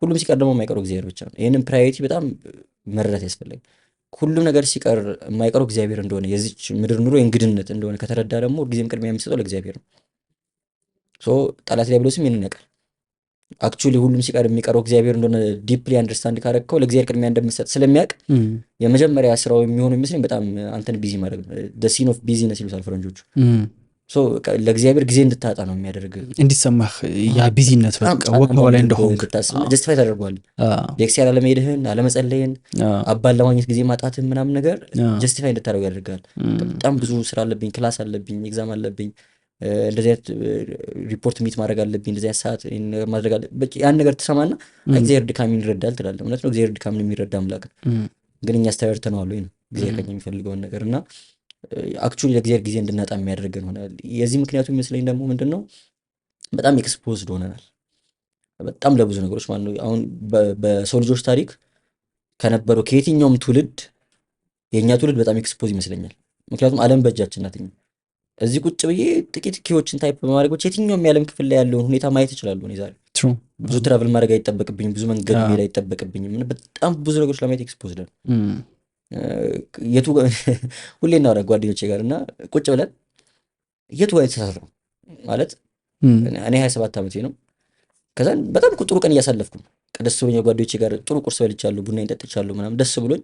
ሁሉም ሲቀር ደግሞ የማይቀረው እግዚአብሔር ብቻ ነው። ይህንን ፕራዮሪቲ በጣም መረዳት ያስፈልጋል። ሁሉም ነገር ሲቀር የማይቀረው እግዚአብሔር እንደሆነ የዚች ምድር ኑሮ የእንግድነት እንደሆነ ከተረዳ ደግሞ ጊዜም ቅድሚያ የሚሰጠው ለእግዚአብሔር ነው። ጠላት ዲያብሎስም ይህንን ያውቃል። አክቹሊ ሁሉም ሲቀር የሚቀረው እግዚአብሔር እንደሆነ ዲፕሊ አንደርስታንድ ካረግከው ለእግዚአብሔር ቅድሚያ እንደምትሰጥ ስለሚያውቅ የመጀመሪያ ስራው የሚሆነው ይመስለኝ በጣም አንተን ቢዚ ማድረግ ነው። ሲን ኦፍ ቢዚነስ ይሉታል ፈረንጆቹ። ለእግዚአብሔር ጊዜ እንድታጣ ነው የሚያደርግ፣ እንዲሰማህ ያ ቢዚነት በቃ ወከባ ላይ እንደሆንክ ጀስቲፋይ ታደርገዋለህ። ቤተክርስቲያን አለመሄድህን፣ አለመጸለይን፣ አባል ለማግኘት ጊዜ ማጣትህን ምናምን ነገር ጀስቲፋይ እንድታደርጉ ያደርጋል። በጣም ብዙ ስራ አለብኝ፣ ክላስ አለብኝ፣ ኤግዛም አለብኝ፣ እንደዚህ አይነት ሪፖርት ሚት ማድረግ አለብኝ፣ እንደዚህ አይነት ሰዓት ማድረግ አለብኝ። ያን ነገር ትሰማና እግዚአብሔር ድካሜን ይረዳል ትላለህ። እውነት ነው፣ እግዚአብሔር ድካምን የሚረዳ አምላክ ግን እኛ አስተያየርተነዋል ወይ ነው እግዚአብሔር ከኛ የሚፈልገውን ነገር እና አክቹሊ ለእግዚአብሔር ጊዜ እንድናጣ የሚያደርገን ሆነ። የዚህ ምክንያቱ የሚመስለኝ ደግሞ ምንድን ነው? በጣም ኤክስፖዝድ ሆነናል በጣም ለብዙ ነገሮች ማለት ነው። አሁን በሰው ልጆች ታሪክ ከነበረው ከየትኛውም ትውልድ የእኛ ትውልድ በጣም ኤክስፖዝ ይመስለኛል። ምክንያቱም ዓለም በእጃችን ናት። እዚህ ቁጭ ብዬ ጥቂት ኪዎችን ታይፕ በማድረጎች የትኛውም የዓለም ክፍል ላይ ያለውን ሁኔታ ማየት እችላለሁ። እኔ ዛሬ ብዙ ትራቭል ማድረግ አይጠበቅብኝም፣ ብዙ መንገድ መሄድ አይጠበቅብኝም። በጣም ብዙ ነገሮች ለማየት ኤክስፖዝድ ነው። የቱ ሁሌ እናወራ ጓደኞቼ ጋር እና ቁጭ ብለን የቱ ጋር የተሳሳት ነው ማለት እኔ 27 ዓመቴ ነው። ከዛ በጣም ጥሩ ቀን እያሳለፍኩ ደስ ብሎኝ ጓደኞቼ ጋር ጥሩ ቁርስ በልቻለሁ፣ ቡና ጠጥቻለሁ ምናምን ደስ ብሎኝ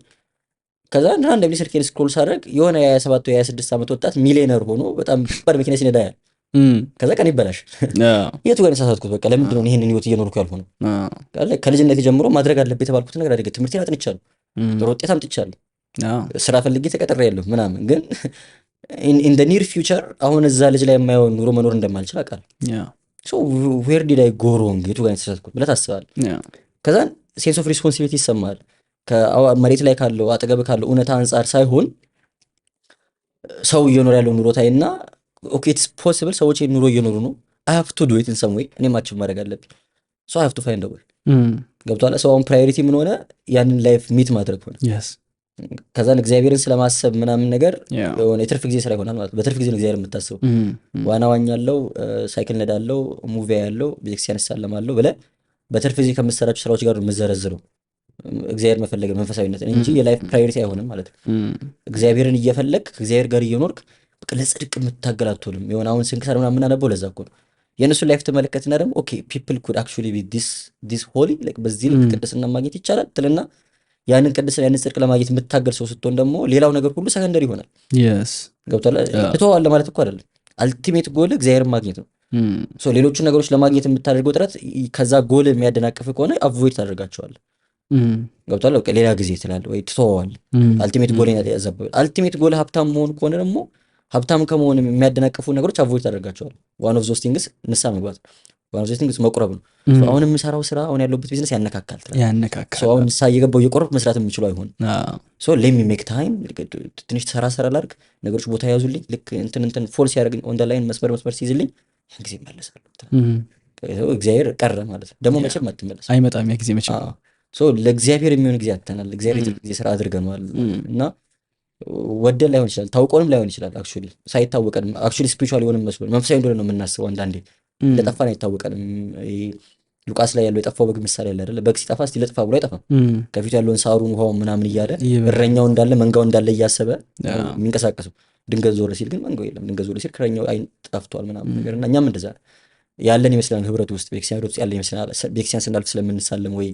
ከዛ ራንደምሊ ስልኬን ስክሮል ሳደርግ የሆነ የ27 ወይ 26 ዓመት ወጣት ሚሊዮነር ሆኖ በጣም ከባድ መኪና ሲነዳ ያል ከዛ ቀን ይበላሽ የቱ ጋር የተሳሳትኩት? በቃ ለምንድን ነው ይሄንን ህይወት እየኖርኩ ያልሆነው? ከልጅነት ጀምሮ ማድረግ አለብኝ የተባልኩት ነገር አድርጌ ትምህርቴን አጥንቻለሁ፣ ጥሩ ውጤት አምጥቻለሁ፣ ስራ ፈልጌ ተቀጥሬያለሁ ምናምን። ግን ኢን ደ ኒር ፊውቸር አሁን እዛ ልጅ ላይ የማየውን ኑሮ መኖር እንደማልችል አውቃለሁ። ዌር ዲድ አይ ጎ ሮንግ? የቱ ጋር የተሳሳትኩት ብለህ ታስባለህ። ከዛ ሴንስ ኦፍ ሪስፖንሲቢሊቲ ይሰማል። መሬት ላይ ካለው አጠገብ ካለው እውነታ አንጻር ሳይሆን ሰው እየኖር ያለው ኑሮ ታይና ኦኬ ኢትስ ፖሲብል ሰዎች ኑሮ እየኖሩ ነው። አይ ሃቭ ቱ ዱ ኢት ኢን ሰም ዌይ። እኔ ማችን ማድረግ አለብኝ። ሶ አይ ሃቭ ቱ ፋይንድ አ ዌይ። ገብቶሃል? ሰው አሁን ፕራዮሪቲ ምን ሆነ? ያንን ላይፍ ሚት ማድረግ ሆነ። ከዛን እግዚአብሔርን ስለማሰብ ምናምን ነገር የሆነ የትርፍ ጊዜ ስራ ይሆናል ማለት ነው። በትርፍ ጊዜ ነው እግዚአብሔር የምታስበው። ዋና ዋኛለው፣ ሳይክል ነዳለው፣ ሙቪ ያለው፣ ቤተክርስቲያን እሳለማለሁ ብለህ በትርፍ ጊዜ ከምትሰራቸው ስራዎች ጋር የምትዘረዝረው እግዚአብሔር መፈለግ መንፈሳዊነትን እንጂ የላይፍ ፕራዮሪቲ አይሆንም ማለት ነው። እግዚአብሔርን እየፈለግ ከእግዚአብሔር ጋር እየኖርክ በቃ ለጽድቅ የምትታገል አትሆንም። የሆነ አሁን ስንክሳር ምናምን የምናነበው ለዛ እኮ ነው። የእነሱን ላይፍ ትመለከትና ደግሞ ኦኬ ፒፕል ኩድ አክቹዋሊ ቢ ዲስ ሆሊ በዚህ ልክ ቅድስና ማግኘት ይቻላል ትልና ያንን ቅድስና ያንን ጽድቅ ለማግኘት የምትታገል ሰው ስትሆን ደግሞ ሌላው ነገር ሁሉ ሰከንደሪ ይሆናል። ገብቶሃል? ትተዋለህ ማለት እኮ አይደለም። አልቲሜት ጎል እግዚአብሔርን ማግኘት ነው። ሌሎቹ ነገሮች ለማግኘት የምታደርገው ጥረት ከዛ ጎል የሚያደናቅፍ ከሆነ አቮይድ ታደርጋቸዋለህ። ገብቶሃል? በቃ ሌላ ጊዜ ትላለህ ወይ ትተዋለህ። አልቲሜት ጎል ያዛባል። አልቲሜት ጎል ሀብታም መሆን ከሆነ ደግሞ ሀብታም ከመሆን የሚያደናቅፉ ነገሮች አቮይድ ታደርጋቸዋለህ። ዋን ኦፍ ዞስ ቲንግስ ንስሐ መግባት፣ ዋን ኦፍ ዞስ ቲንግስ መቁረብ ነው። አሁን የምሰራው ስራ አሁን ያለበት ቢዝነስ ያነካካል ትላለህ። አሁን ንስሐ እየገባሁ እየቆረብኩ መስራት የምችለው አይሆንም። ሌት ሚ ሜክ ታይም፣ ትንሽ ሰራ ላድርግ፣ ነገሮች ቦታ ያዙልኝ። ልክ እንትን ፎል ሲያደርግ ኦን ደ ላይን መስመር ሲይዝልኝ ያን ጊዜ እመለሳለሁ። እግዚአብሔር ቀረ ማለት ነው። ደግሞ መቼም አትመለስ፣ አይመጣም ያ ጊዜ መቼም። ለእግዚአብሔር የሚሆን ጊዜ አጥተናል። እግዚአብሔር ጊዜ ስራ አድርገነዋል እና ወደን ላይሆን ይችላል፣ ታውቆንም ላይሆን ይችላል። አክቹዋሊ ሳይታወቀን አክቹዋሊ ስፒሪቹዋል የሆነ መስሎ መንፈሳዊ እንደሆነ ነው የምናስበው። አንዳንዴ እንደጠፋን አይታወቀንም። ሉቃስ ላይ ያለው የጠፋው በግ ምሳሌ ያለ አይደለ? በግ ሲጠፋ እስቲ ለጥፋ ብሎ አይጠፋም። ከፊቱ ያለውን ሳሩን ውሃውን ምናምን እያለ እረኛው እንዳለ መንጋው እንዳለ እያሰበ የሚንቀሳቀሰው፣ ድንገት ዞር ሲል ግን መንጋው የለም። ድንገት ዞር ሲል ከረኛው አይን ጠፍቷል ምናምን ነገር እና እኛም እንደዛ ያለን ይመስላል። ህብረት ውስጥ ቤተክርስቲያን ህብረት ውስጥ ያለን ይመስላል። ቤተክርስቲያን ስናልፍ ስለምንሳለም ወይ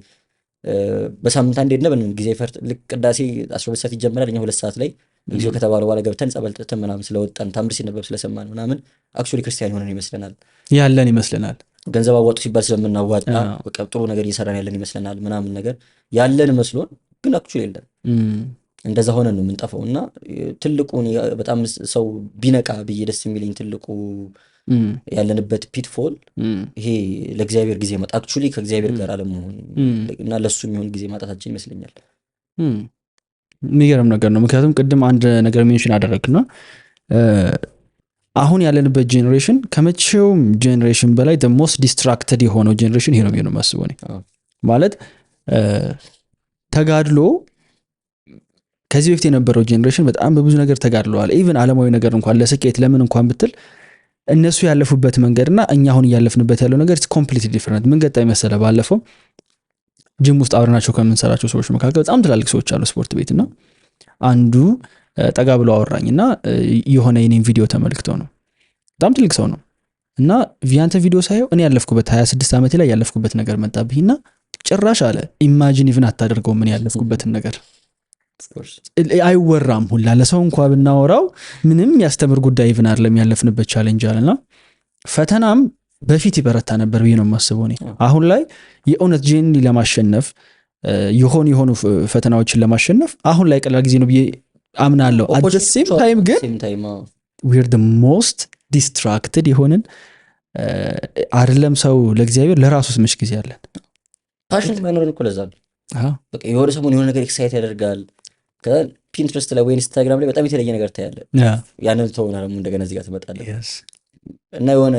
በሳምንት አንዴ ነው ጊዜ ፈርጥ ልክ ቅዳሴ 12 ሰዓት ይጀምራል። እኛ 2 ሰዓት ላይ እግዚኦ ከተባለ በኋላ ገብተን ጸበል ጠጥተን ምናምን ስለወጣን ታምር ሲነበብ ስለሰማን ምናምን አክቹዋሊ ክርስቲያን ሆነን ይመስለናል፣ ያለን ይመስለናል። ገንዘብ አዋጡ ሲባል ስለምናዋጣ በቃ ጥሩ ነገር እየሰራን ያለን ይመስለናል ምናምን ነገር ያለን መስሎን፣ ግን አክቹዋሊ የለን። እንደዛ ሆነን ነው የምንጠፋው። እና ትልቁ በጣም ሰው ቢነቃ ብዬ ደስ የሚለኝ ትልቁ ያለንበት ፒትፎል ይሄ ለእግዚአብሔር ጊዜ ማጣት፣ አክቹዋሊ ከእግዚአብሔር ጋር አለመሆን እና ለሱ የሚሆን ጊዜ ማጣታችን ይመስለኛል። የሚገርም ነገር ነው። ምክንያቱም ቅድም አንድ ነገር ሜንሽን አደረግና አሁን ያለንበት ጄኔሬሽን ከመቼውም ጄኔሬሽን በላይ ሞስት ዲስትራክትድ የሆነው ጄኔሬሽን ይሄ ነው ብዬ ነው የማስበው እኔ። ማለት ተጋድሎ ከዚህ በፊት የነበረው ጄኔሬሽን በጣም በብዙ ነገር ተጋድለዋል። ኢቭን ዓለማዊ ነገር እንኳን ለስኬት ለምን እንኳን ብትል እነሱ ያለፉበት መንገድና እኛ አሁን እያለፍንበት ያለው ነገር ኮምፕሊትሊ ዲፈረንት። ምን ገጠመኝ መሰለህ? ባለፈው ጅም ውስጥ አብረናቸው ከምንሰራቸው ሰዎች መካከል በጣም ትላልቅ ሰዎች አሉ ስፖርት ቤት እና አንዱ ጠጋ ብሎ አወራኝና የሆነ የኔን ቪዲዮ ተመልክተው ነው። በጣም ትልቅ ሰው ነው እና ቪያንተ ቪዲዮ ሳየው እኔ ያለፍኩበት 26 ዓመቴ ላይ ያለፍኩበት ነገር መጣብኝና ጭራሽ አለ ኢማጂን ኢቭን አታደርገው ምን ያለፍኩበትን ነገር አይወራም ሁላ ለሰው እንኳ ብናወራው ምንም ያስተምር ጉዳይ ኢቭን አይደለም ያለፍንበት ቻሌንጅ አለና ፈተናም በፊት ይበረታ ነበር ብዬ ነው የማስበው እኔ። አሁን ላይ የእውነት ጄኒ ለማሸነፍ የሆኑ ፈተናዎችን ለማሸነፍ አሁን ላይ ቀላል ጊዜ ነው ብዬ አምናለሁ። at the same time ግን we're the most distracted የሆንን አይደለም ሰው ለእግዚአብሔር ለራሱስ መች ጊዜ አለን? ፓሽን ማይኖርን እኮ ለዛ ነው በቃ የሆነ ሰሞን የሆነ ነገር ኤክሳይት ያደርጋል ከፒንትረስት ላይ ወይ ኢንስታግራም ላይ በጣም የተለየ ነገር ታያለህ። ያንን ተውና ደግሞ እንደገና እዚህ ጋር ትመጣለህ እና የሆነ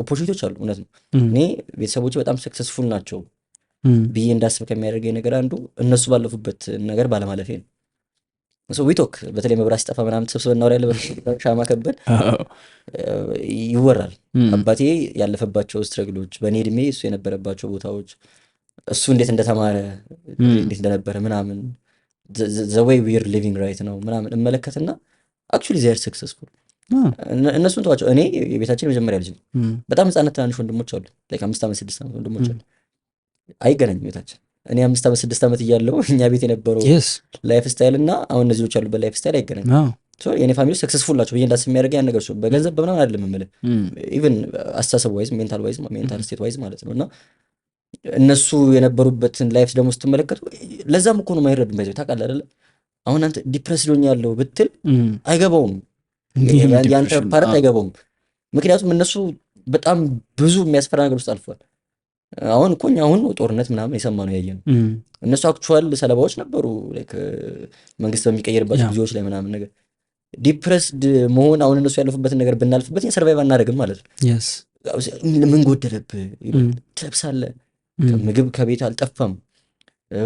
ኦፖርቹኒቲዎች አሉ። እውነት ነው። እኔ ቤተሰቦቼ በጣም ሰክሰስፉል ናቸው ብዬ እንዳስብ ከሚያደርገኝ ነገር አንዱ እነሱ ባለፉበት ነገር ባለማለፌ ነው። ዊቶክ በተለይ መብራት ሲጠፋ ምናምን ተሰብስበን እናወራለን። ሻማ ከበድ ይወራል። አባቴ ያለፈባቸው ስትረግሎች፣ በእኔ እድሜ እሱ የነበረባቸው ቦታዎች፣ እሱ እንዴት እንደተማረ እንዴት እንደነበረ ምናምን the way we are living right now ምናምን እመለከትና actually they are successful። እነሱን ተዋቸው። እኔ የቤታችን የመጀመሪያ ልጅ ነው። በጣም ህፃናት ትናንሽ ወንድሞች አሉ። like 5 ዓመት 6 ዓመት ወንድሞች አሉ። አይገናኝም ቤታችን። እኔ 5 ዓመት 6 ዓመት እያለሁ እኛ ቤት የነበረው ላይፍ ስታይል እና አሁን እነዚህ ልጆች ያሉበት ላይፍ ስታይል አይገናኝም። ሶ የኔ ፋሚሊ ሰክሰስፉል ናቸው ብዬ እንዳስብ የሚያደርገኝ ያን ነገር እሱ በገንዘብ በምናምን አይደለም የምልህ ኢቭን አስተሳሰብ ዋይዝ ሜንታል ስቴት ዋይዝ ማለት ነው። እና እነሱ የነበሩበትን ላይፍ ደግሞ ስትመለከቱ ለዛም እኮ ነው የማይረዱም። ባይዘው ታውቃለህ አይደለ? አሁን አንተ ዲፕረስድ ሆኛለሁ ብትል አይገባውም፣ ያንተ ፓርት አይገባውም። ምክንያቱም እነሱ በጣም ብዙ የሚያስፈራ ነገር ውስጥ አልፏል። አሁን እኮ እኛ አሁን ጦርነት ምናምን የሰማነው ያየነው፣ እነሱ አክቹዋል ሰለባዎች ነበሩ። ላይክ መንግስት በሚቀየርባቸው ጊዜዎች ላይ ምናምን ነገር ዲፕረስድ መሆን አሁን እነሱ ያለፉበትን ነገር ብናልፍበት ሰርቫይቭ አናደርግም ማለት ነው። ምን ጎደለብህ ትለብሳለህ፣ ምግብ ከቤት አልጠፋም፣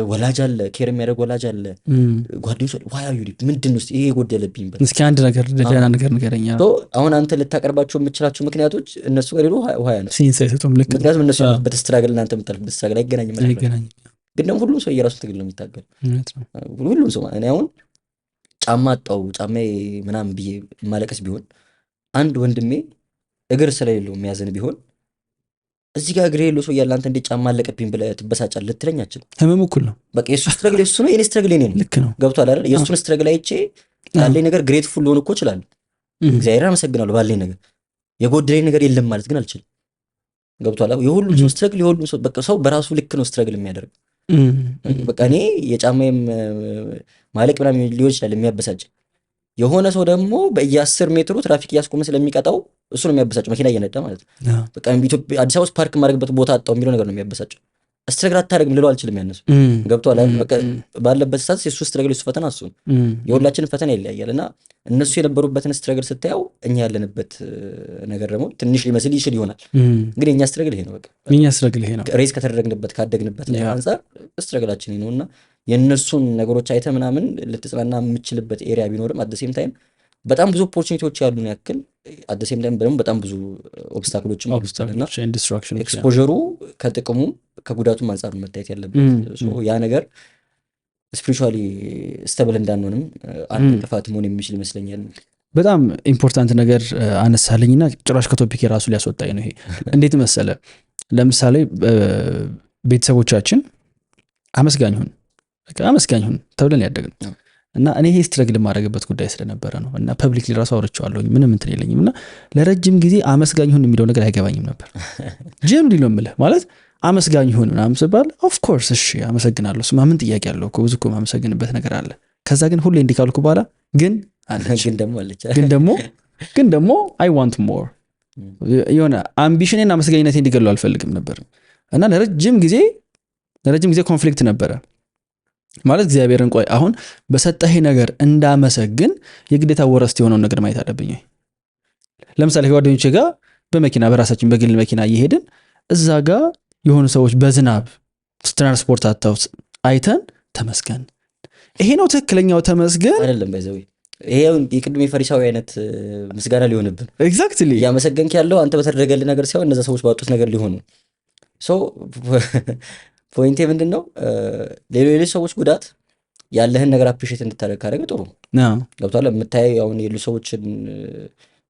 ወላጅ አለ፣ ኬር የሚያደርግ ወላጅ አለ፣ ጓደኞች ዋያዩ ምንድን ውስጥ ይሄ የጎደለብኝ እስኪ አንድ ነገር ደህና ነገር ንገረኛ። አሁን አንተ ልታቀርባቸው የምችላቸው ምክንያቶች እነሱ ጋር ሌሎ ዋያ ነው። ምክንያቱም እነሱ ያሉበት ስትራግል እናንተ የምታልፉበት ስትራግል አይገናኝም። ግን ደግሞ ሁሉም ሰው የራሱ ትግል ነው የሚታገል። ሁሉም ሰው እኔ አሁን ጫማ አጣው ጫማዬ ምናምን ብዬ ማለቀስ ቢሆን አንድ ወንድሜ እግር ስለሌለው የሚያዝን ቢሆን እዚህ ጋር እግር የሌለው ሰው እያለ አንተ እንዴት ጫማ አለቀብኝ ብለህ ትበሳጫለህ ልትለኝ አትችልም። ህመሙ እኩል ነው። በቃ የእሱ ስትረግል የእሱ ነው፣ የኔ ስትረግል የኔ ነው። ልክ ነው። ገብቶሃል አይደል? የእሱን ስትረግል አይቼ ያለኝ ነገር ግሬትፉል ልሆን እኮ እችላለሁ። እግዚአብሔር አመሰግናለሁ ባለኝ ነገር። የጎደለኝ ነገር የለም ማለት ግን አልችልም። ገብቶሃል? የሁሉም ሰው ስትረግል የሁሉም ሰው በቃ ሰው በራሱ ልክ ነው ስትረግል የሚያደርግ። በቃ እኔ የጫማዬም ማለቅ ምናምን ሊሆን ይችላል የሚያበሳጭ። የሆነ ሰው ደግሞ በየ10 ሜትሩ ትራፊክ እያስቆመ ስለሚቀጣው እሱ ነው የሚያበሳጨው፣ መኪና እየነዳ ማለት ነው። በቃ ኢትዮጵያ አዲስ አበባ ውስጥ ፓርክ ማድረግበት ቦታ አጣው የሚለው ነገር ነው የሚያበሳጨው። ስትረግል አታደርግም ልለው አልችልም። ያነሱ ገብቶሃል አይደል? በቃ ባለበት ሰዓት የሱ ስትረግል የሱ ፈተና እሱ ነው። የሁላችንም ፈተና ይለያያል እና እነሱ የነበሩበትን ስትረግል ስታየው እኛ ያለንበት ነገር ደግሞ ትንሽ ሊመስል ይችል ይሆናል። ግን የኛ ስትረግል ይሄ ነው። በቃ የኛ ስትረግል ይሄ ነው። ሬስ ከተደረግንበት ካደግንበት ላይ አንፃር ስትረግላችን ነውና የነሱን ነገሮች አይተ ምናምን ልትጽናና የምችልበት ኤሪያ ቢኖርም አት ዘ ሴም ታይም በጣም ብዙ ኦፖርቹኒቲዎች ያሉን ያክል አት ዘ ሴም ታይም ደግሞ በጣም ብዙ ኦብስታክሎችም አሉና ኤክስፖዠሩ ከጥቅሙ ከጉዳቱም አንፃር መታየት ያለበት ያ ነገር ስፒሪቹዋሊ ስቴብል እንዳንሆንም አንድ እንቅፋት መሆን የሚችል ይመስለኛል። በጣም ኢምፖርታንት ነገር አነሳለኝና ጭራሽ ከቶፒክ የራሱ ሊያስወጣኝ ነው። ይሄ እንዴት መሰለ? ለምሳሌ ቤተሰቦቻችን አመስጋኝ ሁን ተብለን ያደግነው እና እኔ ይሄ ስትረግል የማደርግበት ጉዳይ ስለነበረ ነው እና ፐብሊክ ሊራሱ አውርቼዋለሁኝ ምንም እንትን የለኝም እና ለረጅም ጊዜ አመስጋኝ ሁን የሚለው ነገር አይገባኝም ነበር። ጀም ሊለው የምልህ ማለት አመስጋኝ ሁን ምናምን ስባል ኦፍኮርስ እሺ አመሰግናለሁ፣ እሱማ ምን ጥያቄ አለው እኮ ብዙ እኮ ማመሰግንበት ነገር አለ። ከዛ ግን ሁሌ እንዲህ ካልኩ በኋላ ግን ደግሞ አይ ዋንት ሞር የሆነ አምቢሽኔን አመስጋኝነቴ እንዲገሉ አልፈልግም ነበር እና ለረጅም ጊዜ ኮንፍሊክት ነበረ። ማለት እግዚአብሔርን ቆይ አሁን በሰጠህ ነገር እንዳመሰግን የግዴታ ወረስት የሆነውን ነገር ማየት አለብኝ። ለምሳሌ ከጓደኞቼ ጋር በመኪና በራሳችን በግል መኪና እየሄድን እዛ ጋር የሆኑ ሰዎች በዝናብ ትራንስፖርት አጥተው አይተን ተመስገን፣ ይሄ ነው ትክክለኛው ተመስገን አይደለም። ባይዘው ይሄ የቅድም የፈሪሳዊ አይነት ምስጋና ሊሆንብን ኤግዛክትሊ እያመሰገንክ ያለው አንተ በተደረገልህ ነገር ሳይሆን እነዛ ሰዎች ባጡት ነገር ሊሆን ነው። ሶ ፖይንቴ ምንድን ነው? ሌሎች ሰዎች ጉዳት ያለህን ነገር አፕሪሼት እንድታደርግ ካደረገ ጥሩ ገብቷል። የምታየው አሁን የሌሎች ሰዎችን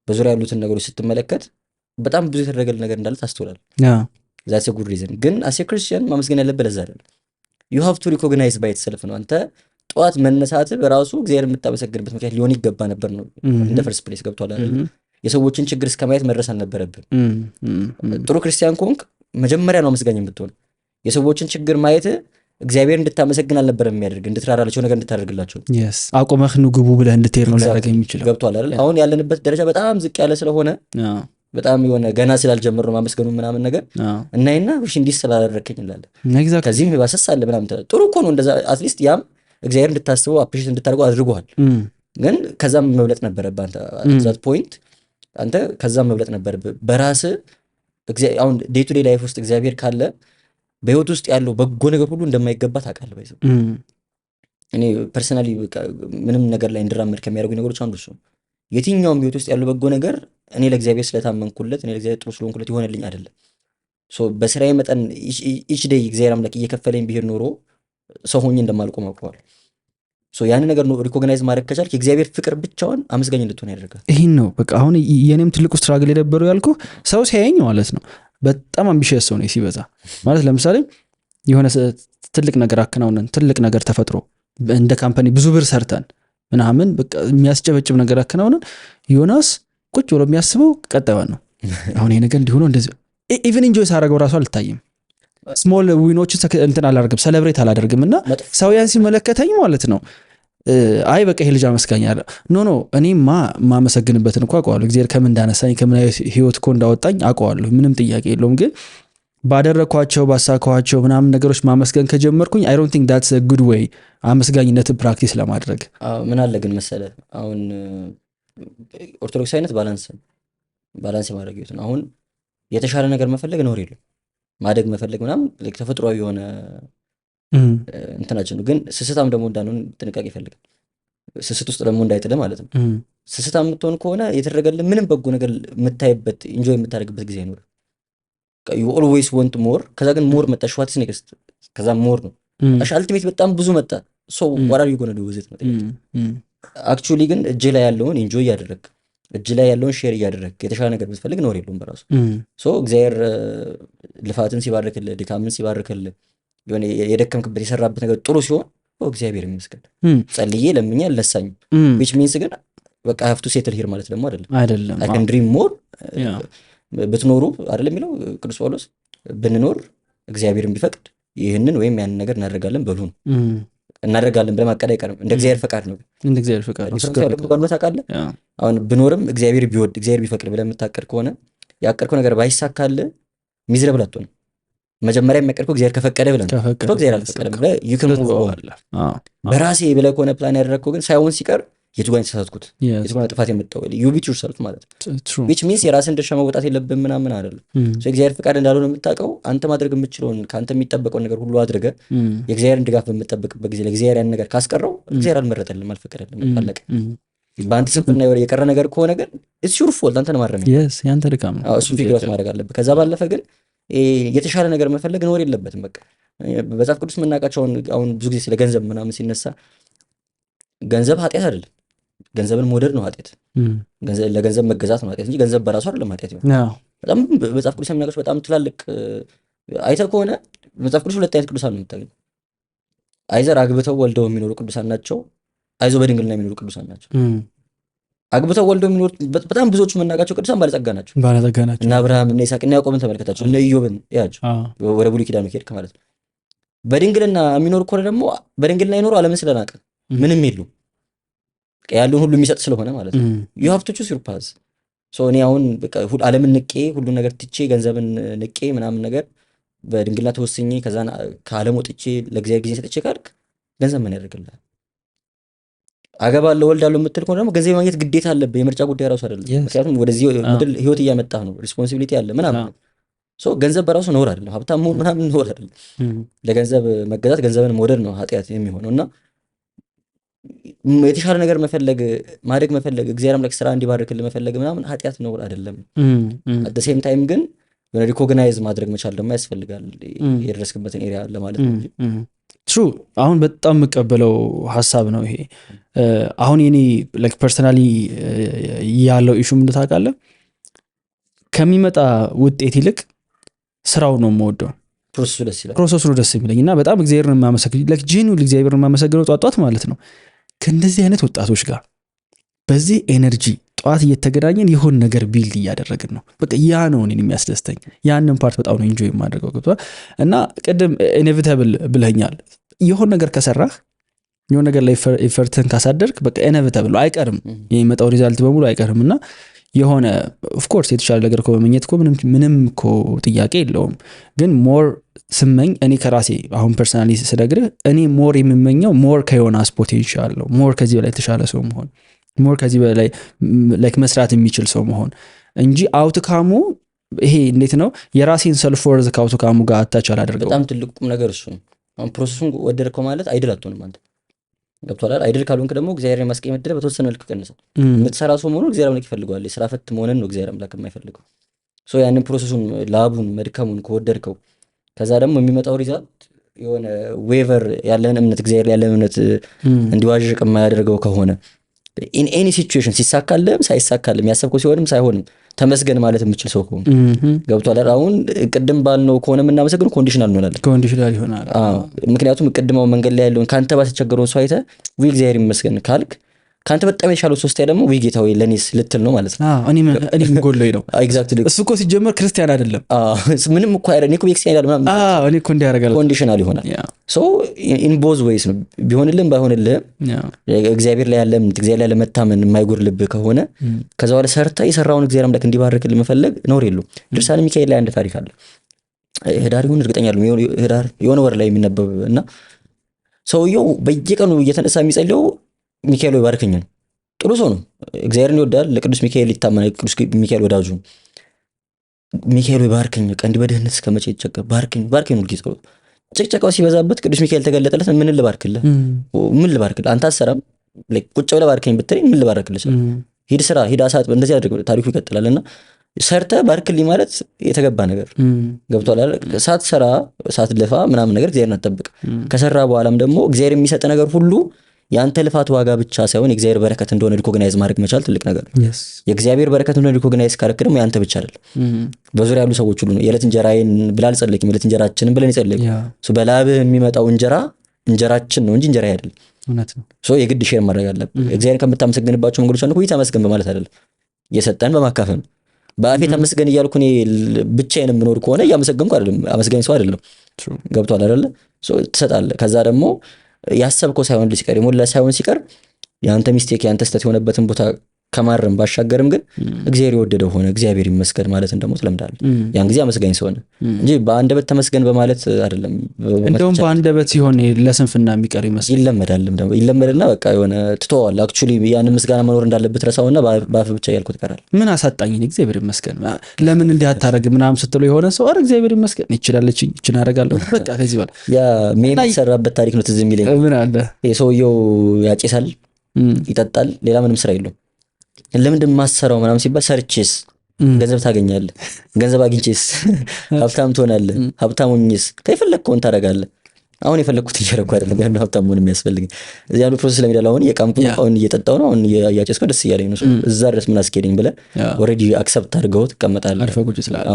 በዙሪያ ያሉትን ነገሮች ስትመለከት በጣም ብዙ የተደረገልህ ነገር እንዳለ ታስተውላለህ። ዛትስ ጉድ ሪዝን። ግን አሴ ክርስቲያን ማመስገን ያለብህ ለዛ አይደለም። ዩ ሃቭ ቱ ሪኮግናይዝ ባይ ኢትሰልፍ ነው። አንተ ጠዋት መነሳት በራሱ እግዚአብሔር የምታመሰግንበት ምክንያት ሊሆን ይገባ ነበር ነው እንደ ፈርስት ፕሌስ ገብቷል አይደል? የሰዎችን ችግር እስከ ማየት መድረስ አልነበረብን። ጥሩ ክርስቲያን ከሆንክ መጀመሪያ ነው አመስጋኝ የምትሆነው። የሰዎችን ችግር ማየት እግዚአብሔር እንድታመሰግን አልነበረም የሚያደርግ እንድትራራላቸው ነገር እንድታደርግላቸው አቁመህ ኑ ግቡ ብለህ እንድትሄድ ነው ሊያደርግ የሚችለው ገብቷል አይደል? አሁን ያለንበት ደረጃ በጣም ዝቅ ያለ ስለሆነ በጣም የሆነ ገና ስላልጀመር ነው ማመስገኑ ምናምን ነገር እናይና እሺ እንዲህ ስላደረከኝ እንላለን። ከዚህም ባሰስ አለ ምናምን ጥሩ እኮ ነው እንደዛ አትሊስት ያም እግዚአብሔር እንድታስበው አፕሪሼት እንድታደርገው አድርጎሃል። ግን ከዛም መብለጥ ነበረብህ አንተ ዛት ፖይንት አንተ ከዛም መብለጥ ነበረብህ በራስህ። አሁን ዴይ ቱ ዴይ ላይፍ ውስጥ እግዚአብሔር ካለ በህይወት ውስጥ ያለው በጎ ነገር ሁሉ እንደማይገባ ታውቃለህ። ባይዘው እኔ ፐርሰናሊ ምንም ነገር ላይ እንድራመድ ከሚያደርጉኝ ነገሮች አንዱ እሱ የትኛውም ህይወት ውስጥ ያለው በጎ ነገር እኔ ለእግዚአብሔር ስለታመንኩለት እኔ ለእግዚአብሔር ጥሩ ስለሆንኩለት ይሆንልኝ አይደለም። በስራዬ መጠን ኢች ዴይ እግዚአብሔር አምላክ እየከፈለኝ ቢሄድ ኖሮ ሰው ሆኜ እንደማልቆም አውቀዋለሁ። ያንን ነገር ነው ሪኮግናይዝ ማድረግ ከቻልክ የእግዚአብሔር ፍቅር ብቻውን አመስጋኝ እንድትሆን ያደርጋል። ይህን ነው በቃ አሁን የኔም ትልቁ ስትራግል የነበረው ያልኩ ሰው ሲያየኝ ማለት ነው በጣም አምቢሽየስ ሰው ነው ሲበዛ ማለት ለምሳሌ የሆነ ትልቅ ነገር አከናውነን ትልቅ ነገር ተፈጥሮ እንደ ካምፓኒ ብዙ ብር ሰርተን ምናምን በቃ የሚያስጨበጭብ ነገር አከናውነን ዮናስ ቁጭ ብሎ የሚያስበው ቀጣዩን ነው። አሁን ይሄ ነገር እንዲሆነው እንደዚህ ኢቭን ኢንጆይ ሳደርገው ራሱ አልታይም። ስሞል ዊኖችን እንትን አላደርግም ሰለብሬት አላደርግም። እና ሰው ያን ሲመለከተኝ ማለት ነው አይ በቃ ይሄ ልጅ አመስጋኝ አለ ኖ እኔ ማመሰግንበትን እኮ አውቀዋለሁ። እግዚአብሔር ከምን እንዳነሳኝ ከምን ህይወት እኮ እንዳወጣኝ አውቀዋለሁ። ምንም ጥያቄ የለውም። ግን ባደረኳቸው ባሳካኋቸው ምናምን ነገሮች ማመስገን ከጀመርኩኝ አይ ዶንት ቲንክ ዳትስ አ ጉድ ዌይ አመስጋኝነትን ፕራክቲስ ለማድረግ። ምን አለ ግን መሰለ አሁን ኦርቶዶክሳዊነት ባላንስ የማድረግ ይሁን አሁን የተሻለ ነገር መፈለግ ነው የለም ማደግ መፈለግ ምናምን ተፈጥሯዊ የሆነ እንትናችን ነው። ግን ስስታም ደግሞ እንዳንሆን ጥንቃቄ ይፈልጋል። ስስት ውስጥ ደግሞ እንዳይጥልህ ማለት ነው። ስስታም የምትሆን ከሆነ የተደረገልህ ምንም በጎ ነገር የምታይበት ኢንጆይ የምታደርግበት ጊዜ አይኖርም። ዩ ኦልዌይስ ወንት ሞር። ከዛ ግን ሞር መጣ ሸዋትስ ኔክስት ከዛ ሞር ነው አልቲሜት በጣም ብዙ መጣ ሶ ዋራር ዩ ጎና ዱ ዊዝ ኢት ነው። አክቹሊ ግን እጅ ላይ ያለውን ኢንጆይ እያደረግ እጅ ላይ ያለውን ሼር እያደረግ የተሻለ ነገር ብትፈልግ ነው የለውም በራሱ። እግዚአብሔር ልፋትን ሲባርክልህ ድካምን ሲባርክልህ የሆነ የደከምክበት የሰራበት ነገር ጥሩ ሲሆን እግዚአብሔር ይመስገን ጸልዬ ለምኜ አልነሳኝም። which means ግን በቃ I have to settle here ማለት ደግሞ አይደለም። I can dream more ብትኖሩ አይደለም የሚለው ቅዱስ ጳውሎስ ብንኖር እግዚአብሔርን ቢፈቅድ ይህንን ወይም ያንን ነገር እናደርጋለን በሉ ነው እናደርጋለን ብለን ማቀድ አይቀርም። እንደ እግዚአብሔር ፈቃድ ነው። እንደ እግዚአብሔር ፈቃድ ነው ታውቃለህ። አሁን ብኖርም እግዚአብሔር ቢወድ እግዚአብሔር ቢፈቅድ ብለን የምታቀድ ከሆነ ያቀድከው ነገር ባይሳካልህ ሚዝረብል አትሆንም። መጀመሪያ የሚያቀድከው እግዚአብሔር ከፈቀደ ብለን ነው። እግዚአብሔር አልፈቀደም ብለህ ይክም በራሴ ብለህ ከሆነ ፕላን ያደረግከው ግን ሳይሆን ሲቀር የቱ ጋር የተሳሳትኩት የቱ ጋር ጥፋት የመጣው you beat yourself ማለት ነው። which means የራስን ድርሻ መወጣት የለብህም ምናምን አይደለም። እግዚአብሔር ፈቃድ እንዳልሆነ የምታውቀው አንተ ማድረግ የምትችለውን ከአንተ የሚጠበቀውን ነገር ሁሉ አድርገህ የእግዚአብሔርን ድጋፍ በምትጠብቅበት ጊዜ ለእግዚአብሔር ያን ነገር ካስቀረው እግዚአብሔር አልመረጠልም አልፈቀደልም አለቀ። በአንተ ስንፍና የቀረ ነገር ከሆነ ግን it's your fault አንተ ነው ማረም ያንተ ድካም ነው። እሱን ፊግር አውት ማድረግ አለብህ። ከዛ ባለፈ ግን የተሻለ ነገር መፈለግ ኖር የለበትም። በቃ በመጽሐፍ ቅዱስ የምናውቃቸውን አሁን ብዙ ጊዜ ስለ ገንዘብ ምናምን ሲነሳ ገንዘብ ኃጢአት አይደለም። ገንዘብን መውደድ ነው ኃጢአት። ለገንዘብ መገዛት ነው ኃጢአት እንጂ ገንዘብ በራሱ አይደለም ኃጢአት። በጣም መጽሐፍ ቅዱስ የሚናገሩት በጣም ትላልቅ አይተህ ከሆነ መጽሐፍ ቅዱስ ሁለት አይነት ቅዱሳን ነው የምታገኘው። አይዘር አግብተው ወልደው የሚኖሩ ቅዱሳን ናቸው፣ አይዞ በድንግልና የሚኖሩ ቅዱሳን ናቸው። አግብተው ወልደው የሚኖሩት በጣም ብዙዎቹ የምናውቃቸው ቅዱሳን ባለጸጋ ናቸው። እና አብርሃም እና ይስሐቅ እና ያዕቆብን ተመልከታቸው፣ እነ ኢዮብን ያቸው ወደ ብሉይ ኪዳን ሄድክ ማለት ነው። በድንግልና የሚኖሩ ከሆነ ደግሞ በድንግልና ይኖሩ ዓለምን ስለናቀ ምንም የሉም ያለውን ሁሉ የሚሰጥ ስለሆነ ማለት ነው። you have to choose your path። እኔ አሁን በቃ ዓለምን ንቄ ሁሉን ነገር ትቼ ገንዘብን ንቄ ምናምን ነገር በድንግልና ተወስኜ ከዛ ከዓለም ወጥቼ ለእግዚአብሔር ጊዜ ሰጥቼ ካልክ ገንዘብ ምን ያደርግልሃል? አገባለሁ ወልዳለሁ የምትል ከሆነ ደግሞ ገንዘብ ማግኘት ግዴታ አለብህ። የምርጫ ጉዳይ ራሱ አይደለም። ምክንያቱም ወደዚህ ምድር ህይወት እያመጣህ ነው። ሪስፖንሲቢሊቲ አለ ምናምን። ገንዘብ በራሱ ነውር አይደለም። ሀብታም መሆን ምናምን ነውር አይደለም። ለገንዘብ መገዛት፣ ገንዘብን መውደድ ነው ኃጢአት የሚሆነው እና የተሻለ ነገር መፈለግ፣ ማደግ መፈለግ፣ እግዚአብሔር አምላክ ስራ እንዲባርክልህ መፈለግ ምናምን ኃጢአት ነውር አይደለም። አት ሴም ታይም ግን የሆነ ሪኮግናይዝ ማድረግ መቻል ደግሞ ያስፈልጋል የደረስክበትን ኤሪያ ለማለት ነው እንጂ ትሩ አሁን በጣም የምቀበለው ሀሳብ ነው ይሄ። አሁን የኔ ላይክ ፐርሰናሊ ያለው ኢሹ ምን ታውቃለህ? ከሚመጣ ውጤት ይልቅ ስራው ነው የምወደው። ፕሮሰሱ ደስ ይላል። ፕሮሰሱ ነው ደስ የሚለኝ እና በጣም እግዚአብሔርን የማመሰግነው ላይክ ጄኒውሊ እግዚአብሔርን የማመሰግነው ጧት ማለት ነው ከእንደዚህ አይነት ወጣቶች ጋር በዚህ ኤነርጂ ጠዋት እየተገናኘን የሆን ነገር ቢልድ እያደረግን ነው። በቃ ያ ነው እኔን የሚያስደስተኝ። ያንን ፓርት በጣም ነው ኢንጆይ የማደርገው። ገብቶሃል? እና ቅድም ኢኔቪታብል ብለኛል። የሆን ነገር ከሰራህ የሆን ነገር ላይ ኤፈርትህን ካሳደርክ በቃ ኢኔቪታብል ነው፣ አይቀርም። የሚመጣው ሪዛልት በሙሉ አይቀርም። እና የሆነ ኦፍኮርስ የተሻለ ነገር እኮ መመኘት እኮ ምንም እኮ ጥያቄ የለውም። ግን ሞር ስመኝ እኔ ከራሴ አሁን ፐርሰናሊ ስነግርህ እኔ ሞር የምመኘው ሞር ከዮናስ ፖቴንሻል ነው። ሞር ከዚህ በላይ የተሻለ ሰው መሆን፣ ሞር ከዚህ በላይ ላይክ መስራት የሚችል ሰው መሆን እንጂ አውትካሙ ይሄ እንዴት ነው የራሴን ሰልፍ ወርዝ ከአውትካሙ ጋር አታች አላደርገው። በጣም ትልቅ ቁም ነገር እሱ ነው። አሁን ፕሮሰሱን ወደድከው ማለት አይድል አትሆንም አንተ። ገብቶሃል? አይድል ካልሆንክ ደግሞ እግዚአብሔር የማስቀየም ዕድል በተወሰነ መልክ ይቀንሳል። የምትሰራ ሰው መሆኑ እግዚአብሔር አምላክ ይፈልገዋል። የስራ ፈት መሆንን ነው እግዚአብሔር አምላክ የማይፈልገው። ሶ ያንን ፕሮሰሱን ላቡን መድከሙን ከወደድከው ከዛ ደግሞ የሚመጣው ሪዛልት የሆነ ዌቨር ያለን እምነት እግዚአብሔር ያለን እምነት እንዲዋዥቅ የማያደርገው ከሆነ ኢን ኤኒ ሲቹዌሽን ሲሳካልም ሳይሳካልም ያሰብከው ሲሆንም ሳይሆንም ተመስገን ማለት የምችል ሰው ከሆነ ገብቶሃል? አሁን ቅድም ባልነው ከሆነ የምናመሰግነው ኮንዲሽናል እንሆናለን። ኮንዲሽናል ይሆናል። ምክንያቱም ቅድማው መንገድ ላይ ያለውን ከአንተ ባስቸገረውን ሰው አይተህ ዊ እግዚአብሔር ይመስገን ካልክ ከአንተ በጣም የሻለው ሶስት ደግሞ ዊ ጌታ ወይ ለኔስ ልትል ነው ማለት ነው። እኔም ጎሎኝ ነው። ኤግዛክትሊ። እሱ እኮ ሲጀመር ክርስቲያን አይደለም። ምንም እኮ አይደለም። እኔ እኮ ቤክሲያን አይደለም ምናምን እኔ እኮ እንዲያደርጋል ኮንዲሽናል ይሆናል። ሶ ኢን ቦዝ ዌይስ ነው ቢሆንልህም ባይሆንልህም እግዚአብሔር ላይ ያለ እግዚአብሔር ላይ ለመታመን የማይጎድልብህ ከሆነ ከዛ በኋላ ሰርተህ የሰራውን እግዚአብሔር አምላክ እንዲባርክልህ መፈለግ ነውር የለውም። ድርሳነ ሚካኤል ላይ አንድ ታሪክ አለ። ህዳር ይሁን እርግጠኛ አይደለሁም። ህዳር የሆነ ወር ላይ የሚነበብ እና ሰውየው በየቀኑ እየተነሳ የሚጸልየው ሚካኤል ወይ ባርከኝ ነው። ጥሩ ሰው ነው። እግዚአብሔርን ይወዳል። ለቅዱስ ሚካኤል ይታመናል። ቅዱስ ሚካኤል ወዳጁ ሚካኤል ወይ ባርከኝ፣ እንዲህ በድህነት እስከመቼ ይቸገር፣ ባርከኝ ሁሉ ጊዜ ጸሎት። ጭቅጨቃው ሲበዛበት ቅዱስ ሚካኤል ተገለጠለት። ምን ልባርክልህ? አንተ አትሰራም፣ ቁጭ ብለህ ባርከኝ ብትለኝ ምን ልባርክልህ? ሂድ ስራ፣ ሂድ አሳጥ። እንደዚህ አድርገው ታሪኩ ይቀጥላል። እና ሰርተህ ባርክልኝ ማለት የተገባ ነገር ገብቶሃል? ሳትሰራ ሳትለፋ ምናምን ነገር እግዚአብሔርን አትጠብቅ። ከሰራ በኋላም ደግሞ እግዚአብሔር የሚሰጥ ነገር ሁሉ የአንተ ልፋት ዋጋ ብቻ ሳይሆን የእግዚአብሔር በረከት እንደሆነ ሪኮግናይዝ ማድረግ መቻል ትልቅ ነገር ነው። የእግዚአብሔር በረከት እንደሆነ ሪኮግናይዝ ካረክ ደግሞ የአንተ ብቻ አይደለም፣ በዙሪያ ያሉ ሰዎች ሁሉ ነው። የዕለት እንጀራዬን ብላ አልጸለይክም፣ የዕለት እንጀራችንን ብለን የጸለይኩ በላብህ የሚመጣው እንጀራችን ነው እንጂ እንጀራ አይደለም። ሶ የግድ ሼር ማድረግ አለብህ። እግዚአብሔርን ከምታመሰግንባቸው መንገዶች አንዱ ተመስገን በማለት አይደለም፣ እየሰጠን በማካፈል ነው። በአፌ ተመስገን እያልኩ እኔ ብቻዬን የምኖር ከሆነ እያመሰገንኩ አይደለም፣ አመስጋኝ ሰው አይደለም። ገብቶሃል አይደለ? ትሰጣለህ። ከዛ ደግሞ ያሰብከው ሳይሆን ሲቀር የሞላ ሳይሆን ሲቀር የአንተ ሚስቴክ የአንተ ስተት የሆነበትን ቦታ ከማረም ባሻገርም ግን እግዚአብሔር የወደደው ሆነ እግዚአብሔር ይመስገን ማለትን ደግሞ ትለምዳለህ። ያን ጊዜ አመስጋኝ ሰው ነህ እንጂ በአንደበት ተመስገን በማለት አይደለም። እንደውም በአንደበት ሲሆን ለስንፍና የሚቀር ይመስል ይለመድና በቃ የሆነ ትተዋል። አክቹሊ ያን ምስጋና መኖር እንዳለበት ረሳውና በአፍ ብቻ ያልኩት ይቀራል። ምን አሳጣኝ እግዚአብሔር ይመስገን ለምን እንዲህ አታረግ ምናምን ስትለው የሆነ ሰው አረ እግዚአብሔር ይመስገን ይችላለች ይችን አደርጋለሁ በቃ ከዚህ በኋላ ያ ሜም የተሰራበት ታሪክ ነው ትዝ የሚለኝ። ምን አለ የሰውየው ያጨሳል፣ ይጠጣል፣ ሌላ ምንም ስራ የለውም። ለምንድን ማሰራው ምናምን ሲባል ሰርቼስ ገንዘብ ታገኛለህ፣ ገንዘብ አግኝቼስ ሀብታም ትሆናለህ፣ ሀብታም ሆኜስ ከፈለግከውን ታደርጋለህ። አሁን የፈለግኩት እያደረኩ አይደለም ያለው ሀብታም መሆን የሚያስፈልግ እዚያ ያለው ፕሮሰስ ለሚዳል አሁን የቃምኩ አሁን እየጠጣው ነው፣ አሁን እያጨስኩ ደስ እያለኝ ነው። እዛ ድረስ ምን አስኬደኝ ብለህ ኦልሬዲ አክሰፕት አድርገው ትቀመጣለህ። አርፈህ ቁጭ ስላለ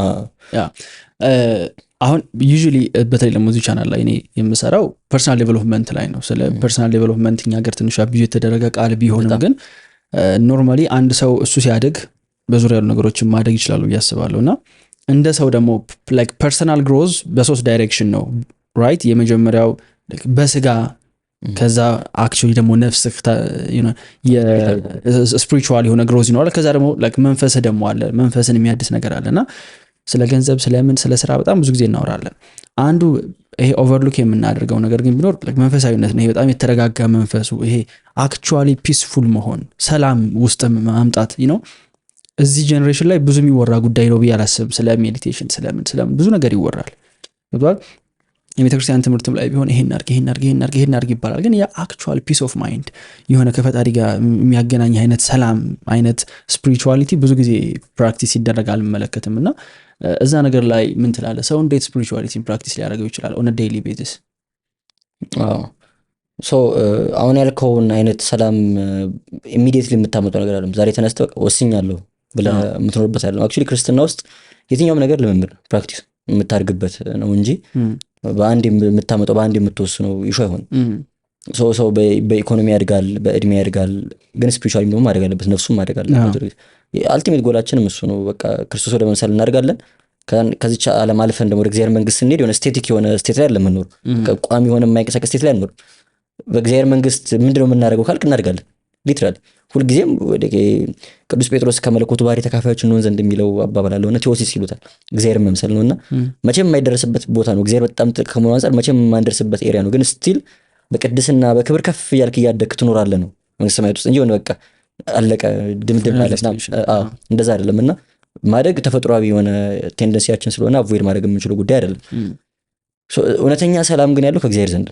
አሁን ዩዥሊ በተለይ ደግሞ እዚህ ቻናል ላይ እኔ የምሰራው ፐርሰናል ዴቨሎፕመንት ላይ ነው። ስለ ፐርሰናል ዴቨሎፕመንት እኛ ሀገር ትንሽ አብዩ የተደረገ ቃል ቢሆንም ግን ኖርማሊ አንድ ሰው እሱ ሲያድግ በዙሪያ ያሉ ነገሮችን ማደግ ይችላሉ ብዬ አስባለሁ። እና እንደ ሰው ደግሞ ላይክ ፐርሰናል ግሮዝ በሶስት ዳይሬክሽን ነው ራይት። የመጀመሪያው በስጋ ከዛ አክቹዋሊ ደግሞ ነፍስ ስፒሪቹዋል የሆነ ግሮዝ ይኖራል። ከዛ ደግሞ ላይክ መንፈስህ ደግሞ አለ፣ መንፈስን የሚያድስ ነገር አለ። እና ስለ ገንዘብ ስለምን ስለ ስራ በጣም ብዙ ጊዜ እናወራለን። አንዱ ይሄ ኦቨርሉክ የምናደርገው ነገር ግን ቢኖር መንፈሳዊነት ነው። ይሄ በጣም የተረጋጋ መንፈሱ ይሄ አክቹዋሊ ፒስፉል መሆን ሰላም ውስጥ ማምጣት ነው። እዚህ ጀኔሬሽን ላይ ብዙ የሚወራ ጉዳይ ነው ብዬ አላስብም። ስለ ሜዲቴሽን ስለምን ብዙ ነገር ይወራል። የቤተክርስቲያን ትምህርትም ላይ ቢሆን ይሄን አድርግ ይባላል። ግን የአክቹዋል ፒስ ኦፍ ማይንድ የሆነ ከፈጣሪ ጋር የሚያገናኝ አይነት ሰላም አይነት ስፒሪቹዋሊቲ ብዙ ጊዜ ፕራክቲስ ይደረግ አልመለከትም። እና እዛ ነገር ላይ ምን ትላለህ? ሰው እንዴት ስፒሪቹዋሊቲን ፕራክቲስ ሊያደርገው ይችላል ኦን ዴይሊ ቤዚስ? አሁን ያልከውን አይነት ሰላም ኢሚዲየትሊ የምታመጣው ነገር አይደለም። ዛሬ ተነስተህ ወስኛለሁ ብለህ የምትኖርበት አይደለም። አክቹዋሊ ክርስትና ውስጥ የትኛውም ነገር ልምምድ ፕራክቲስ የምታደርግበት ነው እንጂ በአንድ የምታመጣው በአንድ የምትወስነው ይሾ አይሆንም። ሰው በኢኮኖሚ ያድጋል፣ በእድሜ ያድጋል፣ ግን ስፒሪቹዋሊ ደግሞ ማደግ አለበት፣ ነፍሱም ማደግ አለበት። አልቲሜት ጎላችንም እሱ ነው። በቃ ክርስቶስ ወደ መምሰል እናደርጋለን። ከዚች ዓለም አልፈን ደግሞ ወደ እግዚአብሔር መንግስት ስንሄድ የሆነ ስቴቲክ የሆነ ስቴት ላይ ለምንኖር ቋሚ የሆነ የማይንቀሳቀስ ስቴት ላይ አንኖር። በእግዚአብሔር መንግስት ምንድነው የምናደርገው ካልክ እናደርጋለን። ሊትራሊ ሁልጊዜም ወደ ቅዱስ ጴጥሮስ ከመለኮቱ ባህሪ ተካፋዮች እንሆን ዘንድ የሚለው አባባል አለውና ቴዎሲስ ይሉታል። እግዚአብሔር መምሰል ነውና መቼም የማይደረስበት ቦታ ነው። እግዚአብሔር በጣም ጥልቅ ከመሆኑ አንፃር መቼም የማንደርስበት ኤሪያ ነው። ግን ስቲል በቅድስና በክብር ከፍ እያልክ እያደግክ ትኖራለህ ነው መንግስተ ሰማያት ውስጥ እንጂ ሆነ በቃ አለቀ ድምድም ማለት ነው። እንደዛ አይደለምና ማደግ ተፈጥሯዊ የሆነ ቴንደንሲያችን ስለሆነ አቮይድ ማድረግ የምንችለው ጉዳይ አይደለም። እውነተኛ ሰላም ግን ያለው ከእግዚአብሔር ዘንድ።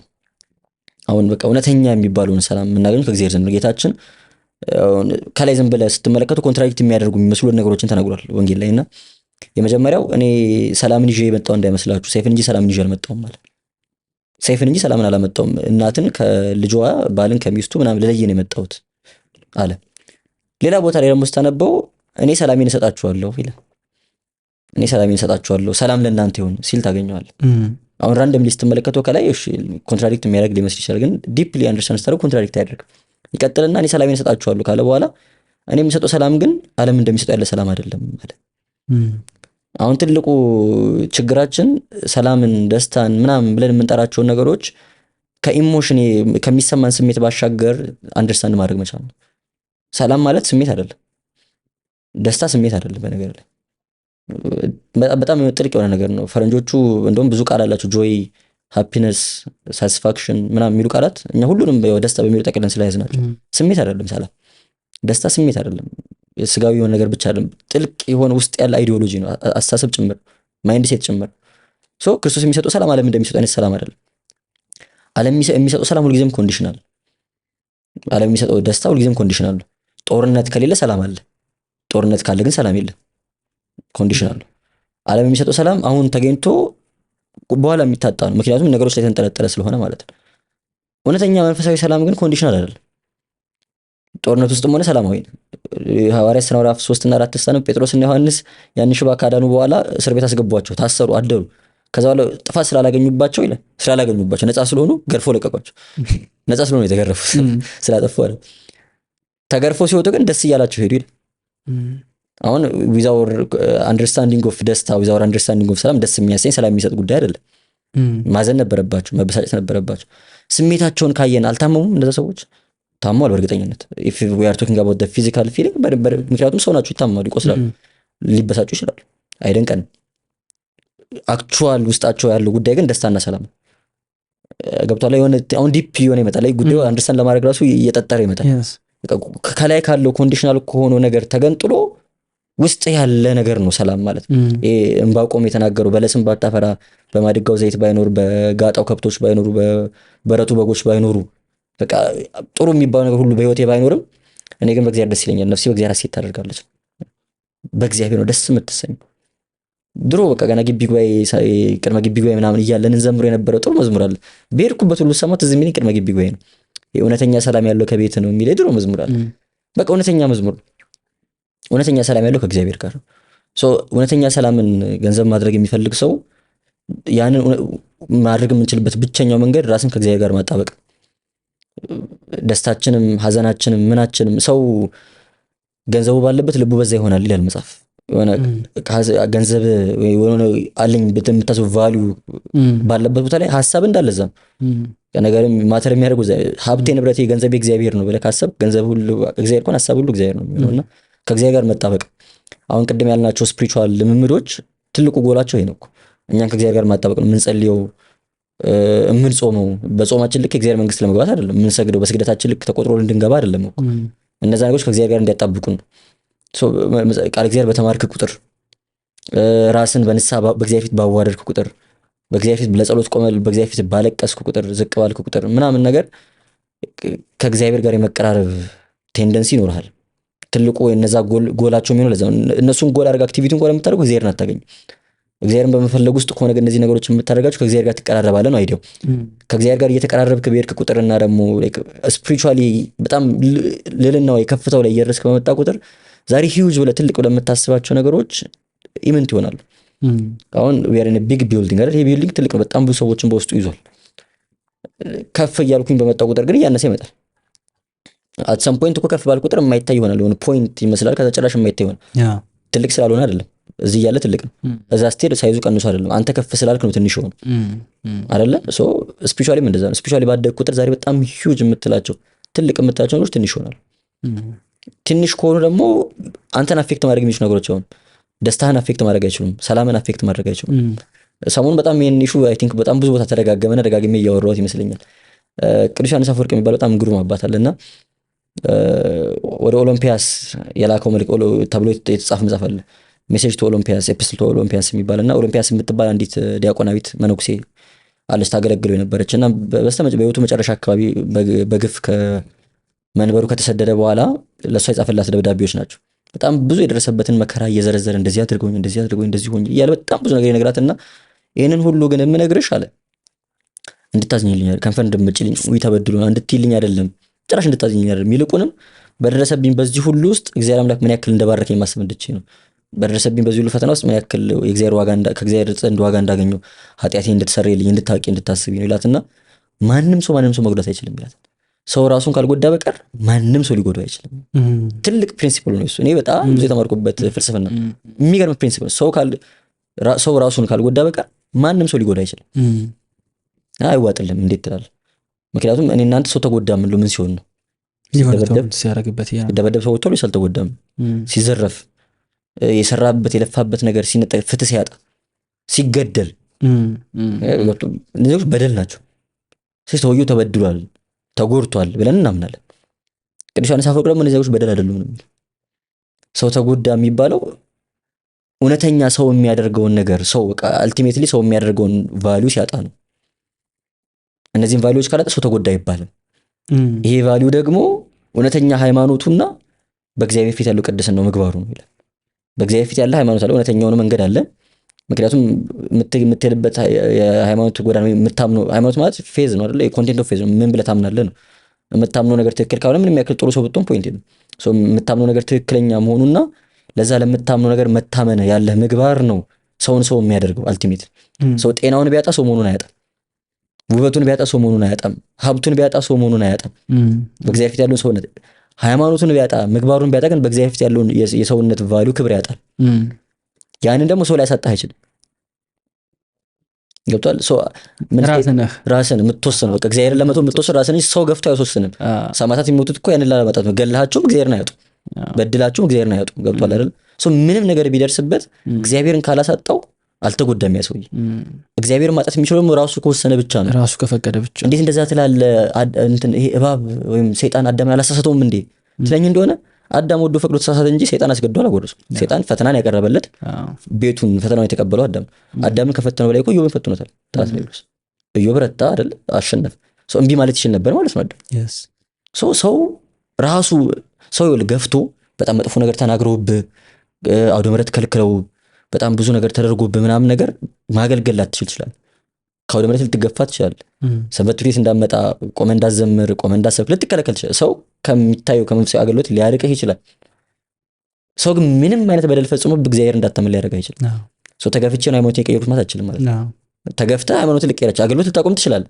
አሁን በቃ እውነተኛ የሚባለውን ሰላም የምናገኘው ከእግዚአብሔር ዘንድ ነው። ጌታችን ከላይ ዝም ብለህ ስትመለከቱ ኮንትራዲክት የሚያደርጉ የሚመስሉ ነገሮችን ተናግሯል ወንጌል ላይ እና የመጀመሪያው እኔ ሰላምን ይዤ የመጣው እንዳይመስላችሁ ሰይፍን እንጂ ሰላምን ይዤ አልመጣሁም ማለት። ሰይፍን እንጂ ሰላምን አላመጣሁም፣ እናትን ከልጇ ባልን ከሚስቱ ምናምን ልለይ ነው የመጣሁት አለ። ሌላ ቦታ ላይ ደግሞ ስታነበው እኔ ሰላሜን እሰጣችኋለሁ ይላል። እኔ ሰላሜን እሰጣችኋለሁ ሰላም ለእናንተ ይሁን ሲል ታገኘዋለህ። አሁን ራንደምሊ ስትመለከተው ከላይ እሺ ኮንትራዲክት የሚያደርግ ሊመስል ይችላል፣ ግን ዲፕሊ አንደርስታንድ ስታደርግ ኮንትራዲክት አያደርግም። ይቀጥልና እኔ ሰላሜን እሰጣችኋለሁ ካለ በኋላ እኔ የምሰጠው ሰላም ግን ዓለም እንደሚሰጠው ያለ ሰላም አይደለም ማለት። አሁን ትልቁ ችግራችን ሰላምን፣ ደስታን ምናምን ብለን የምንጠራቸውን ነገሮች ከኢሞሽን ከሚሰማን ስሜት ባሻገር አንደርስታንድ ማድረግ መቻል ነው። ሰላም ማለት ስሜት አይደለም፣ ደስታ ስሜት አይደለም። በነገር ላይ በጣም ጥልቅ የሆነ ነገር ነው። ፈረንጆቹ እንደውም ብዙ ቃል አላቸው፣ ጆይ፣ ሃፒነስ፣ ሳቲስፋክሽን ምናምን የሚሉ ቃላት እኛ ሁሉንም ደስታ በሚሉ ጠቅለን ስለያዝናቸው ስሜት አይደለም ሰላም። ደስታ ስሜት አይደለም፣ ስጋዊ የሆነ ነገር ብቻ አይደለም፣ ጥልቅ የሆነ ውስጥ ያለ አይዲዮሎጂ ነው፣ አስተሳሰብ ጭምር፣ ማይንድ ሴት ጭምር። ክርስቶስ የሚሰጠው ሰላም ዓለም እንደሚሰጠው አይነት ሰላም አይደለም። ዓለም የሚሰጠው ሰላም ሁልጊዜም ኮንዲሽናል። ዓለም የሚሰጠው ደስታ ሁልጊዜም ኮንዲሽናል ነው። ጦርነት ከሌለ ሰላም አለ፣ ጦርነት ካለ ግን ሰላም የለም፣ ኮንዲሽናል። ዓለም የሚሰጠው ሰላም አሁን ተገኝቶ በኋላ የሚታጣ ነው፣ ምክንያቱም ነገሮች ላይ ተንጠለጠለ ስለሆነ ማለት ነው። እውነተኛ መንፈሳዊ ሰላም ግን ኮንዲሽናል አይደለም። ጦርነት ውስጥም ሆነ ሰላማዊ ነው። ሐዋርያት ሥራ ምዕራፍ 3 እና 4 ተስተነው ጴጥሮስና ዮሐንስ ያን ሽባ ካዳኑ በኋላ እስር ቤት አስገቧቸው፣ ታሰሩ፣ አደሩ። ከዛ በኋላ ጥፋት ስላላገኙባቸው ይላል ስላላገኙባቸው ነፃ ስለሆኑ ገርፎ ለቀቋቸው። ነፃ ስለሆኑ የተገረፉት ስላጠፉ አይደል። ተገርፎ ሲወጡ ግን ደስ እያላቸው ሄዱ ይላል። አሁን ዊዛውር አንደርስታንዲንግ ኦፍ ደስታ ዊዛውር አንደርስታንዲንግ ኦፍ ሰላም ደስ የሚያሰኝ ሰላም የሚሰጥ ጉዳይ አይደለም። ማዘን ነበረባቸው፣ መበሳጨት ነበረባቸው። ስሜታቸውን ካየን አልታመሙም እነዛ ሰዎች? ታሟል በእርግጠኝነት። if we are talking about the physical feeling ምክንያቱም ሰው ናቸው፣ ይታመማሉ፣ ይቆስላሉ፣ ሊበሳጩ ይችላሉ፣ አይደንቀንም። አክቹዋል ውስጣቸው ያለው ጉዳይ ግን ደስታና ሰላም ነው። ገብቷል። የሆነ አሁን ዲፕ የሆነ ይመጣል ላይ ጉዳዩ አንደርስታንድ ለማድረግ ራሱ እየጠጠረ ይመጣል። ከላይ ካለው ኮንዲሽናል ከሆነው ነገር ተገንጥሎ ውስጥ ያለ ነገር ነው ሰላም ማለት። ዕንባቆም የተናገረው በለስም ባታፈራ፣ በማድጋው ዘይት ባይኖር፣ በጋጣው ከብቶች ባይኖሩ፣ በበረቱ በጎች ባይኖሩ፣ በቃ ጥሩ የሚባለው ነገር ሁሉ በህይወቴ ባይኖርም እኔ ግን በእግዚአብሔር ደስ ይለኛል፣ ነፍሴ በእግዚአብሔር ሐሴት ታደርጋለች። በእግዚአብሔር ነው ደስ የምትሰኝ። ድሮ በቃ ገና ግቢ ጉባኤ ቅድመ ግቢ ጉባኤ ምናምን እያለን እንዘምሮ የነበረው ጥሩ መዝሙር አለ። በሄድኩበት ሁሉ ሰማት እዚህ ምን ቅድመ ግቢ ጉባኤ ነው እውነተኛ ሰላም ያለው ከቤት ነው የሚል ድሮ መዝሙር አለ። በቃ እውነተኛ መዝሙር፣ እውነተኛ ሰላም ያለው ከእግዚአብሔር ጋር ነው። እውነተኛ ሰላምን ገንዘብ ማድረግ የሚፈልግ ሰው ያንን ማድረግ የምንችልበት ብቸኛው መንገድ ራስን ከእግዚአብሔር ጋር ማጣበቅ። ደስታችንም ሐዘናችንም ምናችንም ሰው ገንዘቡ ባለበት ልቡ በዛ ይሆናል ይላል መጽሐፍ። የሆነ ገንዘብ የሆነ አለኝ የምታስቡ ቫልዩ ባለበት ቦታ ላይ ሐሳብ እንዳለዛ ነገርም ማተር የሚያደርጉ ሀብቴ ንብረቴ ገንዘቤ እግዚአብሔር ነው ብለህ ካሰብ ገንዘብ ሁሉ እግዚአብሔር ከሆነ ሐሳብ ሁሉ እግዚአብሔር ነው የሚሆነውና ከእግዚአብሔር ጋር መጣበቅ። አሁን ቅድም ያልናቸው ስፒሪቹዋል ልምምዶች ትልቁ ጎላቸው ይሄ ነው እኮ እኛን ከእግዚአብሔር ጋር ማጣበቅ ነው። የምንጸልየው የምንጾመው በጾማችን ልክ የእግዚአብሔር መንግስት ለመግባት አይደለም። የምንሰግደው በስግደታችን ልክ ተቆጥሮ እንድንገባ አይደለም እኮ። እነዛ ነገሮች ከእግዚአብሔር ጋር እንዲያጣብቁን ቃል እግዚአብሔር በተማርክ ቁጥር ራስን በንስሐ በእግዚአብሔር ፊት ባዋረድክ ቁጥር በእግዚአብሔር ፊት ለጸሎት ቆመል በእግዚአብሔር ፊት ባለቀስክ ቁጥር ዝቅ ባልክ ቁጥር ምናምን ነገር ከእግዚአብሔር ጋር የመቀራረብ ቴንደንሲ ይኖርሃል። ትልቁ እነዛ ጎላቸው የሚሆነው ለዛ እነሱን ጎል አድርገህ አክቲቪቲውን ጎል የምታደርገው እግዚአብሔርን አታገኝም። እግዚአብሔርን በመፈለግ ውስጥ ከሆነ እነዚህ ነገሮች የምታደርጋቸው ከእግዚአብሔር ጋር ትቀራረባለህ ነው አይዲያው። ከእግዚአብሔር ጋር እየተቀራረብክ በሄድክ ቁጥርና ደግሞ ስፒሪቹዋሊ በጣም ልዕልና ወይ ከፍታው ላይ እየደረስክ በመጣ ቁጥር ዛሬ ሂውጅ ብለህ ትልቅ ብለህ የምታስባቸው ነገሮች ኢምንት ይሆናሉ። አሁን we are in a big building አይደል? ይሄ ቢልዲንግ ትልቅ ነው፣ በጣም ብዙ ሰዎችን በውስጡ ይዟል። ከፍ እያልኩኝ በመጣ ቁጥር ግን እያነሰ ይመጣል። at some point እኮ ከፍ ባል ቁጥር የማይታይ ይሆናል። የሆነ ፖይንት ይመስላል፣ ከዛ ጭራሽ የማይታይ ይሆናል። ትልቅ ስላልሆነ አይደለም፣ እዚህ ያለ ትልቅ ነው። እዛ ስትሄድ ሳይዙ ቀንሶ አይደለም፣ አንተ ከፍ ስላልክ ነው ትንሽ ሆነ አይደለ? ሶ ስፒሪቹዋሊ እንደዛ ነው። ስፒሪቹዋሊ ባደግ ቁጥር ዛሬ በጣም ሂውጅ የምትላቸው ትልቅ የምትላቸው ነገሮች ትንሽ ይሆናል። ትንሽ ከሆኑ ደግሞ አንተን አፌክት ማድረግ የሚችሉ ነገሮች አሁን ደስታህን አፌክት ማድረግ አይችሉም፣ ሰላምን አፌክት ማድረግ አይችሉም። ሰሞኑን በጣም ይሄን ኢሹ አይ ቲንክ በጣም ብዙ ቦታ ደጋግሜ እያወራሁት ይመስለኛል። ቅዱስ ዮሐንስ አፈወርቅ የሚባል በጣም ግሩም አባት አለና ወደ ኦሎምፒያስ የላከው መልእክት ተብሎ የተጻፈ መጽሐፍ አለ። ሜሴጅ ቱ ኦሎምፒያስ ኤፒስትል ቱ ኦሎምፒያስ የሚባልና ኦሎምፒያስ የምትባል አንዲት ዲያቆናዊት መነኩሴ አለች ታገለግለው የነበረች እና በህይወቱ መጨረሻ አካባቢ በግፍ ከመንበሩ ከተሰደደ በኋላ ለእሷ የጻፈላት ደብዳቤዎች ናቸው። በጣም ብዙ የደረሰበትን መከራ እየዘረዘረ እንደዚህ አድርገውኝ እንደዚህ ሆኜ እያለ በጣም ብዙ ነገር ይነግራትና ይህንን ሁሉ ግን የምነግርሽ አለ እንድታዝኝልኝ ከንፈር እንደምጭልኝ ወይ ተበድሎ እንድትይልኝ አይደለም፣ ጭራሽ እንድታዝኝልኝ አይደለም። ይልቁንም በደረሰብኝ በዚህ ሁሉ ውስጥ እግዚአብሔር አምላክ ምን ያክል እንደባረከኝ ማሰብ እንድቼ ነው። በደረሰብኝ በዚህ ሁሉ ፈተና ውስጥ ምን ያክል ከእግዚአብሔር ዘንድ ዋጋ እንዳገኘው ኃጢአቴን እንድትሰሪልኝ እንድታውቂ እንድታስቢ ነው ይላትና ማንም ሰው መጉዳት አይችልም ይላት። ሰው ራሱን ካልጎዳ በቀር ማንም ሰው ሊጎዳ አይችልም። ትልቅ ፕሪንሲፕል ነው እሱ። እኔ በጣም ብዙ የተማርኩበት ፍልስፍና የሚገርም ፕሪንሲፕል። ሰው ራሱን ካልጎዳ በቀር ማንም ሰው ሊጎዳ አይችልም። አይዋጥልም። እንዴት ትላለህ? ምክንያቱም እኔ እናንተ ሰው ተጎዳ ምን ምን ሲሆን ነው? ሲደበደብ ሰው ወጥቶ አልተጎዳም። ሲዘረፍ የሰራበት የለፋበት ነገር ሲነጠቅ፣ ፍትህ ሲያጣ፣ ሲገደል እነዚህ በደል ናቸው። ሰውየው ተበድሏል ተጎድቷል ብለን እናምናለን። ቅዱስ ዮሐንስ አፈወርቅ ደግሞ እነዚህ ነገሮች በደል አይደሉም ነው የሚለው። ሰው ተጎዳ የሚባለው እውነተኛ ሰው የሚያደርገውን ነገር ሰው አልቲሜትሊ ሰው የሚያደርገውን ቫልዩ ሲያጣ ነው። እነዚህን ቫልዩዎች ካላጣ ሰው ተጎዳ አይባልም። ይሄ ቫልዩ ደግሞ እውነተኛ ሃይማኖቱና በእግዚአብሔር ፊት ያለው ቅድስናው ምግባሩ ነው ይላል። በእግዚአብሔር ፊት ያለ ሃይማኖት አለ፣ እውነተኛው መንገድ አለ። ምክንያቱም የምትሄድበት የሃይማኖት ጎዳና የምታምነው ሃይማኖት ማለት ፌዝ ነው አይደል? ኮንቴንት ኦፍ ፌዝ ነው። ምን ብለህ ታምናለህ ነው። የምታምነው ነገር ትክክል ካልሆነ ምንም ያክል ጥሩ ሰው ብትሆን ፖይንት ነው። ሶ የምታምነው ነገር ትክክለኛ መሆኑና ለዛ ለምታምነው ነገር መታመን ያለህ ምግባር ነው ሰውን ሰው የሚያደርገው። አልቲሜት ሰው ጤናውን ቢያጣ ሰው መሆኑን አያጣም። ውበቱን ቢያጣ ሰው መሆኑን አያጣም። ሀብቱን ቢያጣ ሰው መሆኑን አያጣም። በእግዚአብሔር ፊት ያለውን ሰውነት ሃይማኖቱን ቢያጣ ምግባሩን ቢያጣ ግን በእግዚአብሔር ፊት ያለውን የሰውነት ቫልዩ ክብር ያጣል። ያንን ደግሞ ሰው ላይ ያሳጣህ አይችልም። ገብቷል? ራስን የምትወስነው በቃ እግዚአብሔርን ለመተው የምትወስን ራስን እንጂ ሰው ገፍቶ አይወስንም። ሰማዕታት የሚሞቱት እኮ ያንን ላለማጣት ነው። ገላቸውም እግዚአብሔርን አያጡም፣ በድላቸውም እግዚአብሔርን አያጡም። ገብቷል አይደል? ሰው ምንም ነገር ቢደርስበት እግዚአብሔርን ካላሳጣው አልተጎዳም ያ ሰውዬ። እግዚአብሔርን ማጣት የሚችለው ደግሞ ራሱ ከወሰነ ብቻ ነው፣ ራሱ ከፈቀደ ብቻ። እንዴት እንደዛ ትላለህ? ይሄ እባብ ወይም ሰይጣን አዳምን አላሳሳተውም እንዴ ትለኝ እንደሆነ አዳም ወዶ ፈቅዶ ተሳሳተ እንጂ ሰይጣን አስገድዶ አላጎረሰው። ሰይጣን ፈተናን ያቀረበለት ቤቱን ፈተናውን የተቀበለው አዳምን ከፈተነው በላይ እኮ ኢዮብን ፈትኖታል። ታስነብስ ኢዮብ ረታ አይደል? አሸነፈ። ሰው እምቢ ማለት ይችል ነበር ማለት ነው አዳም። ሰው ራሱ ሰው ገፍቶ በጣም መጥፎ ነገር ተናግረውብህ አውደ ምሕረት ከልክለው በጣም ብዙ ነገር ተደርጎብህ ምናምን ነገር ማገልገል ላትችል ይችላል። ከአውደ ምሕረት ልትገፋ ትችላለህ። ሰንበት ቤት እንዳመጣ ቆመህ እንዳዘምር ቆመህ እንዳሰብክ ልትከለከል ትችላለህ። ሰው ከሚታየው ከመንፈሳዊ አገልግሎት ሊያርቅህ ይችላል። ሰው ግን ምንም አይነት በደል ፈጽሞ በእግዚአብሔር እንዳታመን ሊያደርግ አይችልም። ሰው ተገፍቼ ነው ሃይማኖቴን የቀየርኩት ማለት አትችልም ማለት ነው። ተገፍተህ ሃይማኖትን ልትቀይራቸው አገልግሎት ልታቆም ትችላለህ።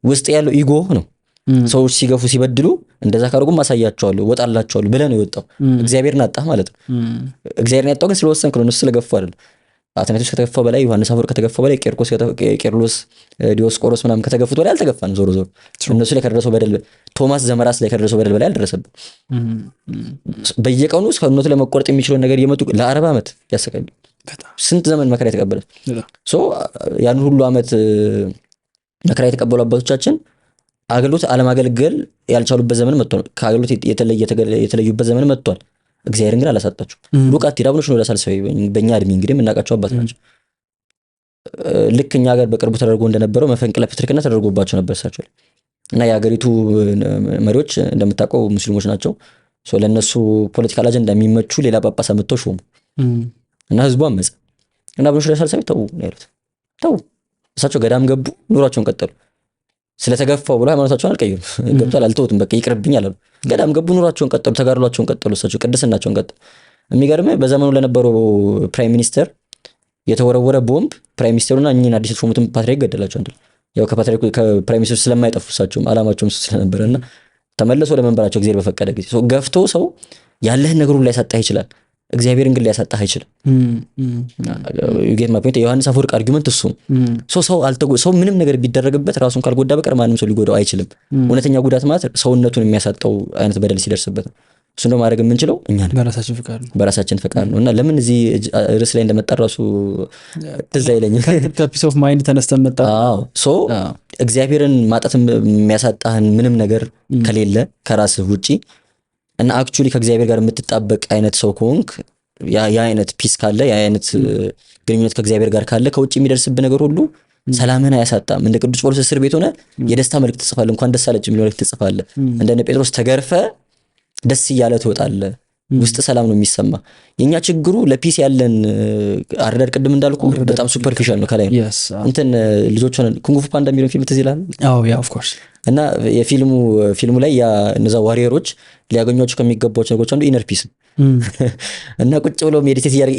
ውስጥ ያለው ኢጎ ነው። ሰዎች ሲገፉ ሲበድሉ እንደዛ ካደረጉ ማሳያቸዋለሁ ወጣላቸዋለሁ ብለህ ነው የወጣው። እግዚአብሔርን አጣህ ማለት ነው። እግዚአብሔርን ያጣው ግን ስለወሰንክ ነው፣ እነሱ ስለገፉ አይደለም። አትናቴዎስ ከተገፋው በላይ ዮሐንስ አፈወርቅ ከተገፋው በላይ ቄርሎስ ዲዮስቆሮስ ምናምን ከተገፉት በላይ አልተገፋንም። ዞሮ እነሱ ላይ ከደረሰው በደል ቶማስ ዘመራስ ላይ ከደረሰው በደል በላይ አልደረሰብም። በየቀኑ ከእምነቱ ለመቆረጥ የሚችለውን ነገር እየመጡ ለ40 ዓመት ያሰቃዩ ስንት ዘመን መከራ የተቀበለ ያን ሁሉ ዓመት መከራ የተቀበሉ አባቶቻችን አገልግሎት አለማገልገል ያልቻሉበት ዘመን መጥቷል። ከአገልግሎት የተለዩበት ዘመን መጥቷል። እግዚአብሔርን ግን አላሳጣቸው። ሉቃት ዲራብኖች ነው ለሳልሳዊ በእኛ እድሜ እንግዲህ የምናውቃቸው አባት ናቸው። ልክ እኛ ሀገር በቅርቡ ተደርጎ እንደነበረው መፈንቅለ ፕትርክና ተደርጎባቸው ነበር እሳቸው እና የሀገሪቱ መሪዎች እንደምታውቀው ሙስሊሞች ናቸው። ለእነሱ ፖለቲካል አጀንዳ የሚመቹ ሌላ ጳጳስ አመጥተው ሾሙ እና ህዝቡ አመፀ እና አቡነ ለሳልሳዊ ተው ነው ያሉት። ተው እሳቸው ገዳም ገቡ፣ ኑሯቸውን ቀጠሉ። ስለተገፋው ብሎ ሃይማኖታቸውን አልቀየሩም። ገብቷል፣ አልተውትም፣ በቃ ይቅርብኝ አላሉ። ገዳም ገቡ፣ ኑሯቸውን ቀጠሉ፣ ተጋድሏቸውን ቀጠሉ። እሳቸው ቅድስናቸውን ቀጠሉ። የሚገርምህ በዘመኑ ለነበረው ፕራይም ሚኒስተር የተወረወረ ቦምብ ፕራይም ሚኒስተሩና እኚህን አዲስ የተሾሙትን ፓትርያርክ ገደላቸው። ያው ከፕራይም ሚኒስተሩ ስለማይጠፉ እሳቸውም አላማቸውም ስለነበረና ተመለሱ ወደ መንበራቸው እግዚአብሔር በፈቀደ ጊዜ። ገፍቶ ሰው ያለህን ነገር ሁሉ ሊያሳጣህ ይችላል፣ እግዚአብሔርን ግን ሊያሳጣህ አይችልም። ጌት ማፖይንት የዮሐንስ አፈወርቅ አርጊመንት እሱ ሰው ምንም ነገር ቢደረግበት ራሱን ካልጎዳ በቀር ማንም ሰው ሊጎዳው አይችልም። እውነተኛ ጉዳት ማለት ሰውነቱን የሚያሳጣው አይነት በደል ሲደርስበት ነው። እሱ ነው ማድረግ የምንችለው እኛ ነን፣ በራሳችን ፈቃድ ነው። እና ለምን እዚህ ርዕስ ላይ እንደመጣ ራሱ ትዝ አይለኝም። ከፒስ ኦፍ ማይንድ ተነስተን መጣ። እግዚአብሔርን ማጣት የሚያሳጣህን ምንም ነገር ከሌለ ከራስህ ውጪ እና አክቹሊ ከእግዚአብሔር ጋር የምትጣበቅ አይነት ሰው ከሆንክ ያ አይነት ፒስ ካለ ያ አይነት ግንኙነት ከእግዚአብሔር ጋር ካለ ከውጪ የሚደርስብህ ነገር ሁሉ ሰላምህን አያሳጣም። እንደ ቅዱስ ጳውሎስ እስር ቤት ሆነ የደስታ መልእክት ትጽፋለህ፣ እንኳን ደስ አለች የሚል መልእክት ትጽፋለህ። እንደነ ጴጥሮስ ተገርፈ ደስ እያለ ትወጣለህ፣ ውስጥ ሰላም ነው የሚሰማ። የኛ ችግሩ ለፒስ ያለን አረዳድ ቅድም እንዳልኩ በጣም ሱፐርፊሻል ነው። ከላይ ነው እንትን ልጆች ሆነን ኩንጉ ፓንዳ የሚለው ፊልም ትዝ ይልሃል? ኦፍ ኮርስ። እና የፊልሙ ላይ ያ እነዛ ዋሪየሮች ሊያገኟቸው ከሚገባቸው ነገሮች አንዱ ኢነር ፒስ እና ቁጭ ብለው ሜዲቴት እያደረገ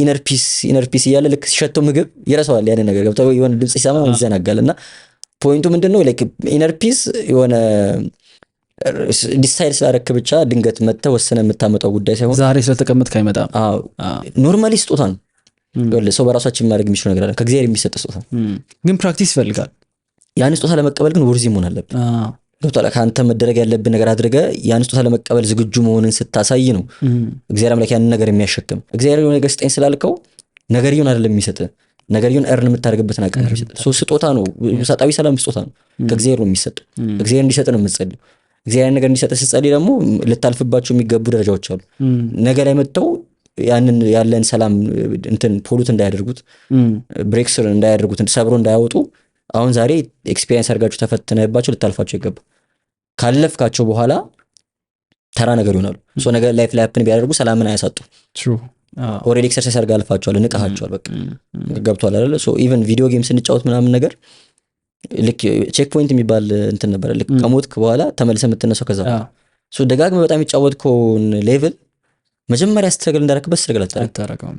ኢነር ፒስ እያለ ልክ ሲሸተው ምግብ ይረሳዋል። ያንን ነገር ገብቶ የሆነ ድምጽ ሲሰማ ይዘናጋል። እና ፖይንቱ ምንድነው ላይክ ኢነር ፒስ የሆነ ዲሳይድ ስላደረክ ብቻ ድንገት መጥተህ ወሰነህ የምታመጣው ጉዳይ ሳይሆን ዛሬ ስለተቀመጥክ አይመጣም። ኖርማሊ ስጦታ ነው። ሰው በራሳችን ማድረግ የሚችለው ነገር አለ፣ ከእግዚአብሔር የሚሰጥ ስጦታ ግን ፕራክቲስ ይፈልጋል። ያን ስጦታ ለመቀበል ግን ወርዚ መሆን አለብን። ገብቶሃል? ከአንተ መደረግ ያለብን ነገር አድርገህ ያን ስጦታ ለመቀበል ዝግጁ መሆንን ስታሳይ ነው እግዚአብሔር አምላክ ያንን ነገር የሚያሸክም። እግዚአብሔር የሆነ ነገር ስጠኝ ስላልከው ነገርየውን አይደለም የሚሰጥህ፣ ነገርየውን እርን የምታደርግበትን አቅም ነው የሚሰጥህ። ስጦታ ነው፣ ውሳጣዊ ሰላም ስጦታ ነው፣ ከእግዚአብሔር ነው የሚሰጠው። እግዚአብሔር እንዲሰጥ ነው የምትጸልየው። እግዚአብሔር ነገር እንዲሰጥ ስትጸልይ ደግሞ ልታልፍባቸው የሚገቡ ደረጃዎች አሉ። ነገ ላይ መጥተው ያንን ያለን ሰላም እንትን ፖሉት እንዳያደርጉት፣ ብሬክስር እንዳያደርጉት፣ ሰብሮ እንዳያወጡ አሁን ዛሬ ኤክስፒሪየንስ አድርጋችሁ ተፈትነባቸው ልታልፋቸው ይገባል። ካለፍካቸው በኋላ ተራ ነገር ይሆናሉ። ነገር ላይፍ ላይ ሀፕን ቢያደርጉ ሰላምን አያሳጡ። ኦልሬዲ ኤክሰርሳይዝ አድርገህ አልፋቸዋል፣ ንቀሃቸዋል። በቃ ገብቷል አይደለ? ኢቨን ቪዲዮ ጌም ስንጫወት ምናምን ነገር ልክ ቼክ ፖይንት የሚባል እንትን ነበር። ልክ ከሞትክ በኋላ ተመልሰህ የምትነሳው ከዛ ደጋግመህ በጣም የሚጫወትከውን ሌቭል መጀመሪያ ስትረግል እንዳደረክበት ስትረግል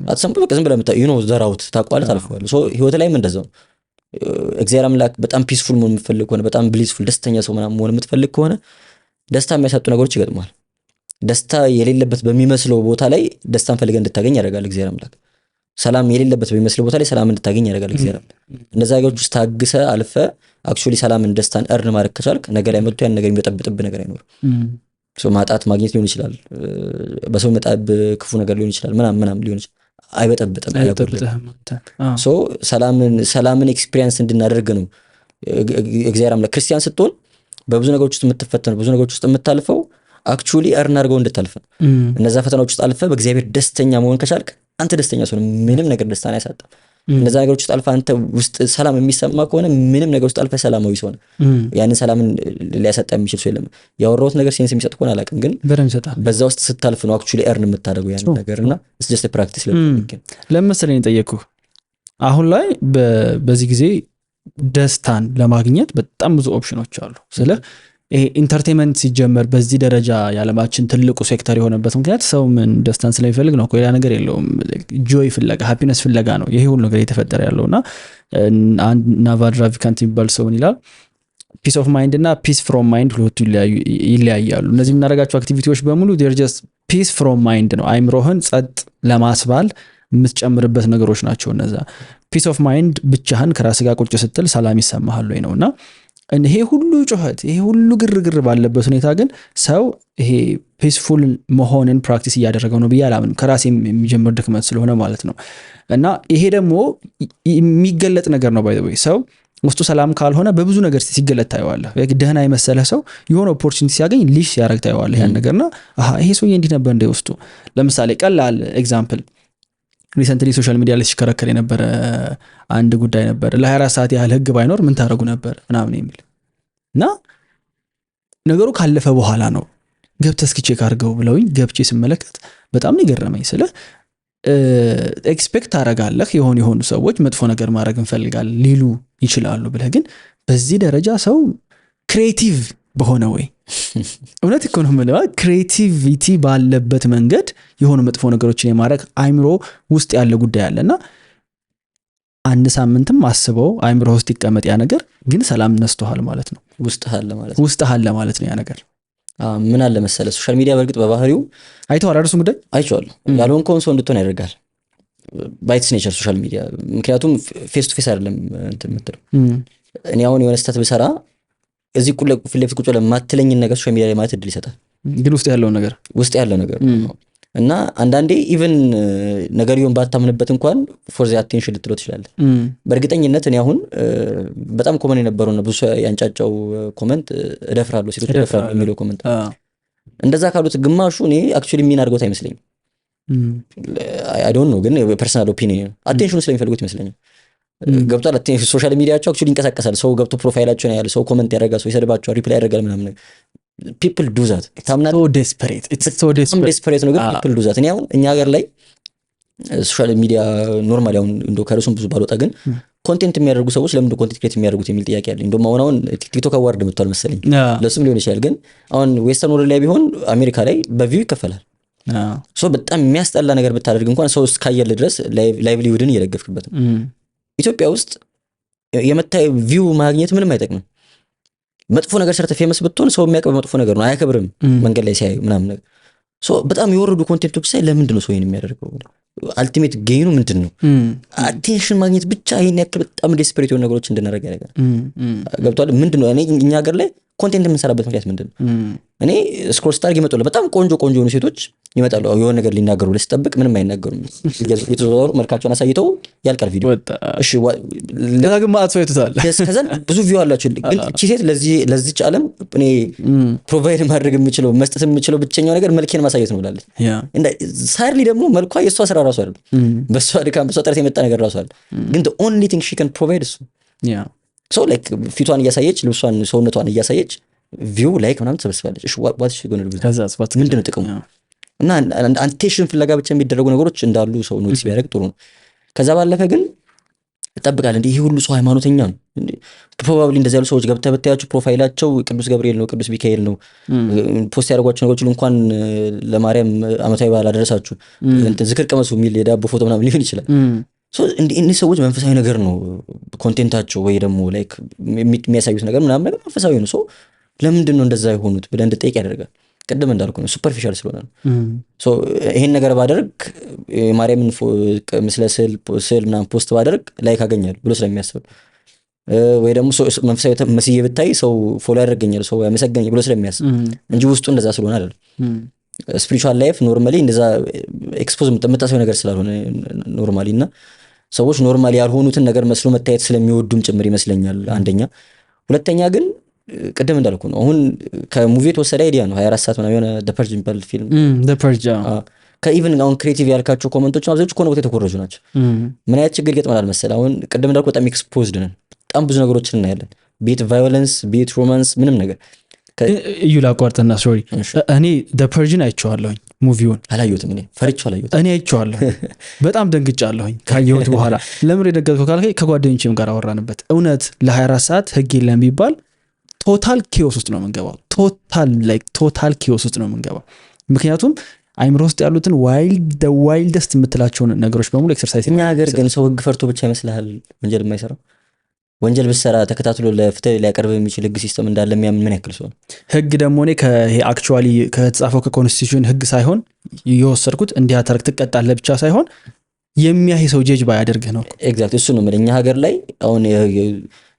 አትሰምጡ። በቃ ዝም ብለህ ዘራውት ታውቀዋለህ፣ ታልፈዋለህ። ህይወት ላይም እንደዛው እግዚአብሔር አምላክ በጣም ፒስፉል መሆን የምትፈልግ ከሆነ፣ በጣም ብሊስፉል ደስተኛ ሰው ምናምን መሆን የምትፈልግ ከሆነ ደስታ የሚያሳጡ ነገሮች ይገጥማል። ደስታ የሌለበት በሚመስለው ቦታ ላይ ደስታን ፈልገህ እንድታገኝ ያደርጋል እግዚአብሔር አምላክ። ሰላም የሌለበት በሚመስለው ቦታ ላይ ሰላም እንድታገኝ ያደርጋል እግዚአብሔር አምላክ። እነዛ ነገሮች ውስጥ ታግሰህ አልፈህ አክቹዋሊ ሰላምን ደስታን እርን ማድረግ ከቻልክ ነገር ላይ መጥቶ ያን ነገር የሚበጠብጥብህ ነገር አይኖርም። ማጣት ማግኘት ሊሆን ይችላል፣ በሰው መጣብ ክፉ ነገር ሊሆን ይችላል፣ ምናምን ሊሆን ይችላል። አይበጠብጥም። ሰላምን ኤክስፒሪየንስ እንድናደርግ ነው እግዚአብሔር አምላክ። ክርስቲያን ስትሆን በብዙ ነገሮች ውስጥ የምትፈተነው፣ ብዙ ነገሮች ውስጥ የምታልፈው አክቹዋሊ እርን አድርገው እንድታልፍ ነው። እነዛ ፈተናዎች ውስጥ አልፈህ በእግዚአብሔር ደስተኛ መሆን ከቻልክ አንተ ደስተኛ ሰው፣ ምንም ነገር ደስታን አያሳጣም። እነዛ ነገሮች ውስጥ አልፈህ አንተ ውስጥ ሰላም የሚሰማ ከሆነ ምንም ነገር ውስጥ አልፈህ ሰላማዊ ሰው ነህ። ያንን ሰላምን ሊያሳጣ የሚችል ሰው የለም። ያወራሁት ነገር ሴንስ የሚሰጥ ከሆነ አላውቅም፣ ግን በዛ ውስጥ ስታልፍ ነው አክቹዋሊ እርን የምታደርገው ያንን ነገር እና it's just a practice። ለምሳሌ የጠየኩህ አሁን ላይ በዚህ ጊዜ ደስታን ለማግኘት በጣም ብዙ ኦፕሽኖች አሉ። ስለ ይሄ ኢንተርቴንመንት ሲጀመር በዚህ ደረጃ የዓለማችን ትልቁ ሴክተር የሆነበት ምክንያት ሰው ምን ደስታን ስለሚፈልግ ነው። ሌላ ነገር የለውም። ጆይ ፍለጋ፣ ሃፒነስ ፍለጋ ነው ይሄ ሁሉ ነገር የተፈጠረ ያለውና አንድ ናቫል ራቪካንት የሚባል ሰው ምን ይላል? ፒስ ኦፍ ማይንድ እና ፒስ ፍሮም ማይንድ ሁለቱ ይለያያሉ። እነዚህ የምናደርጋቸው አክቲቪቲዎች በሙሉ ዴር ጀስት ፒስ ፍሮም ማይንድ ነው። አይምሮህን ጸጥ ለማስባል የምትጨምርበት ነገሮች ናቸው እነዛ። ፒስ ኦፍ ማይንድ ብቻህን ከራስ ጋር ቁጭ ስትል ሰላም ይሰማሃል ወይ ነውና ይሄ ሁሉ ጩኸት፣ ይሄ ሁሉ ግርግር ባለበት ሁኔታ ግን ሰው ይሄ ፒስፉል መሆንን ፕራክቲስ እያደረገው ነው ብዬ አላምንም። ከራሴ የሚጀምር ድክመት ስለሆነ ማለት ነው። እና ይሄ ደግሞ የሚገለጥ ነገር ነው። ባይ ዘ ወይ ሰው ውስጡ ሰላም ካልሆነ በብዙ ነገር ሲገለጥ ታየዋለህ። ደህና የመሰለ ሰው የሆነ ኦፖርቹኒቲ ሲያገኝ ሊሽ ሲያደርግ ታየዋለህ ያን ነገርና ይሄ ሰውዬ እንዲህ ነበር እንደ ውስጡ። ለምሳሌ ቀላል ኤግዛምፕል ሪሰንትሊ ሶሻል ሚዲያ ላይ ሲከረከር የነበረ አንድ ጉዳይ ነበር። ለ24 ሰዓት ያህል ህግ ባይኖር ምን ታደርጉ ነበር ምናምን የሚል እና ነገሩ ካለፈ በኋላ ነው ገብተህ እስኪ ቼክ አድርገው ብለውኝ ገብቼ ስመለከት በጣም ነው የገረመኝ። ስለ ኤክስፔክት አደርጋለህ የሆኑ ሰዎች መጥፎ ነገር ማድረግ እንፈልጋለን ሊሉ ይችላሉ ብለህ ግን በዚህ ደረጃ ሰው ክሬቲቭ በሆነ ወይ እውነት እኮ ነው የምለው ክሬቲቪቲ ባለበት መንገድ የሆኑ መጥፎ ነገሮችን የማድረግ አይምሮ ውስጥ ያለ ጉዳይ አለና አንድ ሳምንትም አስበው አይምሮ ውስጥ ይቀመጥ ያ ነገር ግን ሰላም ነስተዋል ማለት ነው። ውስጥ አለ ማለት ነው ያ ነገር። ምን አለ መሰለ ሶሻል ሚዲያ በርግጥ በባህሪው አይተዋል አይደል? እሱን ጉዳይ አይቼዋለሁ። ያልሆንከውን ሰው እንድትሆን ያደርጋል ባይትስ ኔቸር ሶሻል ሚዲያ። ምክንያቱም ፌስ ቱ ፌስ አይደለም እንትን የምትለው። እኔ አሁን የሆነ ስህተት ብሰራ እዚህ ፊት ለፊት ቁጭ ለማትለኝን ነገር ሶሻል ሚዲያ ላይ ማለት እድል ይሰጣል። ግን ውስጥ ያለው ነገር እና አንዳንዴ ኢቨን ነገርየውን ባታምንበት እንኳን ፎር ዘ አቴንሽን ልትለው ትችላለህ። በእርግጠኝነት እኔ አሁን በጣም ኮመን የነበረውና ብዙ ያንጫጫው ኮመንት እደፍራለሁ ሴቶች እደፍራለሁ የሚለው ኮመንት እንደዛ ካሉት ግማሹ እኔ አክቹዋሊ ሚን አድርገውት አይመስለኝም። አይ ዶንት ኖ ግን ፐርሰናል ኦፒኒየን አቴንሽኑ ስለሚፈልጉት ይመስለኛል። ገብቷል። ሶሻል ሚዲያቸው አክቹዋሊ ይንቀሳቀሳል። ሰው ገብቶ ፕሮፋይላቸውን ያያል፣ ሰው ኮመንት ያደርጋል፣ ሰው ይሰድባቸዋል፣ ሪፕላይ ያደርጋል ምናምን። people do that ታምናለህ? so desperate ነው ግን people do that። እኔ አሁን እኛ ሀገር ላይ ሶሻል ሚዲያ ኖርማሊ አሁን እንደው ከርሱም ብዙ ባልወጣ ግን ኮንቴንት የሚያደርጉ ሰዎች ለምን ኮንቴንት ክሬት የሚያደርጉት የሚል ጥያቄ አለ። እንደውም አሁን ቲክቶክ አዋርድ መጥቷል መሰለኝ ለሱም ሊሆን ይችላል። ግን አሁን ዌስተርን ወርልድ ላይ ቢሆን አሜሪካ ላይ በቪው ይከፈላል። ሶ በጣም የሚያስጠላ ነገር ብታደርግ እንኳን ሰው እስካየልህ ድረስ ላይቭሊሁድን እየደገፍክበት ነው። ኢትዮጵያ ውስጥ የመታይ ቪው ማግኘት ምንም አይጠቅምም። መጥፎ ነገር ሰርተ ፌመስ ብትሆን ሰው የሚያቀርብ መጥፎ ነገር ነው፣ አያከብርም መንገድ ላይ ሲያዩ ምናምን ነገር። ሶ በጣም የወረዱ ኮንቴንቶች ሳይ ለምንድን ነው ሰው ይሄን የሚያደርገው? አልቲሜት ጌኑ ምንድን ነው? አቴንሽን ማግኘት ብቻ ይሄን ያክል በጣም ዴስፐሬት የሆኑ ነገሮች እንድናደርግ ያደርጋል። ገብቷል? ምንድን ነው እኛ ሀገር ላይ ኮንቴንት የምንሰራበት ምክንያት ምንድን ነው? እኔ ስክሮል ስታርግ ይመጣሉ በጣም ቆንጆ የሆኑ ሴቶች ይመጣሉ። የሆነ ነገር ሊናገሩ ለስጠብቅ ምንም አይናገሩም። የተዘዋወሩ መልካቸውን አሳይተው ያልቃል ቪዲዮ። እሺ ለታግም ማአት ሰው ይተታል። ከዛን ብዙ ቪው አላችሁ። ግን እቺ ሴት ለዚህች ዓለም እኔ ፕሮቫይድ ማድረግ የምችለው መስጠት የምችለው ብቸኛው ነገር መልኬን ማሳየት ነው ብላለች። እንደ ሳርሊ ደግሞ መልኳ የሷ ስራ ራሱ አይደለም፣ በሷ ድካም በሷ ጥረት የመጣ ነገር ራሱ አይደለም። ግን the only thing she can provide እሱ ሶ ላይክ ፊቷን እያሳየች ልብሷን ሰውነቷን እያሳየች ቪው ላይክ ምናምን ትሰበስባለች። እሺ what is she going to do? ምንድነው ጥቅሙ? እና አንቴንሽን ፍለጋ ብቻ የሚደረጉ ነገሮች እንዳሉ ሰው ኖቲስ ቢያደርግ ጥሩ ነው። ከዛ ባለፈ ግን እጠብቃለሁ እንዴ ይሄ ሁሉ ሰው ሃይማኖተኛ ነው እንዴ? ፕሮባብሊ እንደዚህ ያሉ ሰዎች ገብተህ ብታያቸው ፕሮፋይላቸው ቅዱስ ገብርኤል ነው፣ ቅዱስ ሚካኤል ነው። ፖስት ያደርጓቸው ነገሮች እንኳን ለማርያም ዓመታዊ በዓል አደረሳችሁ እንትን ዝክር ቀመሱ የሚል የዳቦ ፎቶ ምናምን ሊሆን ይችላል። ሶ እነዚህ ሰዎች መንፈሳዊ ነገር ነው ኮንቴንታቸው ወይ ደግሞ ላይክ የሚያሳዩት ነገር ምናምን ነገር መንፈሳዊ ነው። ሶ ለምንድን ነው እንደዛ የሆኑት ብለህ እንድጠይቅ ያደርጋል። ቅድም እንዳልኩ ነው ሱፐርፊሻል ስለሆነ ነው። ሶ ይሄን ነገር ባደርግ የማርያምን ምስለ ስዕል ምናምን ፖስት ባደርግ ላይክ አገኛለሁ ብሎ ስለሚያስብ ወይ ደግሞ መንፈሳዊ መስዬ ብታይ ሰው ፎሎ ያደርገኛል ሰው ያመሰግነኛል ብሎ ስለሚያስብ እንጂ ውስጡ እንደዛ ስለሆነ አይደለም። ስፒሪቹዋል ላይፍ ኖርማሊ እንደዛ ኤክስፖዝ የምታሳየው ነገር ስላልሆነ ኖርማሊ እና ሰዎች ኖርማሊ ያልሆኑትን ነገር መስሎ መታየት ስለሚወዱም ጭምር ይመስለኛል አንደኛ። ሁለተኛ ግን ቅድም እንዳልኩ ነው አሁን ከሙቪ የተወሰደ አይዲያ ነው 24 ሰዓት ምናምን የሆነ The Purge የሚባል ፊልም The Purge ከኢቭን አሁን ክሬቲቭ ያልካቸው ኮመንቶች አብዛኞቹ ኮነ ቦታ የተኮረጁ ናቸው። ምን አይነት ችግር ይገጥመናል መሰለህ? አሁን ቅድም እንዳልኩ በጣም ኤክስፖዝድ ነን፣ በጣም ብዙ ነገሮችን እናያለን። ቤት ቫዮለንስ፣ ቤት ሮማንስ፣ ምንም ነገር እዩ ላቋርጥና ሶሪ እኔ The Purge አይቼዋለሁኝ ሙቪውን አላየሁትም። እኔ ፈርቼው አላየሁትም። እኔ አይቼዋለሁ በጣም ደንግጫለሁኝ ካየሁት በኋላ። ለምን የደገጥከው ካልከኝ ከጓደኞቼም ጋር አወራንበት። እውነት ለ24 ሰዓት ህግ የለም ቢባል ቶታል ኪዮስ ውስጥ ነው የምንገባው። ቶታል ኪዮስ ውስጥ ነው የምንገባው። ምክንያቱም አይምሮ ውስጥ ያሉትን ዋይልደስት የምትላቸውን ነገሮች በሙሉ ኤክሰርሳይዝ። እኛ ሀገር ግን ሰው ህግ ፈርቶ ብቻ ይመስልሃል ወንጀል የማይሰራው? ወንጀል ብሰራ ተከታትሎ ለፍትህ ሊያቀርብ የሚችል ህግ ሲስተም እንዳለ የሚያምን ምን ያክል ሰው ነው? ህግ ደግሞ እኔ አክቹዋሊ ከተጻፈው ከኮንስቲቱሽን ህግ ሳይሆን የወሰድኩት እንዲያተርክ ትቀጣለህ ብቻ ሳይሆን የሚያይ ሰው ጀጅ ባያደርግህ ነው። ኤግዛክት እሱ ነው። እኛ ሀገር ላይ አሁን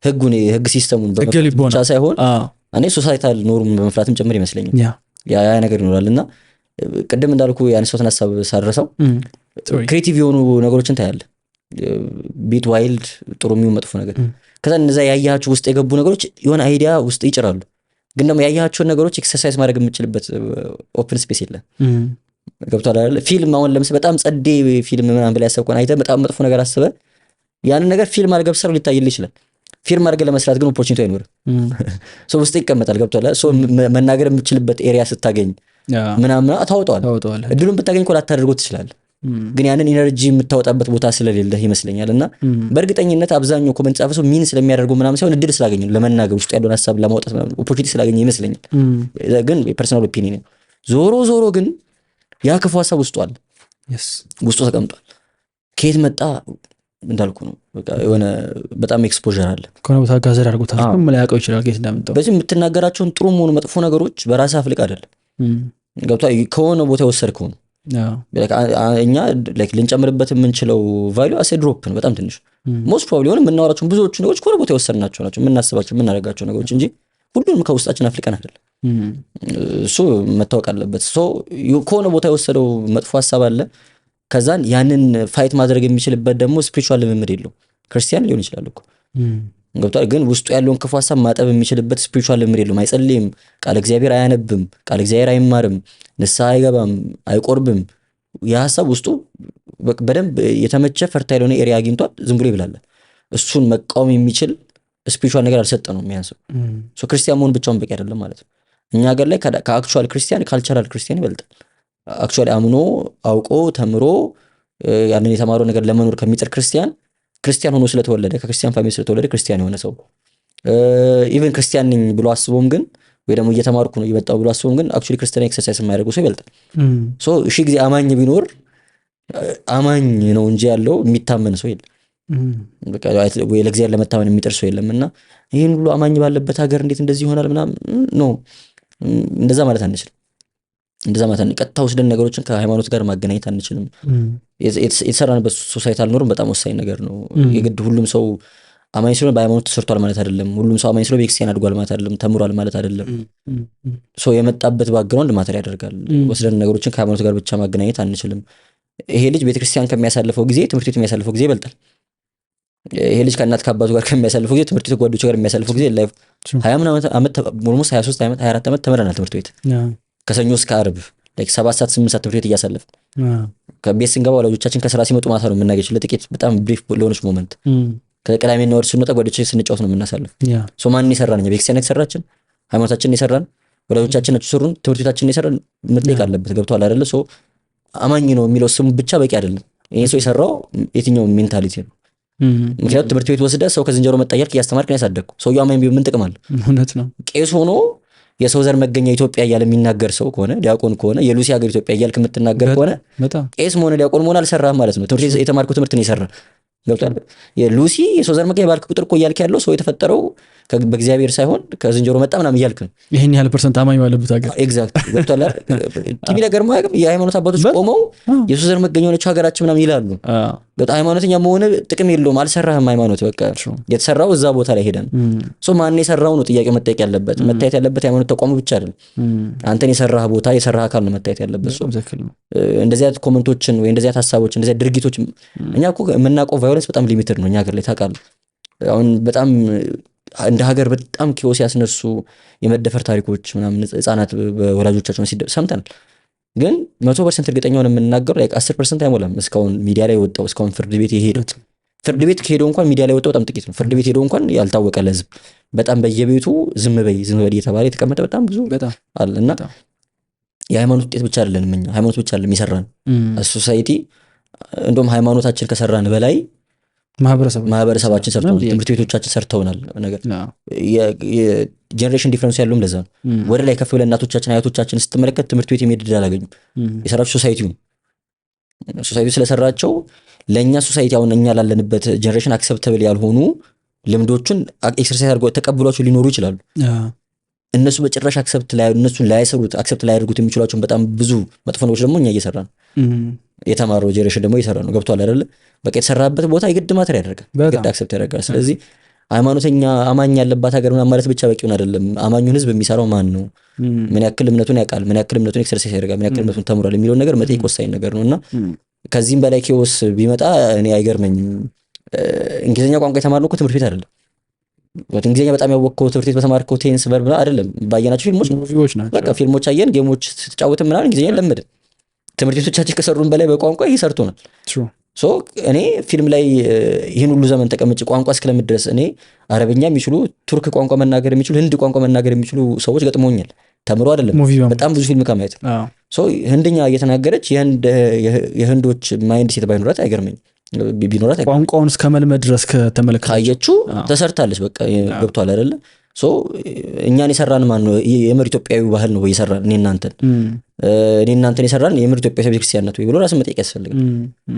ህጉን የህግ ሲስተሙን ብቻ ሳይሆን እኔ ሶሳይታል ኖሩን በመፍራትም ጭምር ይመስለኛል ያ ነገር ይኖራል። እና ቅድም እንዳልኩ ያነሳሁትን ሀሳብ ሳድረሰው ክሬቲቭ የሆኑ ነገሮችን ታያለህ። ቢት ዋይልድ ጥሩ የሚሆን መጥፎ ነገር ከዛ እነዛ ያያቸው ውስጥ የገቡ ነገሮች የሆነ አይዲያ ውስጥ ይጭራሉ ግን ደግሞ ያያቸውን ነገሮች ኤክሰርሳይዝ ማድረግ የምችልበት ኦፕን ስፔስ የለም ገብቷል አይደል ፊልም አሁን ለምሳሌ በጣም ጸዴ ፊልም ምናምን ብላ ያሰብከውን አይተህ በጣም መጥፎ ነገር አስበህ ያንን ነገር ፊልም አድርገህ ብትሰራው ሊታይልህ ይችላል ፊልም አድርገህ ለመስራት ግን ኦፖርቹኒቲ አይኖርም ሶ ውስጥ ይቀመጣል ገብቷል ሶ መናገር የምችልበት ኤሪያ ስታገኝ ምናምን ታወጣዋለህ እድሉን ብታገኝ እኮ ላታደርገው ትችላለህ ግን ያንን ኢነርጂ የምታወጣበት ቦታ ስለሌለ ይመስለኛል እና በእርግጠኝነት አብዛኛው ኮሜንት ጻፈ ሰው ሚን ስለሚያደርገው ምናምን ሳይሆን እድል ስላገኘ ነው ለመናገር ውስጥ ያለውን ሐሳብ ለማውጣት ኦፖርቹኒቲ ስላገኘ ይመስለኛል ግን ፐርሰናል ኦፒኒየን ነው ዞሮ ግን ያ ክፉ ሐሳብ ውስጡ አለ ውስጡ ተቀምጧል ከየት መጣ እንዳልኩ ነው በቃ የሆነ በጣም ኤክስፖዠር አለ ከሆነ ቦታ ጋዘር አድርጎታል ምን ያውቀው ይችላል ከየት እንዳመጣው በዚህ የምትናገራቸውን ጥሩ ሆኑ መጥፎ ነገሮች በራስህ አፍልቅ አይደለም ገብቷል ከሆነ ቦታ የወሰድከው ነው እኛ ልንጨምርበት የምንችለው ቫልዩ አሴ ድሮፕ ነው በጣም ትንሽ ሞስት ፕሮባብሊ ሆነ የምናወራቸው ብዙዎቹ ነገሮች ከሆነ ቦታ የወሰድናቸው ናቸው የምናስባቸው የምናደርጋቸው ነገሮች እንጂ ሁሉንም ከውስጣችን አፍልቀን አይደለም እሱ መታወቅ አለበት ከሆነ ቦታ የወሰደው መጥፎ ሀሳብ አለ ከዛን ያንን ፋይት ማድረግ የሚችልበት ደግሞ ስፒሪቹዋል ልምምድ የለው ክርስቲያን ሊሆን ይችላል እኮ ገብቷል ግን ውስጡ ያለውን ክፉ ሀሳብ ማጠብ የሚችልበት ስፒሪቹዋል ልምምድ የለውም አይጸልይም ቃል እግዚአብሔር አያነብም ቃል እግዚአብሔር አይማርም ንስሐ አይገባም አይቆርብም ያ ሀሳብ ውስጡ በደንብ የተመቸ ፈርታይል የሆነ ኤሪያ አግኝቷል ዝም ብሎ ይብላል እሱን መቃወም የሚችል ስፒሪቹዋል ነገር አልሰጠነውም ያንሰው ሶ ክርስቲያን መሆን ብቻውን በቂ አይደለም ማለት ነው እኛ ሀገር ላይ ከአክቹዋል ክርስቲያን ካልቸራል ክርስቲያን ይበልጣል አክቹዋሊ አምኖ አውቆ ተምሮ ያንን የተማረው ነገር ለመኖር ከሚጥር ክርስቲያን ሆኖ ስለተወለደ ከክርስቲያን ፋሚሊ ስለተወለደ ክርስቲያን የሆነ ሰው ኢቨን ክርስቲያን ነኝ ብሎ አስቦም ግን ወይ ደግሞ እየተማርኩ ነው እየመጣው ብሎ አስቦም ግን አክቹዋሊ ክርስቲያን ኤክሰርሳይዝ የማያደርገው ሰው ይበልጣል ሶ እሺ ጊዜ አማኝ ቢኖር አማኝ ነው እንጂ ያለው የሚታመን ሰው የለም በቃ ወይ ለእግዚአብሔር ለመታመን የሚጥር ሰው የለምና ይሄን ሁሉ አማኝ ባለበት ሀገር እንዴት እንደዚህ ይሆናል ምናምን ኖ እንደዛ ማለት አንችልም እንደዛ ማለት ቀጥታ ወስደን ነገሮችን ከሃይማኖት ጋር ማገናኘት አንችልም የተሰራንበት ሶሳይቲ አልኖርም በጣም ወሳኝ ነገር ነው የግድ ሁሉም ሰው አማኝ ስለሆነ በሃይማኖት ተሰርቷል ማለት አይደለም ሁሉም ሰው አማኝ ስለሆነ በኤክስቴን አድጓል ማለት አይደለም ተምሯል ማለት አይደለም ሶ የመጣበት ባክግራውንድ ማተር ያደርጋል ወስደን ነገሮችን ከሃይማኖት ጋር ብቻ ማገናኘት አንችልም ይሄ ልጅ ቤተክርስቲያን ከሚያሳልፈው ጊዜ ትምህርት ቤት የሚያሳልፈው ጊዜ ይበልጣል ይሄ ልጅ ከእናት ከአባቱ ጋር ከሚያሳልፈው ጊዜ ትምህርት ቤት ጓደኞቹ ጋር የሚያሳልፈው ጊዜ ላይፍ 20 ዓመት ኦልሞስት 23 ዓመት 24 ዓመት ተምረናል ትምህርት ቤት ከሰኞ እስከ ዓርብ ላይክ 7 ሰዓት 8 ሰዓት ትምህርት ቤት እያሳለፍን ከቤት ስንገባ ወላጆቻችን ከስራ ሲመጡ ማታ ነው የምናገኘው ለጥቂት በጣም ብሪፍ ለሆነች ሞመንት ከቅዳሜና እሑድ ስንወጣ ጓደኞቻችን ስንጫወት ነው የምናሳልፍ ሶ ማን ይሰራን እኛ ቤተክርስቲያን የተሰራችን ሃይማኖታችን ይሰራን ወላጆቻችን ተሰሩን ትምህርት ቤታችን ይሰራን መጠየቅ አለበት ገብቷል አይደለ ሶ አማኝ ነው የሚለው ስም ብቻ በቂ አይደለም ይሄ ሰው የሰራው የትኛው ሜንታሊቲ ነው ምክንያቱም ትምህርት ቤት ወስደህ ሰው ከዝንጀሮ መጣ እያልክ እያስተማርክ ነው ያሳደግኩ ሰው አማኝ ቢሆን ምን ጥቅም አለ እውነት ነው ቄስ ሆኖ የሰው ዘር መገኛ ኢትዮጵያ እያለ የሚናገር ሰው ከሆነ ዲያቆን ከሆነ የሉሲ ሀገር ኢትዮጵያ እያልክ የምትናገር ከሆነ ቄስ መሆነ ዲያቆን መሆነ አልሰራህም ማለት ነው ትምህርት የተማርከው ትምህርት ነው የሰራ ገብቷል የሉሲ የሰው ዘር መገኛ ባልክ ቁጥር እኮ እያልክ ያለው ሰው የተፈጠረው በእግዚአብሔር ሳይሆን ከዝንጀሮ መጣ ምናምን እያልክ ነው ይሄን ያህል ፐርሰንት አማኝ ባለበት ሀገር ኤግዛክት ገብቷል ቲቪ ነገር ማለት የሃይማኖት አባቶች ቆመው የሰው ዘር መገኛ ሆነች ሀገራችን ምናምን ይላሉ በጣም ሃይማኖተኛ መሆነ ጥቅም የለውም አልሰራህም ሃይማኖት በቃ የተሰራው እዛ ቦታ ላይ ሄደን ሶ ማን የሰራው ነው ጥያቄ መጠየቅ ያለበት መታየት ያለበት ሃይማኖት ተቋሙ ብቻ አይደለም አንተን የሰራህ ቦታ የሰራህ አካል ነው መታየት ያለበት ሶ እንደዚህ አይነት ኮሜንቶችን ወይ እንደዚህ አይነት ሐሳቦችን እንደዚህ ድርጊቶች እኛ እኮ የምናውቀው ቫዮለንስ በጣም ሊሚትድ ነው እኛ ሀገር ላይ ታውቃለህ አሁን በጣም እንደ ሀገር በጣም ኪዮስ ያስነሱ የመደፈር ታሪኮች ምናምን ህፃናት በወላጆቻቸው ሰምተናል ግን 100% እርግጠኛ ሆነን የምንናገረው like 10% አይሞላም እስካሁን ሚዲያ ላይ ወጣው እስካሁን ፍርድ ቤት የሄደው ፍርድ ቤት ከሄደው እንኳን ሚዲያ ላይ ወጣው በጣም ጥቂት ነው ፍርድ ቤት ሄደው እንኳን ያልታወቀ ለህዝብ በጣም በየቤቱ ዝም በይ እየተባለ የተቀመጠ በጣም ብዙ አለና የሃይማኖት ውጤት ብቻ አይደለም እኛ ሃይማኖት ብቻ አይደለም ይሰራን ሶሳይቲ እንደውም ሃይማኖታችን ከሰራን በላይ ማህበረሰባችን ሰርተውናል ትምህርት ቤቶቻችን ሰርተውናል ነገር የጄኔሬሽን ዲፈረንስ ያለውም ለዛ ነው ወደ ላይ ከፍ ብለን እናቶቻችን አያቶቻችን ስትመለከት ትምህርት ቤት የሚሄድ አላገኙም የሰራቸው ሶሳይቲው ስለሰራቸው ለኛ ሶሳይቲ አሁን እኛ ላለንበት ጄኔሬሽን አክሰፕተብል ያልሆኑ ልምዶችን ኤክሰርሳይዝ አድርገው ተቀብሏቸው ሊኖሩ ይችላሉ እነሱ በጭራሽ እነሱን ላይሰሩት አክሰፕት ላያደርጉት የሚችሏቸው በጣም ብዙ መጥፎ ነገሮች ደግሞ እኛ እየሰራን የተማረው ጄኔሬሽን ደግሞ እየሰራ ነው ገብቷል አይደል በቃ የተሰራበት ቦታ የግድ ማተር ያደርጋል ግድ አክሰፕት ያደርጋል ስለዚህ ሃይማኖተኛ አማኝ ያለባት ሀገር ምናምን ማለት ብቻ በቂውን አይደለም አማኙን ህዝብ የሚሰራው ማን ነው ምን ያክል እምነቱን ያውቃል ምን ያክል እምነቱን ኤክሰርሳይዝ ያደርጋል ምን ያክል እምነቱን ተምሯል የሚለው ነገር መጠየቅ ወሳኝ ነገር ነውና ከዚህም በላይ ኬዎስ ቢመጣ እኔ አይገርመኝም። እንግሊዝኛ ቋንቋ የተማርነው እኮ ትምህርት ቤት አይደለም። እንግሊዝኛ በጣም ያወቅከው ትምህርት ቤት በተማርከው ቴንስ ቨርብ አይደለም፣ ባየናቸው ፊልሞች ናቸው። በቃ ፊልሞች አየን፣ ጌሞች ተጫወትን ምናምን እንግሊዝኛ ለመድን። ትምህርት ቤቶቻችን ከሰሩን በላይ በቋንቋ ይሰርቶናል። ሶ እኔ ፊልም ላይ ይህን ሁሉ ዘመን ተቀምጬ ቋንቋ እስከለምድረስ እኔ አረብኛ የሚችሉ ቱርክ ቋንቋ መናገር የሚችሉ ህንድ ቋንቋ መናገር የሚችሉ ሰዎች ገጥሞኛል። ተምሮ አይደለም በጣም ብዙ ፊልም ከማየት ሶ ህንድኛ እየተናገረች የህንዶች ማይንድ ሴት ባይኖራት አይገርመኝ ቢኖራት ቋንቋውን እስከ መልመድ ድረስ ካየችው ተሰርታለች። በቃ ገብቷል አይደለ? ሶ እኛን የሰራን ማን ነው? የምር ኢትዮጵያዊ ባህል ነው ወይ የሰራን? እኔ እናንተን የሰራን የምር ኢትዮጵያዊ ቤተክርስቲያን ናት ወይ ብሎ ራስን መጠየቅ ያስፈልጋል።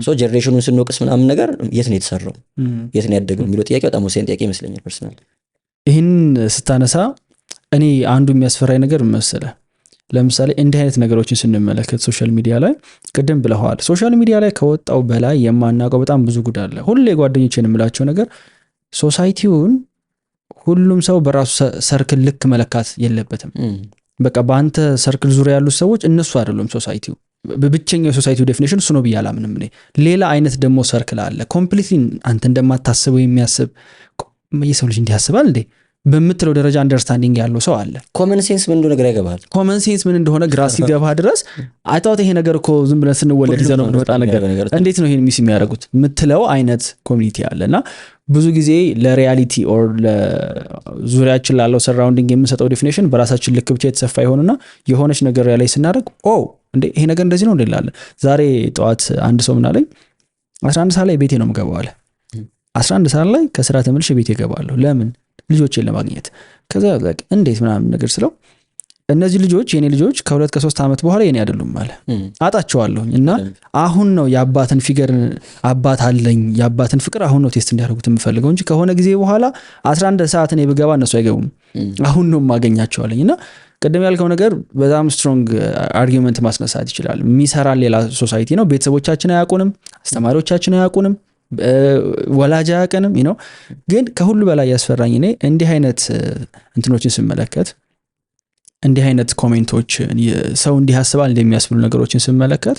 ሶ ጀነሬሽኑን ስንወቅስ ምናምን ነገር የት ነው የተሰራው የት ነው ያደገው የሚለው ጥያቄ በጣም ወሳኝ ጥያቄ ይመስለኛል ፐርሰናል። ይህን ስታነሳ እኔ አንዱ የሚያስፈራኝ ነገር መሰለህ፣ ለምሳሌ እንዲህ አይነት ነገሮችን ስንመለከት ሶሻል ሚዲያ ላይ ቅድም ብለዋል፣ ሶሻል ሚዲያ ላይ ከወጣው በላይ የማናውቀው በጣም ብዙ ጉድ አለ። ሁሌ ጓደኞቼን የምላቸው ነገር ሶሳይቲውን ሁሉም ሰው በራሱ ሰርክል ልክ መለካት የለበትም። በቃ በአንተ ሰርክል ዙሪያ ያሉት ሰዎች እነሱ አይደሉም ሶሳይቲው። በብቸኛው የሶሳይቲው ዴፊኒሽን እሱ ነው ብዬ አላምንም እኔ። ሌላ አይነት ደግሞ ሰርክል አለ ኮምፕሊትሊ አንተ እንደማታስበው የሚያስብ የሰው ልጅ እንዲያስባል እንዴ በምትለው ደረጃ አንደርስታንዲንግ ያለው ሰው አለ። ኮመን ሴንስ ምን እንደሆነ ግራ ይገባል። ኮመን ሴንስ ምን እንደሆነ ግራ ሲገባ ድረስ አይታወት ይሄ ነገር እኮ ዝም ብለን ስንወለድ ይዘነው የምንወጣ ነገር እንዴት ነው ይሄን ሚስ የሚያደርጉት የምትለው አይነት ኮሚኒቲ አለና ብዙ ጊዜ ለሪያሊቲ ኦር ለዙሪያችን ላለው ሰራውንዲንግ የምንሰጠው ዴፊኒሽን በራሳችን ልክ ብቻ የተሰፋ ይሆንና የሆነች ነገር ላይ ስናደርግ እንዴ ይሄ ነገር እንደዚህ ነው እንላለን። ዛሬ ጠዋት አንድ ሰው ምን አለኝ 11 ሰዓት ላይ ቤቴ ነው የምገባው አለ። 11 ሰዓት ላይ ከስራ ተመልሼ ቤቴ እገባለሁ። ለምን? ልጆቼን ለማግኘት። ከዛ እንዴት ምናምን ነገር ስለው እነዚህ ልጆች የኔ ልጆች ከ2 ከ3 ዓመት በኋላ የኔ አይደሉም አለ። አጣቸዋለሁኝ እና አሁን ነው የአባትን ፊገር አባት አለኝ የአባትን ፍቅር አሁን ነው ቴስት እንዲያደርጉት የምፈልገው እንጂ ከሆነ ጊዜ በኋላ 11 ሰዓት እኔ ብገባ እነሱ አይገቡም። አሁን ነው ማገኛቸዋለኝ። እና ቅድም ያልከው ነገር በጣም ስትሮንግ አርጊመንት ማስነሳት ይችላል። የሚሰራ ሌላ ሶሳይቲ ነው። ቤተሰቦቻችን አያውቁንም፣ አስተማሪዎቻችን አያውቁንም፣ ወላጅ አያውቅንም። ግን ከሁሉ በላይ ያስፈራኝ እኔ እንዲህ አይነት እንትኖችን ስመለከት እንዲህ አይነት ኮሜንቶች ሰው እንዲህ ያስባል እንደሚያስብሉ ነገሮችን ስመለከት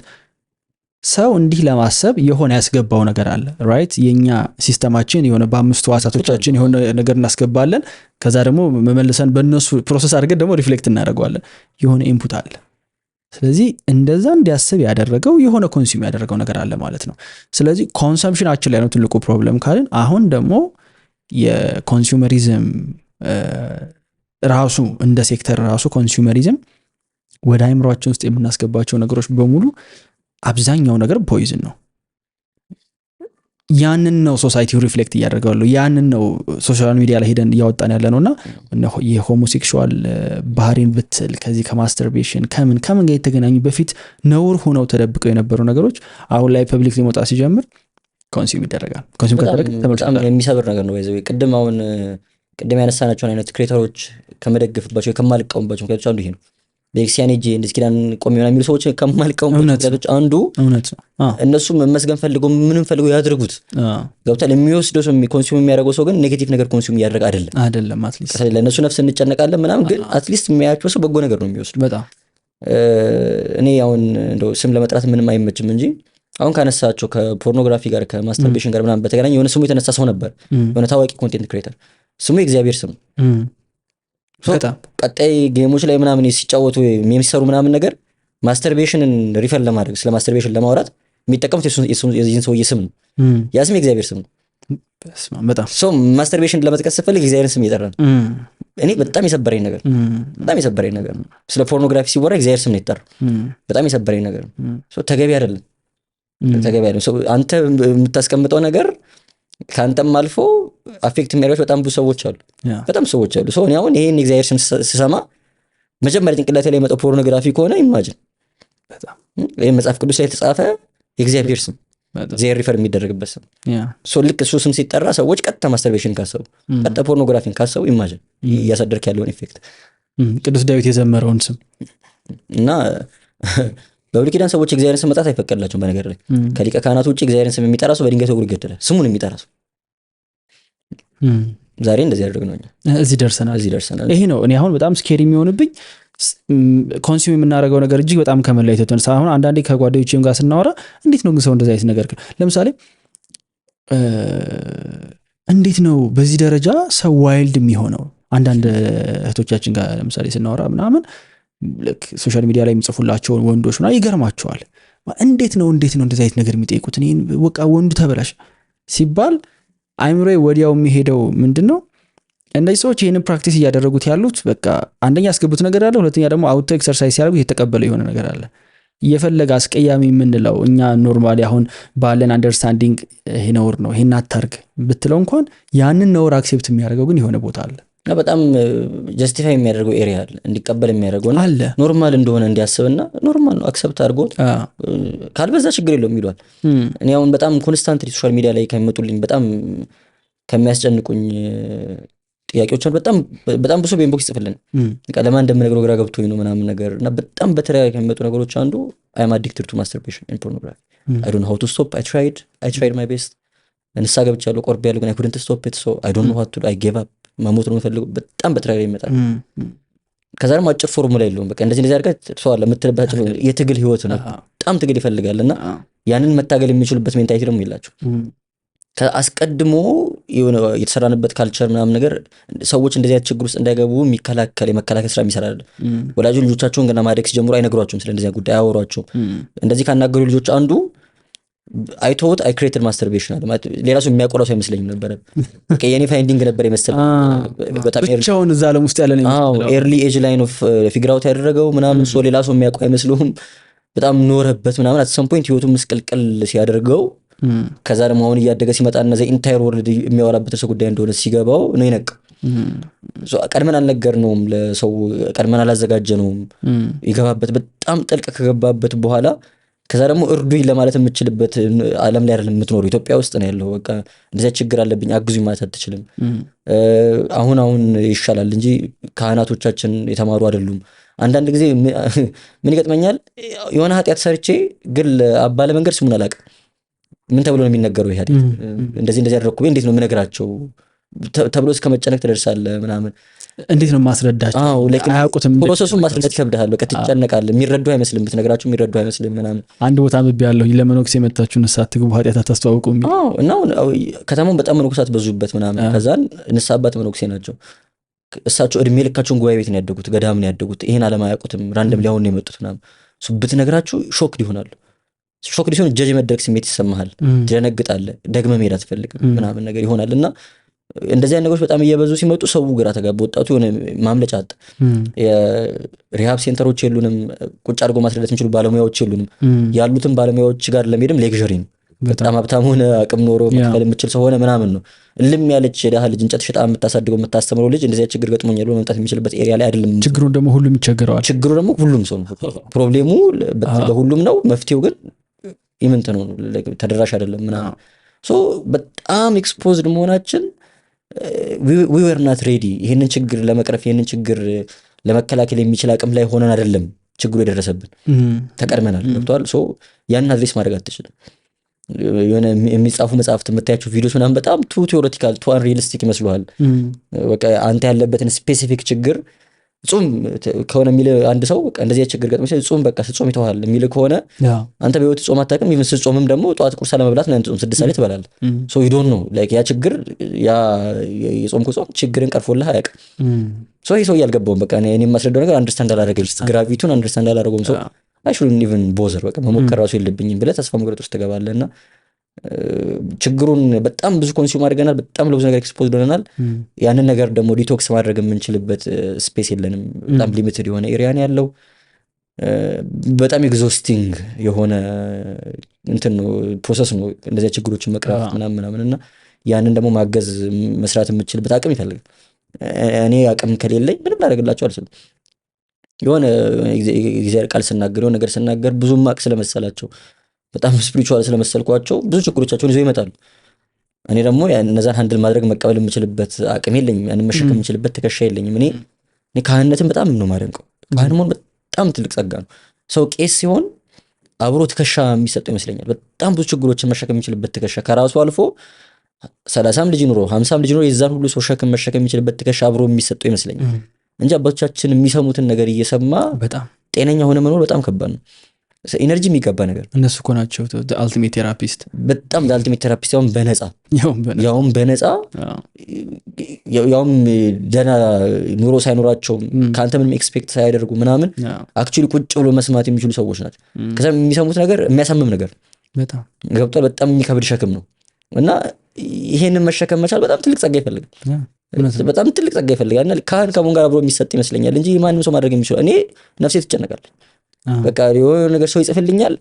ሰው እንዲህ ለማሰብ የሆነ ያስገባው ነገር አለ። ራይት የኛ ሲስተማችን የሆነ በአምስቱ ዋሳቶቻችን የሆነ ነገር እናስገባለን። ከዛ ደግሞ መመልሰን በእነሱ ፕሮሰስ አድርገን ደግሞ ሪፍሌክት እናደርገዋለን። የሆነ ኢንፑት አለ። ስለዚህ እንደዛ እንዲያስብ ያደረገው የሆነ ኮንሱም ያደረገው ነገር አለ ማለት ነው። ስለዚህ ኮንሰምፕሽናችን ላይ ነው ትልቁ ፕሮብለም ካልን አሁን ደግሞ የኮንሱመሪዝም ራሱ እንደ ሴክተር ራሱ ኮንሱመሪዝም ወደ አይምሮአችን ውስጥ የምናስገባቸው ነገሮች በሙሉ አብዛኛው ነገር ፖይዝን ነው። ያንን ነው ሶሳይቲው ሪፍሌክት እያደረገው ያለው። ያንን ነው ሶሻል ሚዲያ ላይ ሄደን እያወጣን ያለ ነውና የሆሞሴክሹዋል ባህሪን ብትል ከዚህ ከማስተርቤሽን ከምን ጋር የተገናኙ በፊት ነውር ሆነው ተደብቀው የነበሩ ነገሮች አሁን ላይ ፐብሊክ ሊመጣ ሲጀምር ኮንሱም ይደረጋል። ኮንሱም ከተደረገ በጣም የሚሰብር ነገር ነው። ባይዘው ቅድም ያነሳናቸውን አይነት ክሬተሮች ከመደግፍባቸው ከማልቀሙባቸው ምክንያቶች አንዱ ይሄ ነው። በኤክሲያን ኤጂ እንደዚህ ኪዳን ቆም ይሆናል የሚሉ ሰዎች ከማልቀሙባቸው ምክንያቶች አንዱ እነሱ መመስገን ፈልገው ምንም ፈልገው ያድርጉት ገብቷል። የሚወስደው ሰው ኮንሱም የሚያደርገው ሰው ግን ኔጌቲቭ ነገር ኮንሱም እያደረገ አይደለም። አትሊስት ለእነሱ ነፍስ እንጨነቃለን ምናምን፣ ግን አትሊስት የሚያያቸው ሰው በጎ ነገር ነው የሚወስዱ። በጣም እኔ አሁን እንደው ስም ለመጥራት ምንም አይመችም እንጂ አሁን ካነሳቸው ከፖርኖግራፊ ጋር ከማስተርቤሽን ጋር ምናምን በተገናኘ የሆነ ስሙ የተነሳ ሰው ነበር፣ የሆነ ታዋቂ ኮንቴንት ክሬተር ስሙ የእግዚአብሔር ስም። ቀጣይ ጌሞች ላይ ምናምን ሲጫወቱ የሚሰሩ ምናምን ነገር ማስተርቤሽንን ሪፈር ለማድረግ ስለ ማስተርቤሽን ለማውራት የሚጠቀሙት የዚህን ሰውዬ ስም ነው። ያ ስም የእግዚአብሔር ስም ነው። ሰው ማስተርቤሽን ለመጥቀስ ስፈልግ የእግዚአብሔርን ስም እየጠራ ነው። እኔ በጣም የሰበረኝ ነገር ነው። ስለ ፖርኖግራፊ ሲወራ እግዚአብሔር ስም ነው የጠራው። በጣም የሰበረኝ ነገር ነው። ተገቢ አይደለም። አንተ የምታስቀምጠው ነገር ከአንተም አልፎ አፌክት የሚያደርጋቸው በጣም ብዙ ሰዎች አሉ። ሰው እኔ አሁን ይሄን እግዚአብሔር ስም ስሰማ መጀመሪያ ጭንቅላቴ ላይ የመጣው ፖርኖግራፊ ከሆነ ኢማጂን ይሄ መጽሐፍ ቅዱስ ላይ የተጻፈ የእግዚአብሔር ስም እግዚአብሔር ሪፈር የሚደረግበት ስም ልክ እሱ ስም ሲጠራ ሰዎች ቀጥታ ማስተርቤሽን ካሰቡ ቀጥታ ፖርኖግራፊን ካሰቡ ኢማጂን እያሳደርክ ያለውን ኢፌክት። ቅዱስ ዳዊት የዘመረውን ስም እና በብሉይ ኪዳን ሰዎች እግዚአብሔርን ስም መጥራት አይፈቀድላቸውም። በነገር ላይ ከሊቀ ካህናቱ ውጭ እግዚአብሔርን ስም የሚጠራ ሰው በድንጋይ ተወግሮ ይገደላል። ስሙን የሚጠራ ሰው ዛሬ እንደዚህ ያደርግ ነው። እዚህ ደርሰናል። ይሄ ነው እኔ አሁን በጣም ስኬሪ የሚሆንብኝ ኮንሱም የምናደርገው ነገር እጅግ በጣም ከመለየት የተነሳ አሁን አንዳንዴ ከጓደኞቼም ጋር ስናወራ እንዴት ነው ግን ሰው እንደዚህ አይነት ነገር ለምሳሌ እንዴት ነው በዚህ ደረጃ ሰው ዋይልድ የሚሆነው? አንዳንድ እህቶቻችን ጋር ለምሳሌ ስናወራ ምናምን ሶሻል ሚዲያ ላይ የሚጽፉላቸውን ወንዶች ምናምን ይገርማቸዋል። እንዴት ነው እንደዚህ አይነት ነገር የሚጠይቁት? እኔን በቃ ወንዱ ተበላሽ ሲባል አይምሮ ወዲያው የሚሄደው ምንድን ነው እነዚህ ሰዎች ይህንን ፕራክቲስ እያደረጉት ያሉት በቃ አንደኛ ያስገቡት ነገር አለ፣ ሁለተኛ ደግሞ አውቶ ኤክሰርሳይዝ ሲያደርጉት የተቀበለ የሆነ ነገር አለ። እየፈለገ አስቀያሚ የምንለው እኛ ኖርማሊ አሁን ባለን አንደርስታንዲንግ ይሄ ነውር ነው ይሄን አታርግ ብትለው እንኳን ያንን ነውር አክሴፕት የሚያደርገው ግን የሆነ ቦታ አለ እና በጣም ጀስቲፋይ የሚያደርገው ኤሪያ አለ፣ እንዲቀበል የሚያደርገው አለ፣ ኖርማል እንደሆነ እንዲያስብና ኖርማል ነው አክሰፕት አድርጎት ካልበዛ ችግር የለውም ይሏል። እኔ አሁን በጣም ኮንስታንትሊ ሶሻል ሚዲያ ላይ ከሚመጡልኝ በጣም ከሚያስጨንቁኝ ጥያቄዎች በጣም ብዙ በኢንቦክስ ይጽፍልን በቃ ለማን እንደምነግረው ግራ ገብቶኝ ነው ምናምን ነገር እና በጣም በተለያየ ከሚመጡ ነገሮች አንዱ I am addicted to masturbation and pornography. I don't know how to stop. I tried my best. እንሳ ገብቻለሁ ቆርቤያለሁ ግን I couldn't stop it, so I don't know what to do. I gave up. መሞት ነው የምፈልገው በጣም በተለያየ ይመጣል። ከዛ ደግሞ አጭር ፎርሙላ የለውም በቃ እንደዚህ አድርጋ ተሰዋለ የምትልባቸው የትግል ህይወት ነው በጣም ትግል ይፈልጋልና ያንን መታገል የሚችሉበት ሜንታሊቲ ደግሞ ይላቸው ከአስቀድሞ የሆነ የተሰራንበት ካልቸር ምናምን ነገር ሰዎች እንደዚህ አይነት ችግር ውስጥ እንዳይገቡ የመከላከል ስራ የሚሰራል። ወላጆች ልጆቻቸውን ገና ማደግ ሲጀምሩ አይነግሯቸውም ስለ እንደዚህ ጉዳይ አያወሯቸውም። እንደዚህ ካናገሩ ልጆች አንዱ I thought I created masturbation አለ ማለት ሌላ ሰው የሚያቆራው አይመስለኝም ነበር በቃ የኔ ፋይንዲንግ ነበር የመሰለኝ በጣም ብቻውን እዛ ዓለም ውስጥ ያለ ነው ኤርሊ ኤጅ ላይን ኦፍ ፊግር አውት ያደረገው ምናምን ሰው ሌላ ሰው የሚያቆራው አይመስለውም በጣም ኖረበት ምናምን at some point ህይወቱ መስቀልቀል ሲያደርገው ከዛ ደግሞ አሁን እያደገ ሲመጣ እነዚህ ኢንታየር ወርልድ የሚያወራበት ሰው ጉዳይ እንደሆነ ሲገባው ነው ይነቅ ቀድመን አልነገርነውም ለሰው ቀድመን አላዘጋጀነውም ይገባበት በጣም ጥልቅ ከገባበት በኋላ ከዛ ደግሞ እርዱኝ ለማለት የምችልበት ዓለም ላይ አይደለም የምትኖረው ኢትዮጵያ ውስጥ ነው ያለው በቃ እንደዚህ ችግር አለብኝ አግዙኝ ማለት አትችልም አሁን ይሻላል እንጂ ካህናቶቻችን የተማሩ አይደሉም አንዳንድ ጊዜ ምን ይገጥመኛል የሆነ ኃጢያት ሰርቼ ግን አባለ መንገድ ስሙን አላውቅም ምን ተብሎ ነው የሚነገረው ይሄ አይደል እንደዚህ ያደረኩ እንዴት ነው የምነግራቸው ተብሎ እስከ መጨነቅ ትደርሳለህ ምናምን እንዴት ነው ማስረዳቸው አያውቁትም ፕሮሰሱን ማስረዳት ይከብዳል በቃ ትጨነቃለህ የሚረዱ አይመስልም ብትነግራቸው የሚረዱ አይመስልም ምናምን አንድ ቦታ ምብ ያለው ለመኖክስ የመጣችሁ ንስሐ ትግቡ ኃጢአት አታስተዋውቁ እና ከተማውን በጣም መኖክሳት በዙበት ምናምን ከዛን ንስሐ አባት መኖክሴ ናቸው እሳቸው እድሜ ልካቸውን ጉባኤ ቤት ነው ያደጉት ገዳም ነው ያደጉት ይሄን ዓለም አያውቁትም ራንደም ሊያውን ነው የመጡት ምናምን ብትነግራቸው ሾክ ይሆናሉ ሾክ ዲሆን ጀጅ መድረክ ስሜት ይሰማሃል ትደነግጣለህ ደግመ መሄድ አትፈልግም ምናምን ነገር ይሆናልና እንደዚህ አይነት ነገሮች በጣም እየበዙ ሲመጡ ሰው ግራ ተጋባ ወጣቱ የሆነ ማምለጫ አጣ የሪሃብ ሴንተሮች የሉንም ቁጭ አድርጎ ማስረዳት የሚችሉ ባለሙያዎች የሉንም ያሉትን ባለሙያዎች ጋር ለመሄድም ሌክቸሪ በጣም ሀብታም ሆነ አቅም ኖሮ መክፈል የምችል ሰው ሆነ ምናምን ነው እልም ያለች ደሃ ልጅ እንጨት ሽጣ የምታሳድገው የምታስተምረው ልጅ እንደዚህ ችግር ገጥሞኛል ብሎ መምጣት የሚችልበት ኤሪያ ላይ አይደለም ችግሩን ደግሞ ሁሉም ይቸገራል ችግሩ ደግሞ ሁሉም ሰው ነው ፕሮብሌሙ በሁሉም ነው መፍትሄው ግን ኢምንት ነው ተደራሽ አይደለም ምናምን ሶ በጣም ኤክስፖዝድ መሆናችን we were not ready ይሄንን ችግር ለመቅረፍ ይሄንን ችግር ለመከላከል የሚችል አቅም ላይ ሆነን አይደለም ችግሩ የደረሰብን ተቀድመናል ገብቷል ሶ ያን አድሬስ ማድረግ አትችልም የሆነ የሚጻፉ መጽሐፍት የምታያቸው ቪዲዮስ ምናምን በጣም ቱ ቲዮሬቲካል ቱ አንሪሊስቲክ ይመስሉሃል በቃ አንተ ያለበትን ስፔሲፊክ ችግር ጾም ከሆነ የሚል አንድ ሰው በቃ እንደዚህ ችግር ገጥሞሽ ጾም በቃ ጾም ይተዋል የሚል ከሆነ አንተ በህይወት ጾም አታውቅም ይመስል ጾምም ደግሞ ጧት ቁርስ ለመብላት ነው ጾም 6 ሰዓት ትበላለህ ሶ you don't know like ያ ችግር ያ የጾምኩ ጾም ችግርን ቀርፎልህ አያውቅም ሶ ይሄ ሰው ያልገባው በቃ እኔ የማስረዳው ነገር አንደርስታንድ አላደረገም ግራቪቲውን አንደርስታንድ አላደረገም ሶ I shouldn't even bother በቃ መሞከር ራሱ የለብኝም ብለህ ተስፋ መቁረጥ ውስጥ ትገባለህና ችግሩን በጣም ብዙ ኮንሱም አድርገናል በጣም ለብዙ ነገር ኤክስፖዝድ ሆነናል ያንን ነገር ደግሞ ዲቶክስ ማድረግ የምንችልበት ስፔስ የለንም በጣም ሊሚትድ የሆነ ኤሪያ ነው ያለው በጣም ኤግዞስቲንግ የሆነ እንትን ነው ፕሮሰስ ነው እንደዚህ ችግሮችን መቅረፍ ምናምንና ያንን ደግሞ ማገዝ መስራት የምችልበት አቅም ይፈልጋል እኔ አቅም ከሌለኝ ምንም ላደርግላቸው አልችልም የሆነ እግዚአብሔር ቃል ስናገር የሆነ ነገር ስናገር ብዙም ማቅ ስለመሰላቸው በጣም ስፒሪቹዋል ስለመሰልኳቸው ብዙ ችግሮቻቸውን ይዘው ይመጣሉ እኔ ደግሞ እነዛን ሃንድል ማድረግ መቀበል የምችልበት አቅም የለኝም ያንን መሸከም የምችልበት ትከሻ የለኝም እኔ ካህነትን በጣም ነው ማደንቀው ካህን መሆን በጣም ትልቅ ጸጋ ነው ሰው ቄስ ሲሆን አብሮ ትከሻ የሚሰጠው ይመስለኛል በጣም ብዙ ችግሮችን መሸከም የሚችልበት ትከሻ ከራሱ አልፎ 30 ልጅ ኑሮ 50 ልጅ ኑሮ የዛን ሁሉ ሰው ሸክም መሸከም የሚችልበት ትከሻ አብሮ የሚሰጠው ይመስለኛል እንጂ አባቶቻችን የሚሰሙትን ነገር እየሰማ በጣም ጤነኛ ሆነ መኖር በጣም ከባድ ነው። ኢነርጂ የሚገባ ነገር እነሱ እኮ ናቸው አልቲሜት ቴራፒስት። በጣም አልቲሜት ቴራፒስት ያውም በነፃ ያውም ደህና ኑሮ ሳይኖራቸው ከአንተ ምንም ኤክስፔክት ሳያደርጉ ምናምን አክቹዋሊ ቁጭ ብሎ መስማት የሚችሉ ሰዎች ናቸው። ከዛ የሚሰሙት ነገር የሚያሳምም ነገር ገብቷል። በጣም የሚከብድ ሸክም ነው እና ይሄንን መሸከም መቻል በጣም ትልቅ ጸጋ ይፈልጋል። በጣም ትልቅ ጸጋ ይፈልጋል እና ካህን ከመሆን ጋር አብሮ የሚሰጥ ይመስለኛል እንጂ ማንም ሰው ማድረግ የሚችለው። እኔ ነፍሴ ትጨነቃለች። በቃ የሆነ ነገር ሰው ይጽፍልኛል፣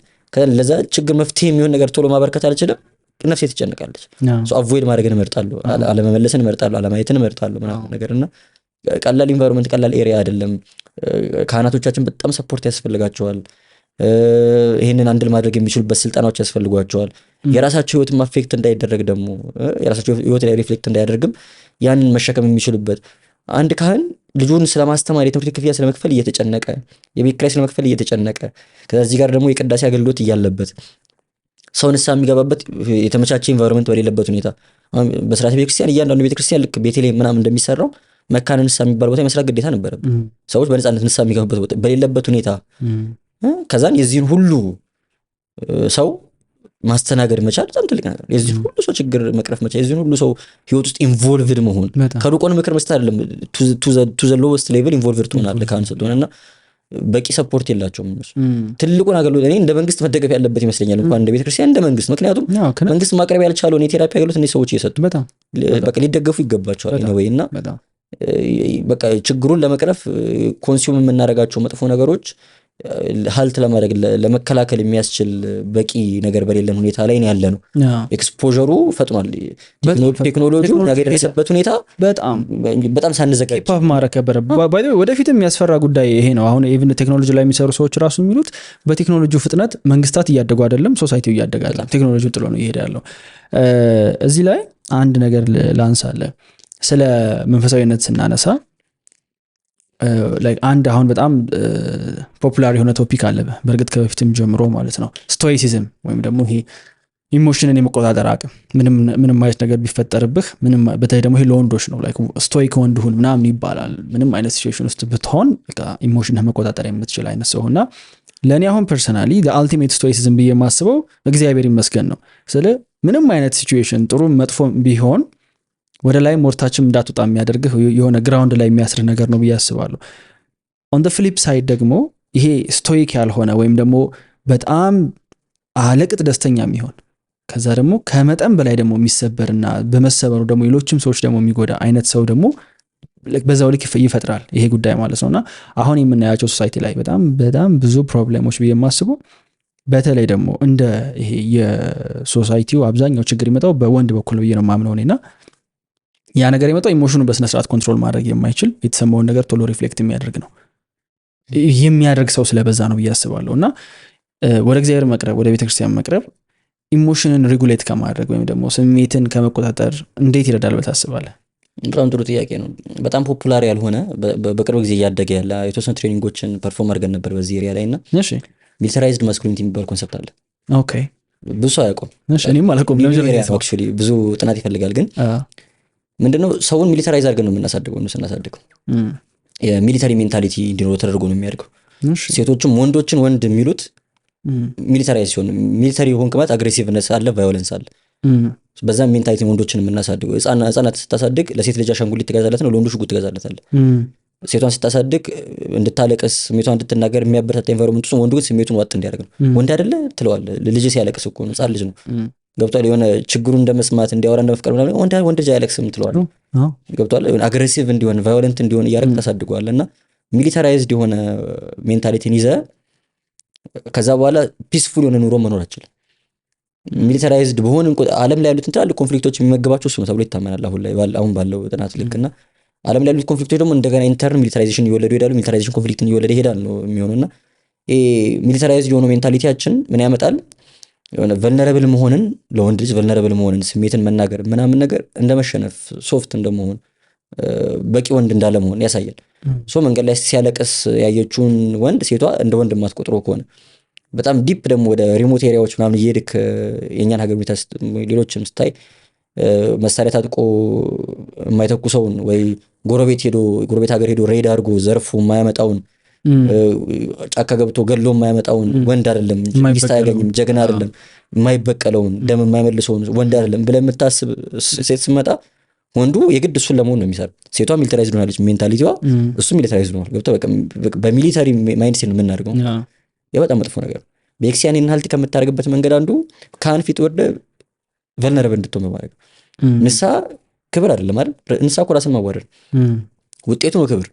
ለዛ ችግር መፍትሄ የሚሆን ነገር ቶሎ ማበርከት አልችልም፣ ነፍሴ ትጨነቃለች። አቮይድ ማድረግን እመርጣለሁ፣ አለመመለስን እመርጣለሁ፣ አለማየትን እመርጣለሁ ምናምን ነገር እና ቀላል ኢንቫይሮንመንት ቀላል ኤሪያ አይደለም። ካህናቶቻችን በጣም ሰፖርት ያስፈልጋቸዋል። ይሄንን አንድል ማድረግ የሚችሉበት ስልጠናዎች ያስፈልጓቸዋል። የራሳቸው ህይወትም አፌክት እንዳይደረግ ደግሞ የራሳቸው ህይወት ላይ ሪፍሌክት እንዳያደርግም ያንን መሸከም የሚችሉበት አንድ ካህን ልጁን ስለማስተማር የትምህርት ክፍያ ስለመክፈል እየተጨነቀ የቤት ኪራይ ስለመክፈል እየተጨነቀ ከዚህ ጋር ደግሞ የቅዳሴ አገልግሎት እያለበት ሰው ንስሐ የሚገባበት የተመቻቸ ኢንቫይሮንመንት በሌለበት ሁኔታ በስርዓተ ቤተክርስቲያን እያንዳንዱ ቤተክርስቲያን ልክ ቤተልሔም ምናምን እንደሚሰራው መካነ ንስሐ የሚባል ቦታ የመስራት ግዴታ ነበረበት። ሰዎች በነፃነት ንስሐ የሚገቡበት ቦታ በሌለበት ሁኔታ ከዛን የዚህን ሁሉ ሰው ማስተናገድ መቻል በጣም ትልቅ ነገር። የዚህን ሁሉ ሰው ችግር መቅረፍ መቻል፣ የዚህን ሁሉ ሰው ህይወት ውስጥ ኢንቮልቭድ መሆን ከሩቆን ምክር መስጠት አይደለም ቱ ዘ ሎወስት ሌቭል ኢንቮልቭድ ትሆናለህ ካህን ስትሆንና በቂ ሰፖርት የላቸውም እነሱ። ትልቁን አገልግሎት እኔ እንደ መንግስት መደገፍ ያለበት ይመስለኛል እንኳን እንደ ቤተክርስቲያን እንደ መንግስት። ምክንያቱም መንግስት ማቅረብ ያልቻለውን የቴራፒ አገልግሎት እነዚህ ሰዎች እየሰጡ በቃ ሊደገፉ ይገባቸዋል ወይ እና በቃ ችግሩን ለመቅረፍ ኮንሱም የምናደርጋቸው መጥፎ ነገሮች ሀልት ለማድረግ ለመከላከል የሚያስችል በቂ ነገር በሌለን ሁኔታ ላይ ነው ያለነው። ኤክስፖዠሩ ፈጥኗል። ቴክኖሎጂው ነገር የደረሰበት ሁኔታ በጣም ሳንዘጋጅ ፓፕ ማድረግ ከበረ ወደፊት የሚያስፈራ ጉዳይ ይሄ ነው። አሁን ኢቭን ቴክኖሎጂ ላይ የሚሰሩ ሰዎች ራሱ የሚሉት በቴክኖሎጂው ፍጥነት መንግስታት እያደጉ አይደለም፣ ሶሳይቲው እያደገ አይደለም፣ ቴክኖሎጂውን ጥሎ ነው እየሄደ ያለው። እዚህ ላይ አንድ ነገር ላንሳለ። ስለ መንፈሳዊነት ስናነሳ አንድ አሁን በጣም ፖፑላር የሆነ ቶፒክ አለ፣ በእርግጥ ከበፊትም ጀምሮ ማለት ነው። ስቶይሲዝም ወይም ደግሞ ይሄ ኢሞሽንን የመቆጣጠር አቅም። ምንም አይነት ነገር ቢፈጠርብህ በተለይ ደግሞ ይሄ ለወንዶች ነው፣ ስቶይክ ወንድ ሁን ምናምን ይባላል። ምንም አይነት ሲቹዌሽን ውስጥ ብትሆን ኢሞሽንህ መቆጣጠር የምትችል አይነት ሰው እና ለእኔ አሁን ፐርሰናሊ አልቲሜት ስቶይሲዝም ብዬ የማስበው እግዚአብሔር ይመስገን ነው። ስለ ምንም አይነት ሲቹዌሽን ጥሩ መጥፎ ቢሆን ወደ ላይ ሞርታችን እንዳትወጣ የሚያደርግህ የሆነ ግራውንድ ላይ የሚያስርህ ነገር ነው ብዬ አስባለሁ። ኦን ደ ፍሊፕ ሳይድ ደግሞ ይሄ ስቶይክ ያልሆነ ወይም ደግሞ በጣም አለቅጥ ደስተኛ የሚሆን ከዛ ደግሞ ከመጠን በላይ ደግሞ የሚሰበርና በመሰበሩ ደግሞ ሌሎችም ሰዎች ደግሞ የሚጎዳ አይነት ሰው ደግሞ በዛው ልክ ይፈጥራል ይሄ ጉዳይ ማለት ነውና አሁን የምናያቸው ሶሳይቲ ላይ በጣም ብዙ ፕሮብሌሞች ብዬ የማስበው በተለይ ደግሞ እንደ ይሄ የሶሳይቲው አብዛኛው ችግር ይመጣው በወንድ በኩል ብዬ ነው የማምነው እኔና ያ ነገር የመጣው ኢሞሽኑን በስነ ስርዓት ኮንትሮል ማድረግ የማይችል የተሰማውን ነገር ቶሎ ሪፍሌክት የሚያደርግ ሰው ስለበዛ ነው ብዬ አስባለሁ። እና ወደ እግዚአብሔር መቅረብ ወደ ቤተክርስቲያን መቅረብ ኢሞሽንን ሬጉሌት ከማድረግ ወይም ደግሞ ስሜትን ከመቆጣጠር እንዴት ይረዳል ብለህ ታስባለህ? በጣም ጥሩ ጥያቄ ነው። በጣም ፖፑላር ያልሆነ በቅርብ ጊዜ እያደገ ያለ የተወሰኑ ትሬኒንጎችን ፐርፎርም አድርገን ነበር በዚህ ኤሪያ ላይ እና ሚሊተራይዝድ ማስኩሊኒቲ የሚባል ኮንሰፕት አለ። ኦኬ ብዙ ሰው አያውቁም። እኔም አላውቅም። ብዙ ጥናት ይፈልጋል ግን ምንድነው ሰውን ሚሊተራይዝ አድርገን ነው የምናሳድገው። ነው ስናሳድገው የሚሊተሪ ሜንታሊቲ እንዲኖረው ተደርጎ ነው የሚያድገው። ሴቶችም ወንዶችን ወንድ የሚሉት ሚሊተራይዝ ሲሆን ሚሊተሪ ሆንክ ማለት አግሬሲቭነስ አለ፣ ቫዮለንስ አለ። በዛ ሜንታሊቲ ወንዶችን የምናሳድገው። ህጻናት ስታሳድግ ለሴት ልጅ አሻንጉሊት ትገዛለት ነው፣ ለወንዱ ሽጉጥ ትገዛለታለህ። ሴቷን ስታሳድግ እንድታለቅስ ስሜቷን እንድትናገር የሚያበረታታ ኤንቫይሮንመንት ውስጥ፣ ወንዱ ግን ስሜቱን ዋጥ እንዲያደርግ ነው። ወንድ አይደለ ትለዋለህ። ልጅ ሲያለቅስ እኮ ነው፣ ህጻን ልጅ ነው ገብቷል። የሆነ ችግሩን እንደመስማት እንዲያወራ እንደመፍቀር ምናምን ወንድ ልጅ አያለቅስም ትለዋለህ። ገብቷል። አግሬሲቭ እንዲሆን ቫዮለንት እንዲሆን እያደረግ ታሳድገዋለህ። እና ሚሊታራይዝድ የሆነ ሜንታሊቲን ይዘህ ከዛ በኋላ ፒስፉል የሆነ ኑሮ መኖር አትችልም። ሚሊታራይዝድ በሆነ ዓለም ላይ ያሉትን ትላልቅ ኮንፍሊክቶች የሚመገባቸው እሱ ነው ተብሎ ይታመናል። አሁን ባለው ጥናት ልክና ዓለም ላይ ያሉት ኮንፍሊክቶች ደግሞ እንደገና ኢንተርን ሚሊታራይዜሽን እየወለዱ ይሄዳሉ። ሚሊታራይዜሽን ኮንፍሊክትን እየወለደ ይሄዳል ነው የሚሆነውና ሚሊታራይዝድ የሆነ ሜንታሊቲያችን ምን ያመጣል? የሆነ ቨልነረብል መሆንን ለወንድ ልጅ ቨልነረብል መሆንን ስሜትን መናገር ምናምን ነገር እንደመሸነፍ ሶፍት እንደመሆን በቂ ወንድ እንዳለ መሆን ያሳያል። ሶ መንገድ ላይ ሲያለቅስ ያየችውን ወንድ ሴቷ እንደ ወንድ የማትቆጥረው ከሆነ በጣም ዲፕ ደግሞ ወደ ሪሞት ኤሪያዎች ምናምን እየሄድክ የእኛን ሀገር ሁኔታ ሌሎችም ስታይ መሳሪያ ታጥቆ የማይተኩሰውን ወይ ጎረቤት ሀገር ሄዶ ሬድ አድርጎ ዘርፎ የማያመጣውን ጫካ ገብቶ ገሎ የማያመጣውን ወንድ አይደለም፣ ሚስት አያገኝም፣ ጀግና አይደለም፣ የማይበቀለውን ደም የማይመልሰውን ወንድ አይደለም ብለህ የምታስብ ሴት ስትመጣ ወንዱ የግድ እሱን ለመሆን ነው የሚሰራ። ሴቷ ሚሊታራይዝድ ሆናለች ሜንታሊቲዋ፣ እሱ ሚሊታራይዝድ ሆኗል። ገብቶ በሚሊታሪ ማይንድ ሴት ነው የምናደርገው። ያ በጣም መጥፎ ነገር። በኤክሲያን ኢንሃልት ከምታደርግበት መንገድ አንዱ ካህን ፊት ወርደ ቨልነረብል እንድትሆን በማድረግ ንስሐ ክብር አይደለም አይደል? ንስሐ እኮ ራስን ማዋረድ ውጤቱ ነው ክብር።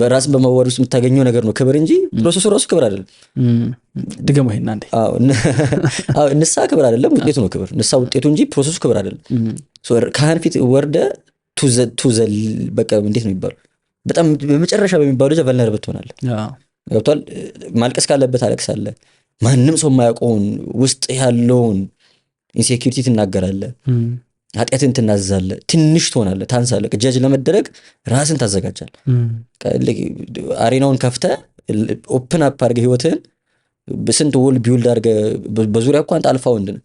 በራስን በማዋረድ ውስጥ የምታገኘው ነገር ነው ክብር እንጂ ፕሮሰሱ ራሱ ክብር አይደለም። ድገሞ ይሄን አንዴ። ንስሐ ክብር አይደለም፣ ውጤቱ ነው ክብር። ንስሐ ውጤቱ እንጂ ፕሮሰሱ ክብር አይደለም። ካህን ፊት ወርደ ቱዘል በቃ እንዴት ነው የሚባለው? በጣም በመጨረሻ በሚባለው ደረጃ ቨልነረብል ትሆናለህ። ገብቷል? ማልቀስ ካለበት አለቅሳለህ። ማንም ሰው የማያውቀውን ውስጥ ያለውን ኢንሴኪሪቲ ትናገራለህ። ኃጢአትን ትናዘዛለህ። ትንሽ ትሆናለህ፣ ታንሳለህ። ጀጅ ለመደረግ ራስን ታዘጋጃለህ። አሬናውን ከፍተህ ኦፕን አፕ አድርገህ ህይወትህን በስንት ወል ቢውልድ አድርገህ በዙሪያ እኮ አንተ አልፋ ወንድ ነህ።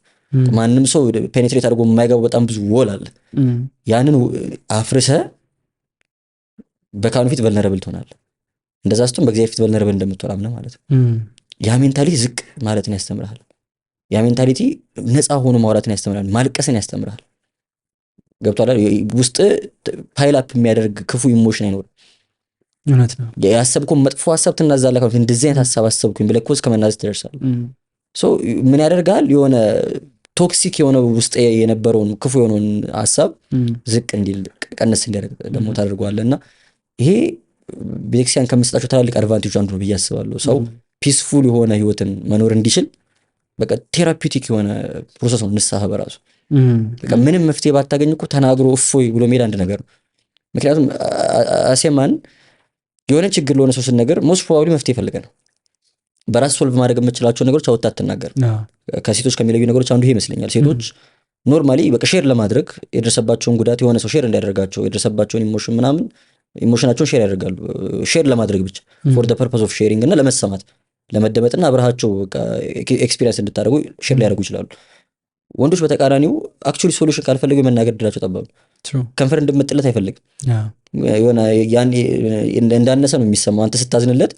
ማንም ሰው ፔኔትሬት አድርጎ የማይገባው በጣም ብዙ ወል አለ። ያንን አፍርሰህ በካህኑ ፊት ቨልነረብል ትሆናለህ። እንደዛ ስትሆን በእግዚአብሔር ፊት ቨልነረብል እንደምትሆን አምነህ ማለት ነው። ያ ሜንታሊቲ ዝቅ ማለትን ያስተምርሃል። ያ ሜንታሊቲ ነፃ ሆኖ ማውራትን ያስተምርሃል። ማልቀስን ያስተምርሃል። ገብቷል? ውስጥ ፓይል አፕ የሚያደርግ ክፉ ኢሞሽን አይኖርም። እውነት ነው። ያሰብኩን መጥፎ ሀሳብ ትናዛለህ። እንደዚህ አይነት ሀሳብ አሰብኩኝ ብለህ እኮ እስከ መናዘዝ ትደርሳለህ። ምን ያደርጋል? የሆነ ቶክሲክ የሆነ ውስጥ የነበረውን ክፉ የሆነውን ሀሳብ ዝቅ እንዲል ቀነስ እንዲያደርግ ደግሞ ታደርገዋለህ። እና ይሄ ቤተክርስቲያን ከምትሰጣቸው ትላልቅ አድቫንቴጅ አንዱ ነው ብዬ አስባለሁ። ሰው ፒስፉል የሆነ ህይወትን መኖር እንዲችል በቃ ቴራፒውቲክ የሆነ ፕሮሰስ ነው ንስሐ በራሱ። በቃ ምንም መፍትሄ ባታገኝ እኮ ተናግሮ እፎይ ብሎ መሄድ አንድ ነገር ነው። ምክንያቱም አሴማን የሆነ ችግር ለሆነ ሰው ስንነገር ሞስት ፕሮባብሊ መፍትሄ ፈልገህ ነው። በራስ ሶልቭ ማድረግ የምችላቸው ነገሮች አውጥታ አትናገር። ከሴቶች ከሚለዩ ነገሮች አንዱ ይሄ ይመስለኛል። ሴቶች ኖርማሊ በቃ ሼር ለማድረግ የደረሰባቸውን ጉዳት የሆነ ሰው ሼር እንዲያደርጋቸው የደረሰባቸውን ኢሞሽን ምናምን ኢሞሽናቸውን ሼር ያደርጋሉ። ሼር ለማድረግ ብቻ ፎር ዘ ፐርፐስ ኦፍ ሼሪንግ እና ለመሰማት ለመደመጥና አብረሃቸው ኤክስፒሪየንስ እንድታደርጉ ሼር ሊያደርጉ ይችላሉ። ወንዶች በተቃራኒው አክቹዋሊ ሶሉሽን ካልፈለጉ የመናገር ድላቸው ጠባብ። ከንፈር እንድመጥለት አይፈልግም። የሆነ ያን እንዳነሰ ነው የሚሰማው። አንተ ስታዝንለት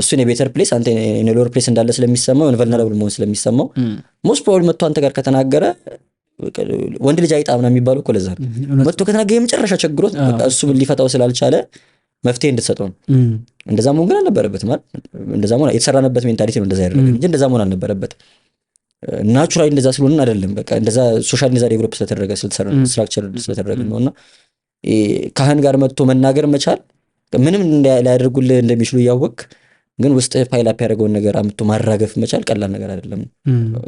እሱን የቤተር ፕሌስ አንተ የሎወር ፕሌስ እንዳለ ስለሚሰማው ቨልነረብል መሆን ስለሚሰማው ሞስት ፕሮባብሊ መጥቶ አንተ ጋር ከተናገረ ወንድ ልጅ አይጣ ምናምን የሚባለው እኮ ለዛ ነው። መጥቶ ከተናገረ የመጨረሻ ቸግሮት እሱ ሊፈታው ስላልቻለ መፍትሄ እንድትሰጠው ነው። እንደዛ መሆን ግን አልነበረበትም ማለት እንደዛ መሆን የተሰራነበት ሜንታሊቲ ነው እንደዛ ያደረገ እንጂ እንደዛ መሆን አልነበረበትም። ናቹራሊ እንደዛ ስለሆነ አይደለም። በቃ እንደዛ ሶሻል እንደዛ ዴቨሎፕ ስለተደረገ ስትራክቸር ስለተደረገ ነውና ካህን ጋር መጥቶ መናገር መቻል ምንም ሊያደርጉልህ እንደሚችሉ እያወቅ ግን ውስጥ ፓይል አፕ ያደረገውን ነገር አምጥቶ ማራገፍ መቻል ቀላል ነገር አይደለም።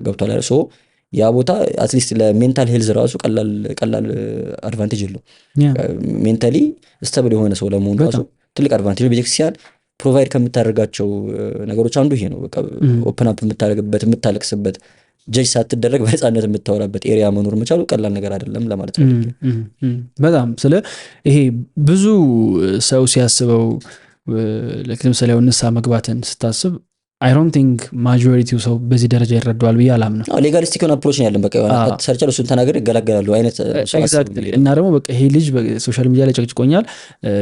ገብቷል አይደል? ሶ ያ ቦታ አትሊስት ለሜንታል ሄልዝ ራሱ ቀላል አድቫንቴጅ የለው። ሜንታሊ ስተብል የሆነ ሰው ለመሆን ራሱ ትልቅ አድቫንቴጅ ቤተክርስቲያን ፕሮቫይድ ከምታደርጋቸው ነገሮች አንዱ ይሄ ነው። በቃ ኦፕን አፕ የምታደርግበት የምታለቅስበት ጀጅ ሳትደረግ በነፃነት የምታወራበት ኤሪያ መኖር መቻሉ ቀላል ነገር አይደለም ለማለት ነው። በጣም ስለ ይሄ ብዙ ሰው ሲያስበው ለምሳሌ ንስሐ መግባትን ስታስብ I don't think ማጆሪቲው ሰው በዚህ ደረጃ ይረዳዋል ብዬ አላምነው። ሌጋሊስቲክ የሆነ አፕሮች ነው ያለን። በቃ ሰርቻል እሱን ተናገር ይገላገላሉ አይነት ኤግዛክትሊ። እና ደግሞ በቃ ይሄ ልጅ በሶሻል ሚዲያ ላይ ጨቅጭቆኛል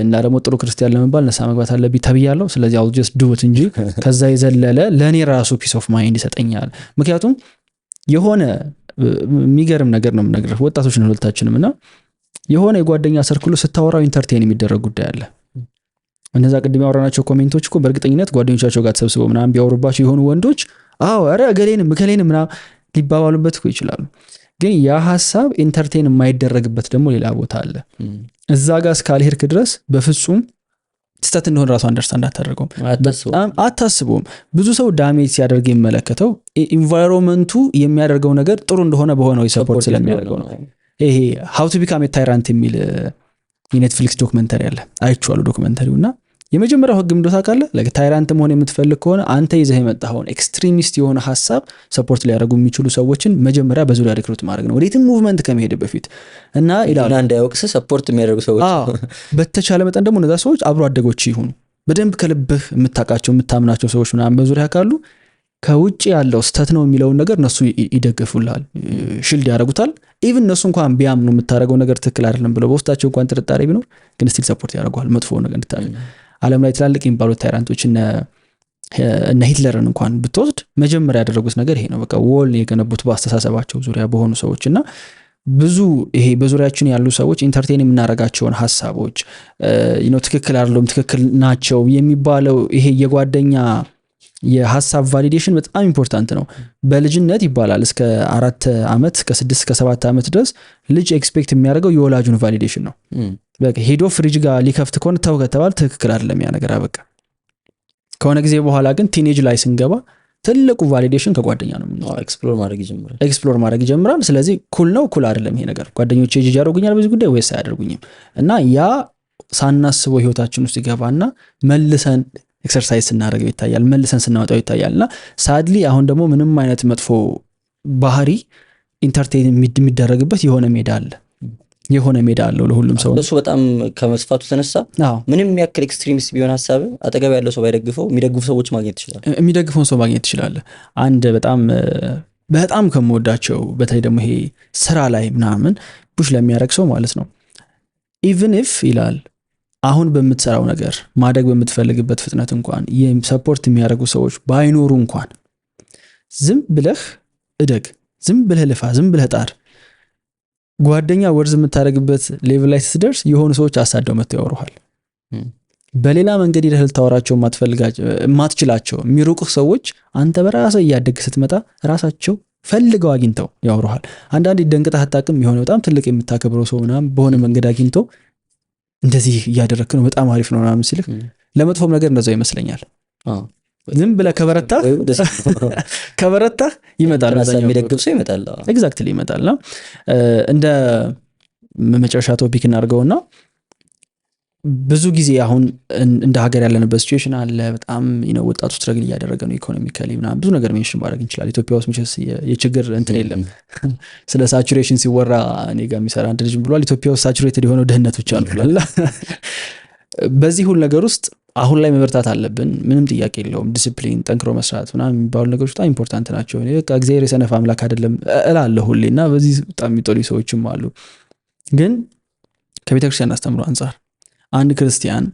እና ደግሞ ጥሩ ክርስቲያን ለመባል ንስሐ መግባት አለብኝ ተብያለሁ፣ ስለዚህ I'll just do it እንጂ ከዛ የዘለለ ለእኔ ራሱ ፒስ ኦፍ ማይንድ ይሰጠኛል። ምክንያቱም የሆነ የሚገርም ነገር ነው የምነግርህ። ወጣቶች ነው ሁለታችንም እና የሆነ የጓደኛ ሰርክሉ ስታወራው ኢንተርቴን የሚደረግ ጉዳይ አለ። እነዛ ቅድም ያወራናቸው ኮሜንቶች እኮ በእርግጠኝነት ጓደኞቻቸው ጋር ተሰብስበው ምናምን ቢያወሩባቸው የሆኑ ወንዶች ኧረ እገሌንም ምናምን ሊባባሉበት እኮ ይችላሉ። ግን ያ ሀሳብ ኢንተርቴን የማይደረግበት ደግሞ ሌላ ቦታ አለ። እዛ ጋር እስካልሄድክ ድረስ በፍጹም ስህተት እንደሆነ ራሱ አንደርስታንድ አታደርገውም፣ አታስበውም። ብዙ ሰው ዳሜጅ ሲያደርግ የሚመለከተው ኢንቫይሮንመንቱ የሚያደርገው ነገር ጥሩ እንደሆነ በሆነው ሰፖርት ስለሚያደርገው ነው። ይሄ ሃው ቱ ቢካም ኤ ታይራንት የሚል የኔትፍሊክስ ዶክመንተሪ አለ፣ አይቼዋለሁ ዶክመንተሪው። እና የመጀመሪያው ህግ ምንድነው ታውቃለህ? ታይራንት መሆን የምትፈልግ ከሆነ አንተ ይዘህ የመጣኸውን ኤክስትሪሚስት የሆነ ሀሳብ ሰፖርት ሊያደርጉ የሚችሉ ሰዎችን መጀመሪያ በዙሪያ ሪክሩት ማድረግ ነው፣ ወዴትም ሙቭመንት ከመሄድ በፊት። እና ኢላና እንዳይወቅስ ሰፖርት የሚያደርጉ ሰዎች በተቻለ መጠን ደግሞ እነዛ ሰዎች አብሮ አደጎች ይሁኑ። በደንብ ከልብህ የምታውቃቸው የምታምናቸው ሰዎች ምናምን በዙሪያ ካሉ ከውጭ ያለው ስተት ነው የሚለውን ነገር እነሱ ይደግፉልሃል፣ ሽልድ ያደርጉታል። ኢቭን እነሱ እንኳን ቢያምኑ የምታደርገው ነገር ትክክል አይደለም ብለው በውስጣቸው እንኳን ጥርጣሬ ቢኖር ግን ስቲል ሰፖርት ያደርገዋል መጥፎ ነገር እንድታደርግ። ዓለም ላይ ትላልቅ የሚባሉት ታይራንቶች እነ ሂትለርን እንኳን ብትወስድ መጀመሪያ ያደረጉት ነገር ይሄ ነው። በቃ ወል የገነቡት በአስተሳሰባቸው ዙሪያ በሆኑ ሰዎች እና ብዙ ይሄ በዙሪያችን ያሉ ሰዎች ኢንተርቴን የምናደርጋቸውን ሀሳቦች ትክክል አይደለም ትክክል ናቸው የሚባለው ይሄ የጓደኛ የሀሳብ ቫሊዴሽን በጣም ኢምፖርታንት ነው። በልጅነት ይባላል እስከ 4 ዓመት እስከ 6 እስከ 7 ዓመት ድረስ ልጅ ኤክስፔክት የሚያደርገው የወላጁን ቫሊዴሽን ነው። በቃ ሄዶ ፍሪጅ ጋር ሊከፍት ከሆነ ተው ከተባለ ትክክል አይደለም ያ ነገር አበቃ። ከሆነ ጊዜ በኋላ ግን ቲኔጅ ላይ ስንገባ ትልቁ ቫሊዴሽን ከጓደኛ ነው ኤክስፕሎር ማድረግ ይጀምራል። ስለዚህ ኩል ነው ኩል አይደለም ይሄ ነገር ጓደኞቼ ጂጂ ያደርጉኛል በዚህ ጉዳይ ወይስ አያደርጉኝም እና ያ ሳናስበው ህይወታችን ውስጥ ይገባና መልሰን ኤክሰርሳይዝ ስናደርገው ይታያል፣ መልሰን ስናወጣው ይታያል። እና ሳድሊ አሁን ደግሞ ምንም አይነት መጥፎ ባህሪ ኢንተርቴን የሚደረግበት የሆነ ሜዳ አለው ለሁሉም ሰው። እሱ በጣም ከመስፋቱ ተነሳ ምንም ያክል ኤክስትሪሚስት ቢሆን ሀሳብ አጠገብ ያለው ሰው ባይደግፈው የሚደግፉ ሰዎች ማግኘት ይችላል፣ የሚደግፈውን ሰው ማግኘት ይችላል። አንድ በጣም ከምወዳቸው በተለይ ደግሞ ይሄ ስራ ላይ ምናምን ፑሽ ለሚያደርግ ሰው ማለት ነው ኢቭን ኢፍ ይላል አሁን በምትሰራው ነገር ማደግ በምትፈልግበት ፍጥነት እንኳን ሰፖርት የሚያደርጉ ሰዎች ባይኖሩ እንኳን ዝም ብለህ እደግ፣ ዝም ብለህ ልፋ፣ ዝም ብለህ ጣር። ጓደኛ ወርዝ የምታደርግበት ሌቭል ላይ ስትደርስ የሆኑ ሰዎች አሳደው መጥተው ያወሩሃል። በሌላ መንገድ ይደህ ልታወራቸው የማትችላቸው የሚሩቁህ ሰዎች አንተ በራስህ እያደግ ስትመጣ ራሳቸው ፈልገው አግኝተው ያወሩሃል። አንዳንዴ ደንቅጠህ አታውቅም፣ የሆነ በጣም ትልቅ የምታከብረው ሰው ምናምን በሆነ መንገድ አግኝቶ እንደዚህ እያደረክ ነው በጣም አሪፍ ነው ምናምን ሲልህ ለመጥፎም ነገር እንደዛው ይመስለኛል። ዝም ብለህ ከበረታህ ይመጣል፣ የሚደግፍ ሰው ይመጣል። ኤግዛክትሊ ይመጣልና እንደ መጨረሻ ቶፒክ እናድርገውና ብዙ ብዙ ጊዜ አሁን እንደ ሀገር ያለንበት ሲቹዌሽን አለ። በጣም ወጣቱ ስትረግል እያደረገ ነው ኢኮኖሚካሊ ምናምን ብዙ ነገር ሜንሽን ማድረግ እንችላለን። ኢትዮጵያ ውስጥ መቼስ የችግር እንትን የለም። ስለ ሳቹሬሽን ሲወራ እኔ ጋር የሚሰራ አንድ ልጅ ብሏል ኢትዮጵያ ውስጥ ሳቹሬትድ የሆነው ድህነት ብቻ ነው ብሏል። በዚህ ሁሉ ነገር ውስጥ አሁን ላይ መበርታት አለብን፣ ምንም ጥያቄ የለውም። ዲሲፕሊን፣ ጠንክሮ መስራት ምናምን የሚባሉ ነገሮች በጣም ኢምፖርታንት ናቸው። እኔ በቃ እግዚአብሔር የሰነፍ አምላክ አይደለም እላለሁ ሁሌና በዚህ በጣም የሚጠሉ ሰዎችም አሉ። ግን ከቤተክርስቲያን አስተምሮ አንጻር አንድ ክርስቲያን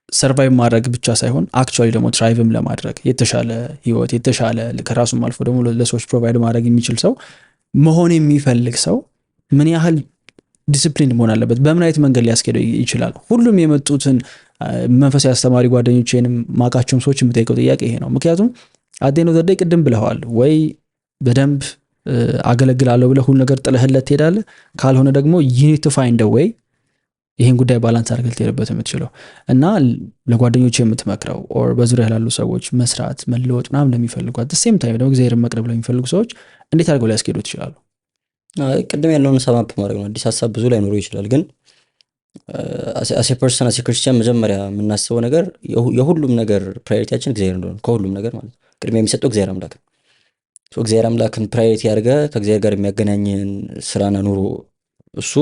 ሰርቫይቭ ማድረግ ብቻ ሳይሆን አክቹዋሊ ደግሞ ትራይቭም ለማድረግ የተሻለ ህይወት የተሻለ ከራሱም አልፎ ደግሞ ለሰዎች ፕሮቫይድ ማድረግ የሚችል ሰው መሆን የሚፈልግ ሰው ምን ያህል ዲሲፕሊን መሆን አለበት? በምን አይነት መንገድ ሊያስኬደው ይችላል? ሁሉም የመጡትን መንፈሳዊ አስተማሪ ጓደኞቼንም ማቃቸውም ሰዎች የምጠይቀው ጥያቄ ይሄ ነው። ምክንያቱም አዴኖ ዘዴ ቅድም ብለዋል ወይ በደንብ አገለግላለሁ ብለህ ሁሉ ነገር ጥለህለት ትሄዳለህ፣ ካልሆነ ደግሞ you need to find a way ይሄን ጉዳይ ባላንስ አድርገህ ልትሄድበት የምትችለው እና ለጓደኞቼ የምትመክረው ኦር በዙሪያ ያሉ ሰዎች መስራት መለወጥ ምናምን ለሚፈልጉት ሴም ታይም ደግሞ እግዚአብሔርን መቅረብ ለሚፈልጉ ሰዎች እንዴት አድርገው ሊያስኬዱት ይችላሉ? ቅድም ያለውን ሰማፕ ማድረግ ነው። አዲስ ሀሳብ ብዙ ላይ ኖሮ ይችላል፣ ግን አስ ፐርሰን አስ ክርስቲያን መጀመሪያ የምናስበው ነገር የሁሉም ነገር ፕራዮሪቲያችን እግዚአብሔር እንደሆነ ከሁሉም ነገር ማለት ነው ቅድሚያ የሚሰጠው እግዚአብሔር አምላክ ነው። እግዚአብሔር አምላክን ፕራዮሪቲ አድርገህ ከእግዚአብሔር ጋር የሚያገናኝን ስራና ኑሮ እሱ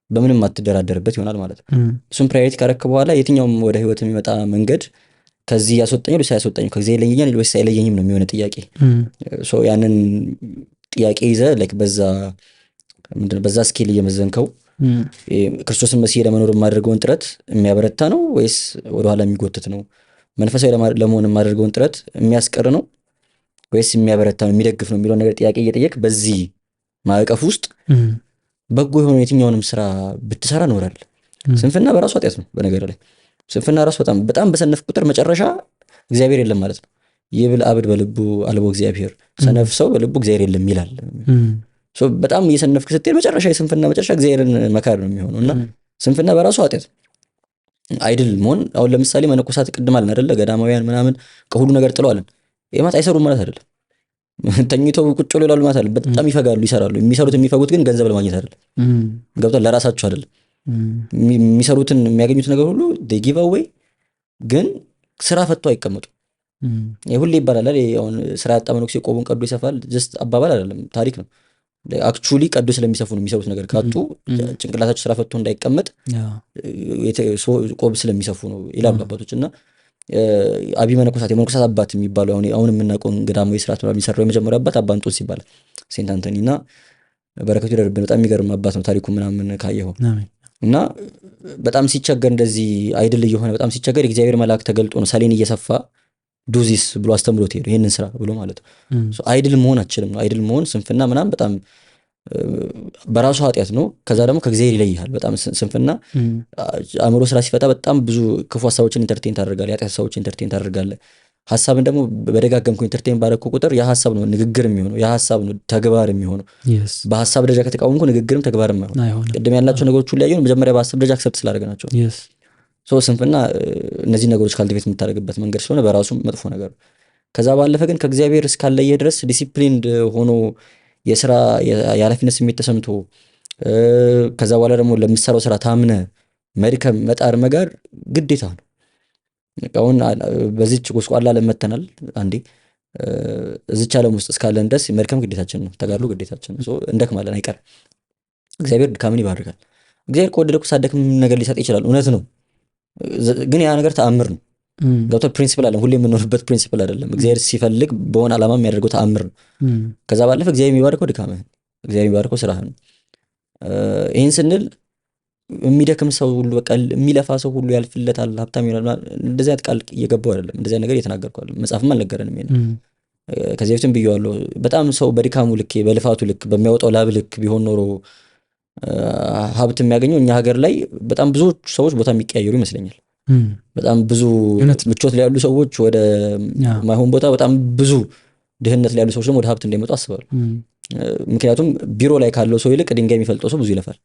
በምንም አትደራደርበት ይሆናል ማለት ነው። እሱም ፕራዮሪቲ ካረክ በኋላ የትኛውም ወደ ህይወት የሚመጣ መንገድ ከዚህ ያስወጣኝ ወይስ አያስወጣኝም፣ ከዚህ ይለየኛል ወይስ አይለየኝም ነው የሚሆነ ጥያቄ። ሶ ያንን ጥያቄ ይዘህ ላይክ በዛ ስኬል እየመዘንከው ክርስቶስን መስዬ ለመኖር የማደርገውን ጥረት የሚያበረታ ነው ወይስ ወደኋላ የሚጎትት ነው? መንፈሳዊ ለመሆን የማደርገውን ጥረት የሚያስቀር ነው ወይስ የሚያበረታ ነው የሚደግፍ ነው የሚለውን ነገር ጥያቄ እየጠየቅ በዚህ ማዕቀፍ ውስጥ በጎ የሆነ የትኛውንም ስራ ብትሰራ ኖራል። ስንፍና በራሱ ኃጢአት ነው። በነገር ላይ ስንፍና ራሱ በጣም በሰነፍ ቁጥር መጨረሻ እግዚአብሔር የለም ማለት ነው። ይብል አብድ በልቡ አልቦ እግዚአብሔር፣ ሰነፍ ሰው በልቡ እግዚአብሔር የለም ይላል። ሶ በጣም እየሰነፍክ ስትሄድ መጨረሻ የስንፍና መጨረሻ እግዚአብሔርን መካድ ነው የሚሆነው እና ስንፍና በራሱ ኃጢአት አይደል መሆን። አሁን ለምሳሌ መነኮሳት ቅድም አለን አይደለ ገዳማውያን ምናምን ከሁሉ ነገር ጥለዋልን የማት አይሰሩም ማለት አይደለም። ተኝተው ቁጭ ብለው ይላሉ ማለት አይደለም። በጣም ይፈጋሉ፣ ይሰራሉ። የሚፈጉት ግን ገንዘብ ለማግኘት አይደለም፣ ገብቷል? ለራሳቸው አይደለም የሚሰሩትን የሚያገኙት ነገር ሁሉ they give away፣ ግን ስራ ፈቶ አይቀመጡ። ሁሌ ይባላል አሁን ስራ ያጣ መነኩሴ ቆቡን ቀዶ ይሰፋል። ጀስት አባባል አይደለም፣ ታሪክ ነው። አክቹሊ ቀዶ ስለሚሰፉ ነው የሚሰሩት ነገር ካጡ ጭንቅላታቸው ስራ ፈቶ እንዳይቀመጥ ቆብ ስለሚሰፉ ነው ይላሉ አባቶች። እና አቢ መነኮሳት የመነኮሳት አባት የሚባለው አሁን የምናውቀው ገዳማዊ ስርዓት ነው የሚሰራው የመጀመሪያው አባት አባ እንጦንስ ይባላል፣ ሴንት አንቶኒ። እና በረከቱ ይደርብን። በጣም የሚገርም አባት ነው ታሪኩ ምናምን ካየኸው እና በጣም ሲቸገር እንደዚህ አይድል እየሆነ በጣም ሲቸገር የእግዚአብሔር መልአክ ተገልጦ ነው ሰሌን እየሰፋ ዱዚስ ብሎ አስተምሮት ሄዱ ይህንን ስራ ብሎ ማለት ነው። አይድል መሆን አችልም ነው። አይድል መሆን ስንፍና ምናምን በጣም በራሱ ኃጢአት ነው። ከዛ ደግሞ ከእግዚአብሔር ይለይሃል በጣም ስንፍና። አእምሮ ስራ ሲፈታ በጣም ብዙ ክፉ ሀሳቦችን ኢንተርቴን ታደርጋለህ፣ የኃጢአት ሀሳቦችን ኢንተርቴን ታደርጋለህ። ሀሳብን ደግሞ በደጋገምኩ ኢንተርቴን ባደረግኩ ቁጥር ያ ሀሳብ ነው ንግግር የሚሆነው፣ ያ ሀሳብ ነው ተግባር የሚሆነው። በሀሳብ ደረጃ ከተቃወምኩ ንግግርም ተግባርም አይሆንም። ቅድም ያላቸው ነገሮች ሁሉ ያየን መጀመሪያ በሀሳብ ደረጃ አክሰፕት ስላደረግናቸው። ስንፍና እነዚህ ነገሮች ካልቲቬት የምታደርግበት መንገድ ስለሆነ በራሱ መጥፎ ነገር ነው። ከዛ ባለፈ ግን ከእግዚአብሔር እስካለየ ድረስ ዲሲፕሊንድ ሆኖ የስራ የኃላፊነት ስሜት ተሰምቶ ከዛ በኋላ ደግሞ ለምትሰራው ስራ ታምነ መድከም መጣር መጋር ግዴታ ነው። አሁን በዚች ጎስቋላ ለመተናል አንዴ እዚች ዓለም ውስጥ እስካለን ድረስ መድከም ግዴታችን ነው፣ ተጋድሎ ግዴታችን ነው። እንደክማለን አይቀርም። እግዚአብሔር ድካምን ይባርካል። እግዚአብሔር ከወደደ እኮ ሳትደክም ነገር ሊሰጥ ይችላል፣ እውነት ነው። ግን ያ ነገር ተአምር ነው። ገብቶሃል? ፕሪንሲፕል አለ፣ ሁሌ የምንኖርበት ፕሪንሲፕል አይደለም። እግዚአብሔር ሲፈልግ በሆነ ዓላማ የሚያደርገው ተአምር ነው። ከዛ ባለፈ እግዚአብሔር የሚባርከው ድካምህን፣ እግዚአብሔር የሚባርከው ስራህን። ይህን ስንል የሚደክም ሰው ሁሉ በቃ የሚለፋ ሰው ሁሉ ያልፍለታል፣ ሀብታም ይሆናል፣ እንደዚህ አይነት ቃል እየገባው አይደለም። እንደዚህ ነገር እየተናገርኩ አይደለም፣ መጽሐፍም አልነገረንም። ከዚህ በፊትም ብዬዋለሁ። በጣም ሰው በድካሙ ልክ በልፋቱ ልክ በሚያወጣው ላብ ልክ ቢሆን ኖሮ ሀብት የሚያገኘው እኛ ሀገር ላይ በጣም ብዙ ሰዎች ቦታ የሚቀያየሩ ይመስለኛል። በጣም ብዙ ምቾት ላይ ያሉ ሰዎች ወደ ማይሆን ቦታ፣ በጣም ብዙ ድህነት ላይ ያሉ ሰዎች ደግሞ ወደ ሀብት እንደሚመጡ አስባለሁ። ምክንያቱም ቢሮ ላይ ካለው ሰው ይልቅ ድንጋይ የሚፈልጠው ሰው ብዙ ይለፋል።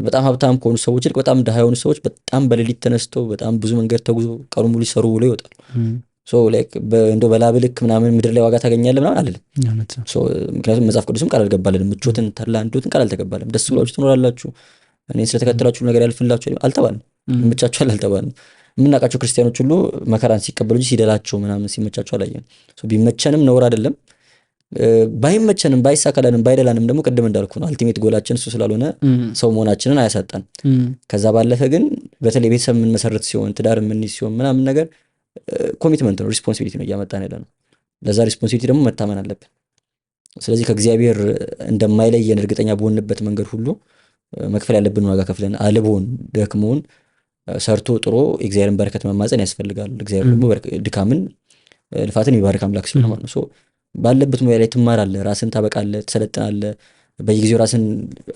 በጣም ሀብታም ከሆኑ ሰዎች ይልቅ በጣም ድሃ የሆኑ ሰዎች በጣም በሌሊት ተነስተው በጣም ብዙ መንገድ ተጉዞ ቀኑን ሙሉ ይሰሩ ብሎ ይወጣሉ። እንደው በላብ ልክ ምናምን ምድር ላይ ዋጋ ታገኛለህ ምናምን አልልም። ምክንያቱም መጽሐፍ ቅዱስም ቃል አልገባልንም። ምቾትን ተድላ እንዶትን ቃል አልተገባልንም። ደስ ብላችሁ ትኖራላችሁ፣ እኔን ስለተከተላችሁ ነገር ያልፍላችሁ አልተባልንም። ይመቻችኋል አልተባልንም። የምናውቃቸው ክርስቲያኖች ሁሉ መከራን ሲቀበሉ እንጂ ሲደላቸው ምናምን ሲመቻቸው አላየንም። ቢመቸንም ነውር አይደለም፣ ባይመቸንም ባይሳካልንም ባይደላንም ደግሞ ቅድም እንዳልኩ ነው አልቲሜት ጎላችን እሱ ስላልሆነ ሰው መሆናችንን አያሳጣን። ከዛ ባለፈ ግን በተለይ ቤተሰብ የምንመሰርት ሲሆን ትዳር የምንይዝ ሲሆን ምናምን ነገር ኮሚትመንት ነው፣ ሪስፖንሲቢሊቲ ነው እያመጣን ያለ ነው። ለዛ ሪስፖንሲቢሊቲ ደግሞ መታመን አለብን። ስለዚህ ከእግዚአብሔር እንደማይለየን እርግጠኛ በሆንበት መንገድ ሁሉ መክፈል ያለብን ዋጋ ከፍለን አልቦን ደክሞን ሰርቶ ጥሮ የእግዚአብሔርን በረከት መማፀን ያስፈልጋል። እግዚአብሔር ደግሞ ድካምን ልፋትን የሚባርክ አምላክ ሲሆን ማለት ነው። ባለበት ሙያ ላይ ትማራለህ፣ ራስን ታበቃለህ፣ ትሰለጥናለህ፣ በየጊዜው ራስን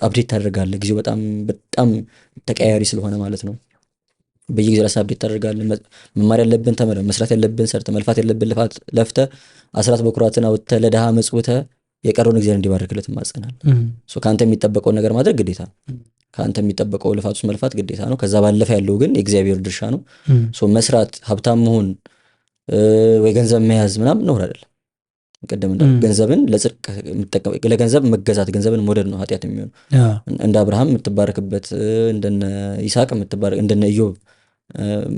አፕዴት ታደርጋለህ። ጊዜው በጣም በጣም ተቀያያሪ ስለሆነ ማለት ነው። በየጊዜው ራስን አፕዴት ታደርጋለህ። መማር ያለብን ተምረህ፣ መስራት ያለብን ሰርተህ፣ መልፋት ያለብን ለፍተህ፣ አስራት በኩራትን አውጥተህ ለድሃ መጽውተህ የቀረውን እግዚአብሔር እንዲባርክለት ትማጸናለህ። ከአንተ የሚጠበቀውን ነገር ማድረግ ግዴታ ነው። ከአንተ የሚጠበቀው ልፋት ውስጥ መልፋት ግዴታ ነው። ከዛ ባለፈ ያለው ግን የእግዚአብሔር ድርሻ ነው። መስራት፣ ሀብታም መሆን ወይ ገንዘብ መያዝ ምናምን ነውር አይደለም። ቀደም ገንዘብን ለጽድቅ ለገንዘብ መገዛት ገንዘብን መውደድ ነው ኃጢአት የሚሆነው። እንደ አብርሃም የምትባረክበት፣ እንደነ ይስሐቅ የምትባረክ፣ እንደነ ኢዮብ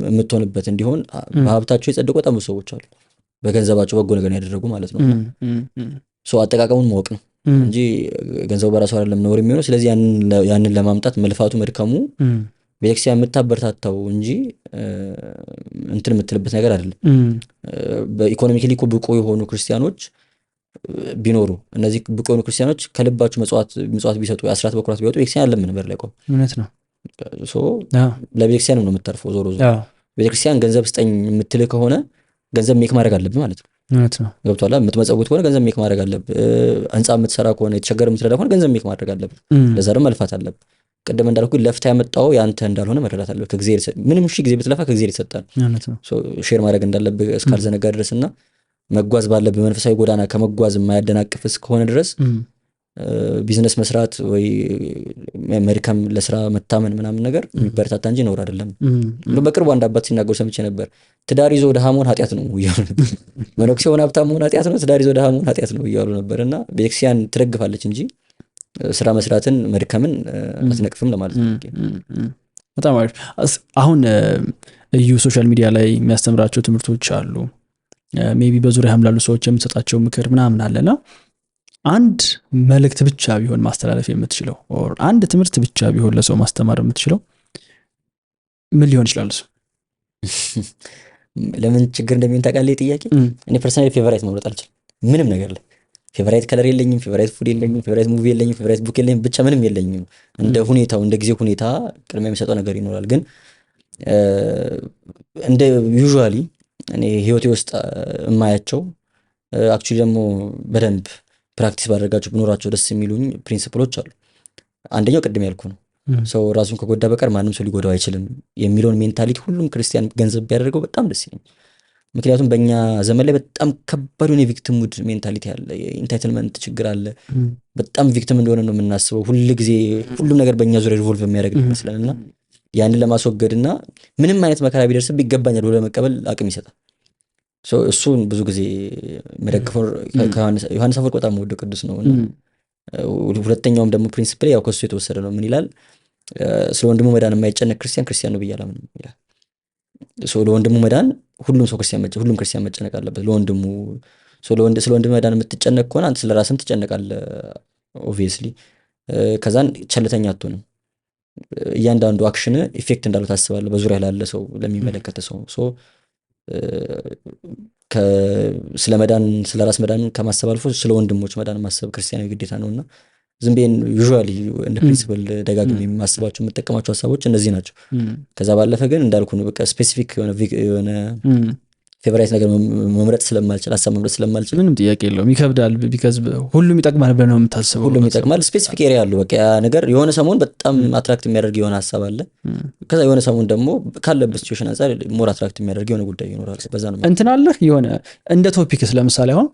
የምትሆንበት እንዲሆን በሀብታቸው የጸደቁ በጣም ብዙ ሰዎች አሉ። በገንዘባቸው በጎ ነገር ያደረጉ ማለት ነው። አጠቃቀሙን ማወቅ ነው እንጂ ገንዘቡ በራሱ አይደለም ነውር የሚሆነው። ስለዚህ ያንን ለማምጣት መልፋቱ መድከሙ ቤተክርስቲያን የምታበረታታው እንጂ እንትን የምትልበት ነገር አይደለም። በኢኮኖሚካሊ ብቁ የሆኑ ክርስቲያኖች ቢኖሩ እነዚህ ብቁ የሆኑ ክርስቲያኖች ከልባቸው መጽዋት ቢሰጡ፣ የአስራት በኩራት ቢወጡ ቤተክርስቲያን አለም ነበር ላይ ቆም። እውነት ነው። ለቤተክርስቲያን ነው የምታርፈው። ዞሮ ቤተክርስቲያን ገንዘብ ስጠኝ የምትልህ ከሆነ ገንዘብ ሜክ ማድረግ አለብህ ማለት ነው። ገብቶሃል? የምትመጸውት ከሆነ ገንዘብ ሜክ ማድረግ አለብህ። ህንፃ የምትሰራ ከሆነ የተቸገረ የምትረዳ ከሆነ ገንዘብ ሜክ ማድረግ አለብህ። ለዛ ደግሞ መልፋት አለብህ። ቅድም እንዳልኩ ለፍታ ያመጣው ያንተ እንዳልሆነ መረዳት አለብህ። ከእግዚአብሔር ምንም ጊዜ ብትለፋ ከእግዚአብሔር ይሰጣል። ሼር ማድረግ እንዳለብህ እስካልዘነጋ ድረስ እና መጓዝ ባለብህ መንፈሳዊ ጎዳና ከመጓዝ የማያደናቅፍ እስከሆነ ድረስ ቢዝነስ መስራት ወይ መድከም፣ ለስራ መታመን ምናምን ነገር የሚበረታታ እንጂ ነውር አይደለም። በቅርቡ አንድ አባት ሲናገሩ ሰምቼ ነበር። ትዳር ይዞ ድሃ መሆን ኃጢአት ነው እያሉ ነበር። መነኩሴ ሆነ ሀብታም መሆን ኃጢአት ነው፣ ትዳር ይዞ ድሃ መሆን ኃጢአት ነው እያሉ ነበር። እና ቤተክርስቲያን ትደግፋለች እንጂ ስራ መስራትን መድከምን አትነቅፍም ለማለት ነው። በጣም አሪፍ። አሁን እዩ ሶሻል ሚዲያ ላይ የሚያስተምራቸው ትምህርቶች አሉ። ሜቢ በዙሪያም ላሉ ሰዎች የምትሰጣቸው ምክር ምናምን አለና አንድ መልእክት ብቻ ቢሆን ማስተላለፍ የምትችለው ኦር አንድ ትምህርት ብቻ ቢሆን ለሰው ማስተማር የምትችለው ምን ሊሆን ይችላል? እሱ ለምን ችግር እንደሚሆን ታውቃለህ? ጥያቄ እኔ ፐርሰናሊ ፌቨራይት መምረጥ አልችልም ምንም ነገር ላይ ፌቨራይት ከለር የለኝም፣ ፌቨራይት ፉድ የለኝም፣ ፌቨራይት ሙቪ የለኝም፣ ፌቨራይት ቡክ የለኝም፣ ብቻ ምንም የለኝም። እንደ ሁኔታው እንደ ጊዜ ሁኔታ ቅድሚያ የሚሰጠው ነገር ይኖራል። ግን እንደ ዩዥዋሊ እኔ ህይወቴ ውስጥ የማያቸው አክቹዋሊ ደግሞ በደንብ ፕራክቲስ ባደረጋቸው ብኖራቸው ደስ የሚሉኝ ፕሪንሲፕሎች አሉ። አንደኛው ቅድም ያልኩ ነው፣ ሰው ራሱን ከጎዳ በቀር ማንም ሰው ሊጎዳው አይችልም የሚለውን ሜንታሊቲ ሁሉም ክርስቲያን ገንዘብ ቢያደርገው በጣም ደስ ይለኛል። ምክንያቱም በእኛ ዘመን ላይ በጣም ከባድ የሆነ የቪክቲም ሙድ ሜንታሊቲ አለ፣ የኢንታይትልመንት ችግር አለ። በጣም ቪክቲም እንደሆነ ነው የምናስበው ሁል ጊዜ፣ ሁሉም ነገር በእኛ ዙሪያ ሪቮልቭ የሚያደርግ ይመስለን እና ያንን ለማስወገድ እና ምንም አይነት መከራ ቢደርስብ ይገባኛል ብሎ ለመቀበል አቅም ይሰጣል። እሱን ብዙ ጊዜ መደግፈው ዮሐንስ አፈወርቅ በጣም ወደ ቅዱስ ነው። ሁለተኛውም ደግሞ ፕሪንሲፕል ያው ከሱ የተወሰደ ነው። ምን ይላል? ስለ ወንድሙ መዳን የማይጨነቅ ክርስቲያን ነው ብዬ አላምንም ይላል። ለወንድሙ መዳን ሁሉም ክርስቲያን መጨነቅ አለበት። ለወንድሙ ስለ ወንድሙ መዳን የምትጨነቅ ከሆነ አንተ ስለ ራስህም ትጨነቃለህ ኦብቪየስሊ። ከዛን ቸልተኛ አትሆንም። እያንዳንዱ አክሽን ኢፌክት እንዳለው ታስባለህ በዙሪያ ላለ ሰው፣ ለሚመለከተ ሰው። ስለ መዳን ስለ ራስ መዳን ከማሰብ አልፎ ስለ ወንድሞች መዳን ማሰብ ክርስቲያናዊ ግዴታ ነውና ዝም ብዬ ዩዥዋሊ እንደ ፕሪንሲፕል ደጋግሜ የማስባቸው የምጠቀማቸው ሀሳቦች እነዚህ ናቸው። ከዛ ባለፈ ግን እንዳልኩ ነው በቃ ስፔሲፊክ የሆነ ፌቨራይት ነገር መምረጥ ስለማልችል፣ ሀሳብ መምረጥ ስለማልችል ምንም ጥያቄ የለውም። ይከብዳል። ቢካዝ ሁሉም ይጠቅማል ብለህ ነው የምታስበው። ሁሉም ይጠቅማል። ስፔሲፊክ ኤሪያ አለው በቃ ያ ነገር የሆነ ሰሞን በጣም አትራክት የሚያደርግ የሆነ ሀሳብ አለ። ከዛ የሆነ ሰሞን ደግሞ ካለበት ሲቹዌሽን አንጻር ሞር አትራክት የሚያደርግ የሆነ ጉዳይ ይኖራል። በዛ ነው እንትን አለ የሆነ እንደ ቶፒክስ ለምሳሌ አሁን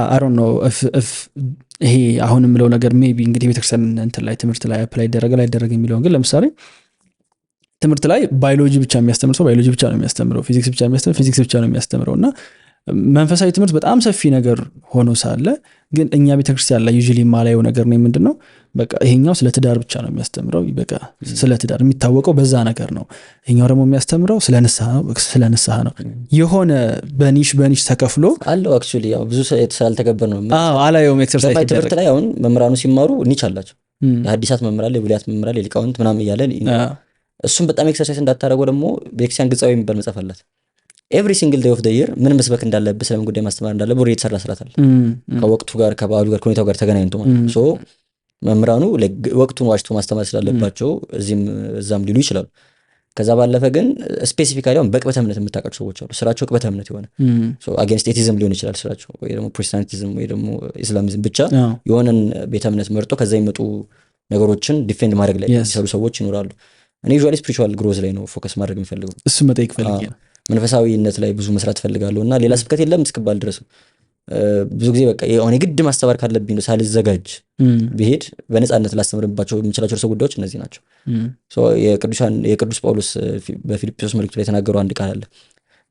አይ ዶንት ኖ ኢፍ ይሄ አሁን የምለው ነገር ሜቢ እንግዲህ ቤተክርስቲያን እንትን ላይ ትምህርት ላይ አፕላይ ይደረግ የሚለውን ግን ለምሳሌ ትምህርት ላይ ባዮሎጂ ብቻ የሚያስተምር ሰው ባዮሎጂ ብቻ ነው የሚያስተምረው፣ ፊዚክስ ብቻ የሚያስተምር ፊዚክስ ብቻ ነው የሚያስተምረው እና መንፈሳዊ ትምህርት በጣም ሰፊ ነገር ሆኖ ሳለ ግን እኛ ቤተክርስቲያን ላይ ዩዥሊ የማላየው ነገር ነው ምንድነው በቃ ይሄኛው ስለ ትዳር ብቻ ነው የሚያስተምረው፣ በቃ ስለ ትዳር የሚታወቀው በዛ ነገር ነው። ይሄኛው ደግሞ የሚያስተምረው ስለ ንስሐ ነው። የሆነ በኒሽ ተከፍሎ አለው። አክቹዋሊ ያው ብዙ ስላልተገበር ነው አላየውም። ኤክሰርሳይዝ ትምህርት ላይ አሁን መምህራኑ ሲማሩ ኒች አላቸው። የሐዲሳት መምህራን፣ የብሉያት መምህራን፣ የሊቃውንት ምናምን እያለ እሱም በጣም ኤክሰርሳይዝ እንዳታደረገው ደግሞ ቤተክርስቲያን ግጻዊ የሚባል መጽሐፍ አላት። ኤቭሪ ሲንግል ዴይ ኦፍ ደ ይር ምን መስበክ እንዳለብህ ስለምን ጉዳይ ማስተማር እንዳለብህ ወደ የተሰራ ስርዓት አለ። ከወቅቱ ጋር ከባህሉ ጋር ከሁኔታው ጋር ተገናኝቶ ማለት ሶ መምህራኑ ወቅቱን ዋጅቶ ማስተማር ስላለባቸው እዛም ሊሉ ይችላሉ። ከዛ ባለፈ ግን ስፔሲፊካሊ አሁን በቅበተ እምነት የምታውቃቸው ሰዎች አሉ። ስራቸው ቅበተ እምነት የሆነ አጌንስት ኤቲዝም ሊሆን ይችላል ስራቸው፣ ወይ ደግሞ ፕሮቴስታንቲዝም ወይ ደግሞ ኢስላሚዝም፣ ብቻ የሆነን ቤተ እምነት መርጦ ከዛ የሚመጡ ነገሮችን ዲፌንድ ማድረግ ላይ የሚሰሩ ሰዎች ይኖራሉ። እኔ ዩዥዋሊ ስፒሪቹዋል ግሮዝ ላይ ነው ፎከስ ማድረግ የሚፈልገው። እሱ መጠይቅ ፈልጌ ነው። መንፈሳዊነት ላይ ብዙ መስራት ፈልጋለሁ እና ሌላ ስብከት የለም እስክባል ድረስ ብዙ ጊዜ በቃ የሆነ ግድ ማስተማር ካለብኝ ነው ሳልዘጋጅ ብሄድ በነፃነት ላስተምርባቸው የምችላቸው ርዕሰ ጉዳዮች እነዚህ ናቸው። የቅዱስ ጳውሎስ በፊልጵስዩስ መልእክቱ ላይ የተናገረው አንድ ቃል አለ፣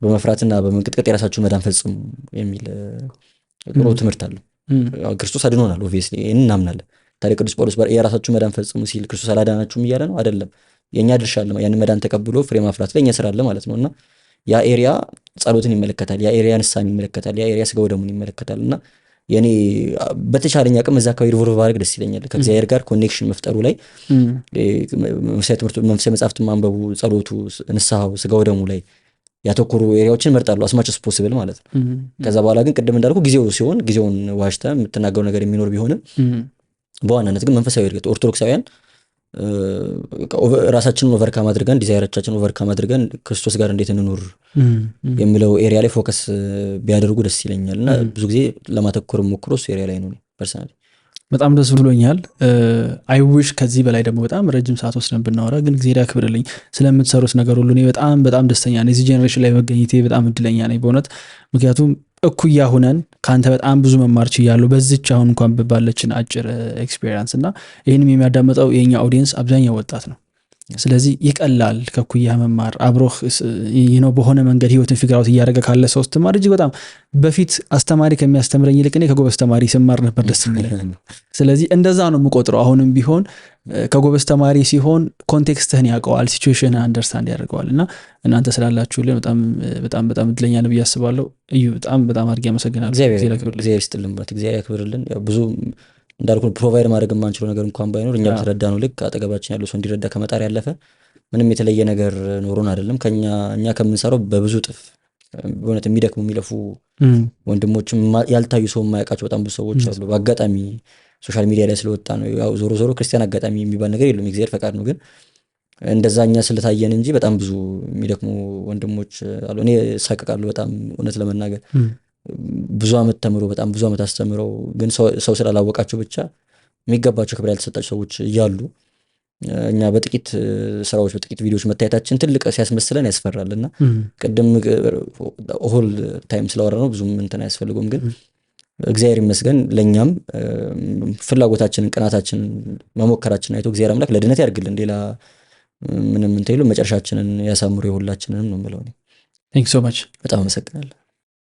በመፍራትና በመንቀጥቀጥ የራሳችሁን መዳን ፈጽሙ የሚል ጥሩ ትምህርት አለው። ክርስቶስ አድኖናል ኦብቪየስሊ ይህን እናምናለን። ታዲያ ቅዱስ ጳውሎስ የራሳችሁ መዳን ፈጽሙ ሲል ክርስቶስ አላዳናችሁም እያለ ነው አይደለም። የእኛ ድርሻ አለ ያንን መዳን ተቀብሎ ፍሬ ማፍራት ላይ እኛ ስራ አለ ማለት ነው። እና ያ ኤሪያ ጸሎትን ይመለከታል፣ ያ ኤሪያ ንስሐን ይመለከታል፣ ያ ኤሪያ ስጋ ወደሙን ይመለከታል። እና የኔ በተቻለኝ አቅም እዛ አካባቢ ሪቮልቭ ማድረግ ደስ ይለኛል። ከእግዚአብሔር ጋር ኮኔክሽን መፍጠሩ ላይ መንፈሳዊ መጽሐፍትን ማንበቡ፣ ጸሎቱ፣ ንስሐው፣ ስጋ ወደሙ ላይ ያተኮሩ ኤሪያዎችን እመርጣለሁ አስማች አስ ፖሲብል ማለት ነው። ከዛ በኋላ ግን ቅድም እንዳልኩ ጊዜው ሲሆን ጊዜውን ዋሽተህ የምትናገረው ነገር የሚኖር ቢሆንም በዋናነት ግን መንፈሳዊ እድገት ኦርቶዶክሳውያን ራሳችንን ኦቨርካም አድርገን ዲዛይሮቻችንን ኦቨርካም አድርገን ክርስቶስ ጋር እንዴት እንኑር የሚለው ኤሪያ ላይ ፎከስ ቢያደርጉ ደስ ይለኛል። እና ብዙ ጊዜ ለማተኮር ሞክሮ እሱ ኤሪያ ላይ ነው ፐርሰናሊ። በጣም ደስ ብሎኛል። አይ ዊሽ ከዚህ በላይ ደግሞ በጣም ረጅም ሰዓት ወስደን ብናወራ፣ ግን ጊዜ ያክብርልኝ ስለምትሰሩት ነገር ሁሉ እኔ በጣም ደስተኛ ነኝ። እዚህ ጄኔሬሽን ላይ መገኘቴ በጣም እድለኛ ነኝ በእውነት። ምክንያቱም እኩያ ሁነን ከአንተ በጣም ብዙ መማር ችያለሁ በዚች አሁን እንኳን ባለችን አጭር ኤክስፔሪንስ። እና ይህንም የሚያዳምጠው የኛ ኦዲየንስ አብዛኛው ወጣት ነው። ስለዚህ ይቀላል ከኩያ መማር፣ አብሮህ በሆነ መንገድ ህይወትን ፊግር አውት እያደረገ ካለ ሰው ስትማር እጅግ በጣም በፊት አስተማሪ ከሚያስተምረኝ ይልቅ እኔ ከጎበዝ ተማሪ ስማር ነበር ደስ የሚለኝ። ስለዚህ እንደዛ ነው የምቆጥረው። አሁንም ቢሆን ከጎበዝ ተማሪ ሲሆን ኮንቴክስትህን ያውቀዋል፣ ሲቹዌሽን አንደርስታንድ ያደርገዋል። እና እናንተ ስላላችሁልን በጣም እድለኛ ነው ብዬ አስባለሁ። እዩ በጣም አድርጌ አመሰግናለሁ። እግዚአብሔር ይስጥልን፣ እግዚአብሔር ያክብርልን። ብዙ እንዳልኩ ፕሮቫይድ ማድረግ የማንችለው ነገር እንኳን ባይኖር እኛ በተረዳ ነው ልክ አጠገባችን ያለው ሰው እንዲረዳ ከመጣር ያለፈ ምንም የተለየ ነገር ኖሮን አይደለም። እኛ ከምንሰራው በብዙ ጥፍ በእውነት የሚደክሙ የሚለፉ ወንድሞችም ያልታዩ ሰው የማያውቃቸው በጣም ብዙ ሰዎች አሉ። በአጋጣሚ ሶሻል ሚዲያ ላይ ስለወጣ ነው። ያው ዞሮ ዞሮ ክርስቲያን አጋጣሚ የሚባል ነገር የለም፣ የእግዚአብሔር ፈቃድ ነው። ግን እንደዛኛ ስለታየን እንጂ በጣም ብዙ የሚደክሙ ወንድሞች አሉ። እኔ እሳቀቃለሁ በጣም እውነት ለመናገር ብዙ አመት ተምሮ በጣም ብዙ አመት አስተምረው ግን ሰው ስላላወቃቸው ብቻ የሚገባቸው ክብር ያልተሰጣቸው ሰዎች እያሉ እኛ በጥቂት ስራዎች በጥቂት ቪዲዮዎች መታየታችን ትልቅ ሲያስመስለን ያስፈራል። እና ቅድም ሆል ታይም ስላወራ ነው ብዙም እንትን አያስፈልጉም። ግን እግዚአብሔር ይመስገን ለእኛም ፍላጎታችንን ቅናታችንን መሞከራችን አይቶ እግዚአብሔር አምላክ ለድነት ያድርግልን። ሌላ ምንም እንትን የለውም። መጨረሻችንን ያሳምሩ የሁላችንንም ነው የምለው። ቴንክ ሶ ማች። በጣም አመሰግናለሁ።